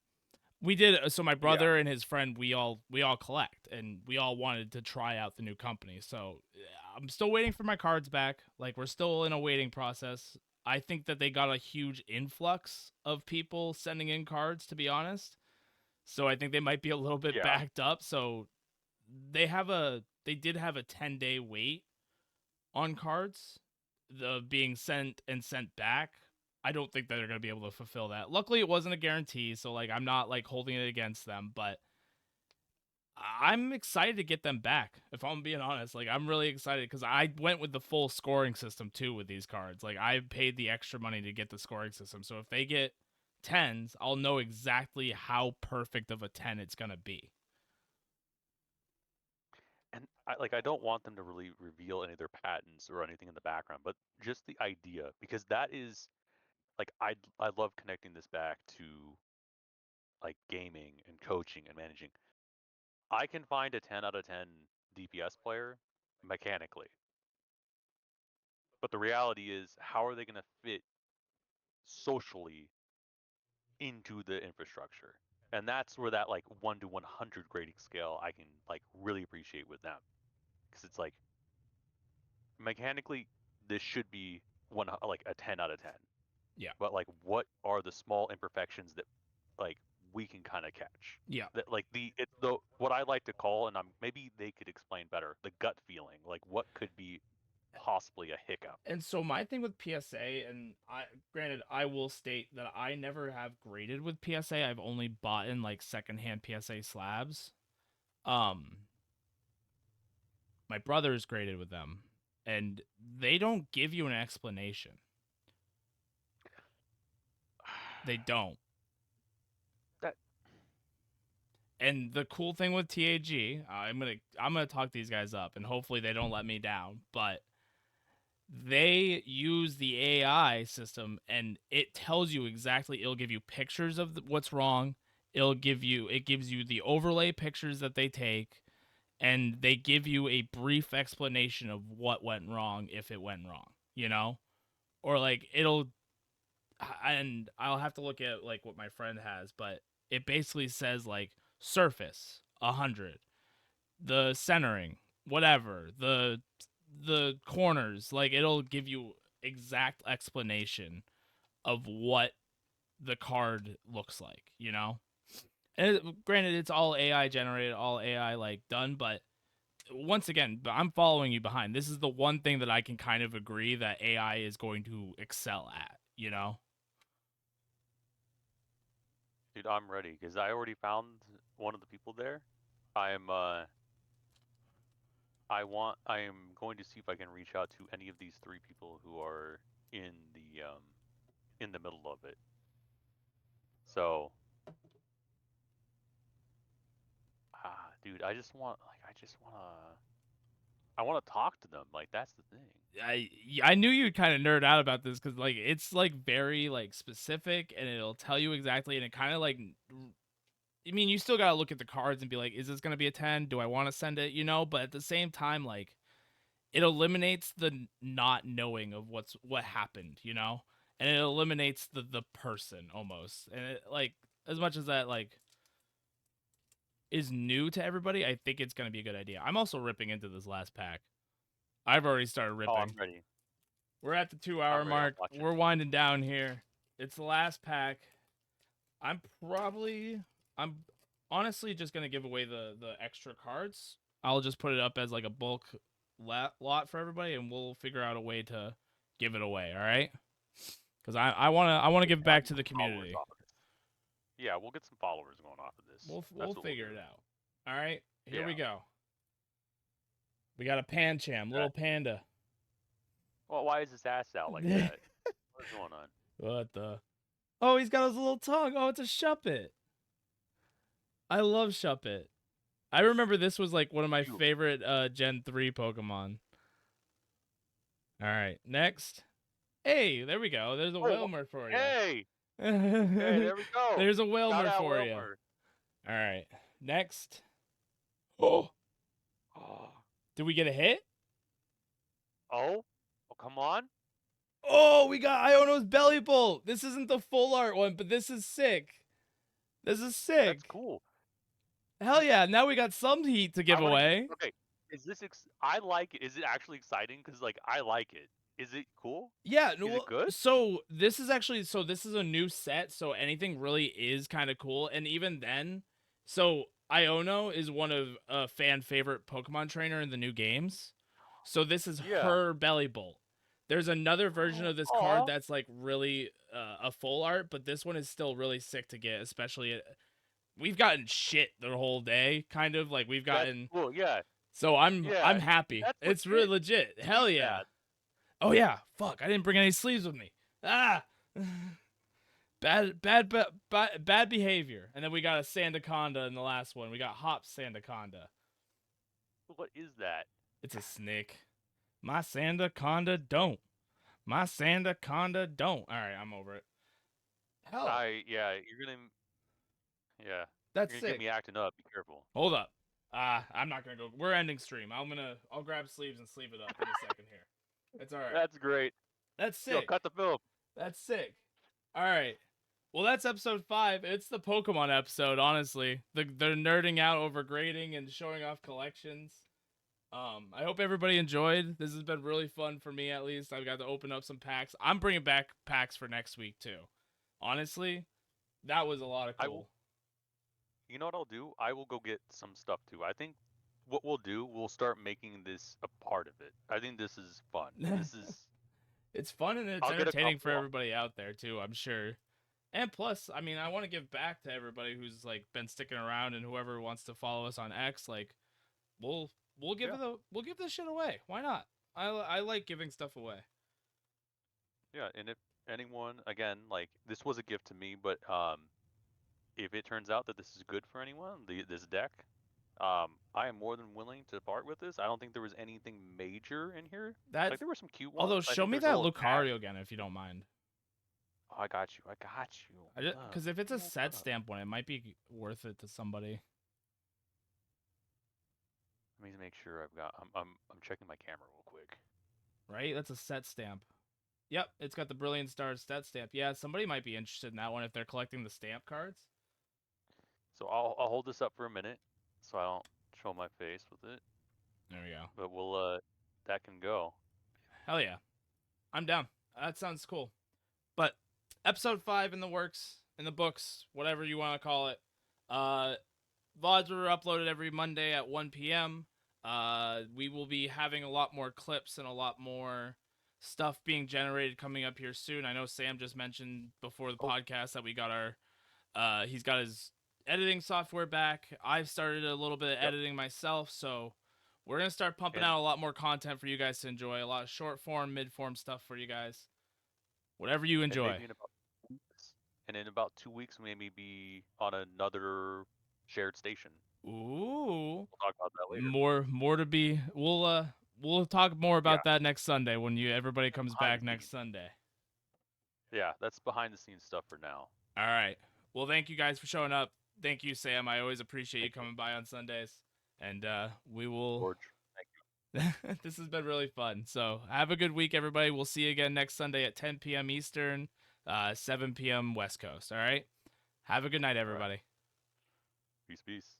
we did so my Yeah. brother and his friend we all collect and we all wanted to try out the new company. So I'm still waiting for my cards back. Like we're still in a waiting process. I think that they got a huge influx of people sending in cards, to be honest. So I think they might be a little bit Yeah. backed up. So they did have a 10-day wait on cards the being sent and sent back. I don't think that they're going to be able to fulfill that. Luckily it wasn't a guarantee, so like I'm not like holding it against them, but I'm excited to get them back. If I'm being honest, like I'm really excited because I went with the full scoring system too with these cards. Like I paid the extra money to get the scoring system, so if they get tens, I'll know exactly how perfect of a 10 it's gonna be. And I don't want them to really reveal any of their patents or anything in the background, but just the idea because that is like I love connecting this back to like gaming and coaching and managing. I can find a 10 out of 10 DPS player mechanically. But the reality is how are they going to fit socially into the infrastructure? And that's where that like 1 to 100 grading scale I can like really appreciate with them because it's like mechanically this should be one like a 10 out of 10. Yeah, But like what are the small imperfections that like we can kind of catch? yeah. That like the what I like to call and I'm maybe they could explain better, the gut feeling, like what could be possibly a hiccup. And so my thing with PSA, and I granted I will state that I never have graded with PSA. I've only bought in like secondhand PSA slabs. Um, my brother's graded with them, and they don't give you an explanation. They don't. That And the cool thing with TAG, I'm gonna talk these guys up, and hopefully they don't let me down. But they use the AI system and it tells you exactly. It'll give you pictures of what's wrong. It gives you the overlay pictures that they take, and they give you a brief explanation of what went wrong if it went wrong, you know? Or like it'll, and I'll have to look at like what my friend has, but it basically says like surface 100, the centering, whatever, the corners, like it'll give you exact explanation of what the card looks like, you know? And granted, it's all AI generated, all AI like done, but once again, I'm following you behind. This is the one thing that I can kind of agree that AI is going to excel at, you know? Dude, I'm ready because I already found one of the people there. I'm I am going to see if I can reach out to any of these three people who are in the middle of it. So, dude, I want to talk to them. Like that's the thing. I knew you'd kind of nerd out about this because like it's like very like specific and it'll tell you exactly, and it kind of like, I mean, you still gotta look at the cards and be like, is this gonna be a 10? Do I want to send it? You know, but at the same time, like it eliminates the not knowing of what happened, you know, and it eliminates the person almost, and it like, as much as that like is new to everybody, I think it's gonna be a good idea. I'm also ripping into this last pack. I've already started Oh, I'm ripping. ready. We're at the 2 hour I'm ready. I'm mark. watching. We're winding down here. It's the last pack. I'm probably, I'm honestly just gonna give away the extra cards. I'll just put it up as like a bulk lot for everybody, and we'll figure out a way to give it away. All right? Because I wanna give it I'll back get to the some followers community. off of this. Yeah, we'll get some followers going off of this. We'll That's what we'll figure do. it out. All right, here we Yeah. go. We got a Pancham, little panda. Well, why is his ass out like that? What's going on? What the? Oh, he's got his little tongue. Oh, it's a Shuppet. I love Shuppet. I remember this was like one of my You. favorite Gen 3 Pokemon. All right, next. Hey, there we go. There's a Oh, Whalmer for you. hey, hey, there we go. There's a Shout Whalmer out for you. Wilmer. All right, next. Oh, Oh, did we get a hit? oh, come on. Oh, we got Iono's Belly Bolt. This isn't the full art one, but this is sick. This is That's sick. cool. Hell yeah, now we got some heat to I give want to. away. Okay, is this? I like it. Is it actually exciting? Because like I like it. Is it cool? Yeah, Is it no, good? so this is actually, so this is a new set, so anything really is kind of cool. And even then, so Iono is one of a fan favorite Pokemon trainer in the new games. So this is Yeah. her Belly Bolt. There's another version of this card Oh, that's like really a full art, but this one is still really sick to get, especially we've gotten shit the whole day, kind of like we've that's gotten. cool. Yeah, So I'm yeah. happy. That's It's really legit. legit. You Hell need yeah. that. Oh yeah, fuck! I didn't bring any sleeves with me. Ah, bad behavior. And then we got a Sandaconda in the last one. We got Hop Sandaconda. What is that? It's a snake. My Sandaconda don't. My Sandaconda don't. All right, I'm over it. Hell, Yeah. You're gonna. Yeah. that's You're gonna get sick. me acting up. Be careful. Hold up. I'm not gonna go. We're ending stream. I'll grab sleeves and sleeve it up in a second here. It's all right. That's great. That's Yo, sick. cut the film. That's sick. All right. Well, that's episode 5. It's the Pokemon episode, honestly. They're nerding out over grading and showing off collections. I hope everybody enjoyed. This has been really fun for me, at least. I've got to open up some packs. I'm bringing back packs for next week too. Honestly, that was a lot of I will. cool. You know what I'll do? I will go get some stuff too. I think what we'll do, we'll start making this a part of it. I think this is fun. This is. It's fun and it's I'll get a entertaining for couple. everybody out there too, I'm sure. And plus, I mean, I want to give back to everybody who's like been sticking around, and whoever wants to follow us on X. Like, we'll Yeah, we'll give this shit away. Why not? I like giving stuff away. yeah. And if anyone, again, like this was a gift to me, but if it turns out that this is good for anyone, this deck, I am more than willing to part with this. I don't think there was anything major in here. That Like there were some cute ones. although I show think me there's a that little tag. Lucario again if you don't mind. Oh, I got you. I got you. I Hold just up. because if it's a Hold set up. stamp one, it might be worth it to somebody, Let me make sure I've got. I'm checking my camera real quick. right? That's a set stamp. Yep, it's got the Brilliant Stars set stamp. Yeah, somebody might be interested in that one if they're collecting the stamp cards. So I'll hold this up for a minute, so I don't show my face with it. There we go. But we'll that can go. Hell yeah, I'm down. That sounds cool. But episode 5 in the works, in the books, whatever you want to call it. VODs are uploaded every Monday at 1 p.m. We will be having a lot more clips and a lot more stuff being generated coming up here soon. I know Sam just mentioned before the Oh, podcast that we got our he's got his editing software back. I've started a little bit of yep. editing myself, so we're gonna start pumping And out a lot more content for you guys to enjoy. A lot of short form, mid form stuff for you guys. Whatever you and enjoy. maybe in about 2 weeks. And in about 2 weeks, maybe be on another shared station. Ooh, We'll talk about that later. more to be. We'll talk more Yeah, about that next Sunday when everybody comes behind the back next scenes. Sunday. Yeah, that's behind the scenes stuff for now. All right. Well, thank you guys for showing up. Thank you, Sam. I always appreciate you Thank you, coming by on Sundays. And we will. George. Thank you. This has been really fun. So have a good week, everybody. We'll see you again next Sunday at 10 p.m. Eastern, 7 p.m. West Coast. All right. Have a good night, All right. everybody. Peace, peace.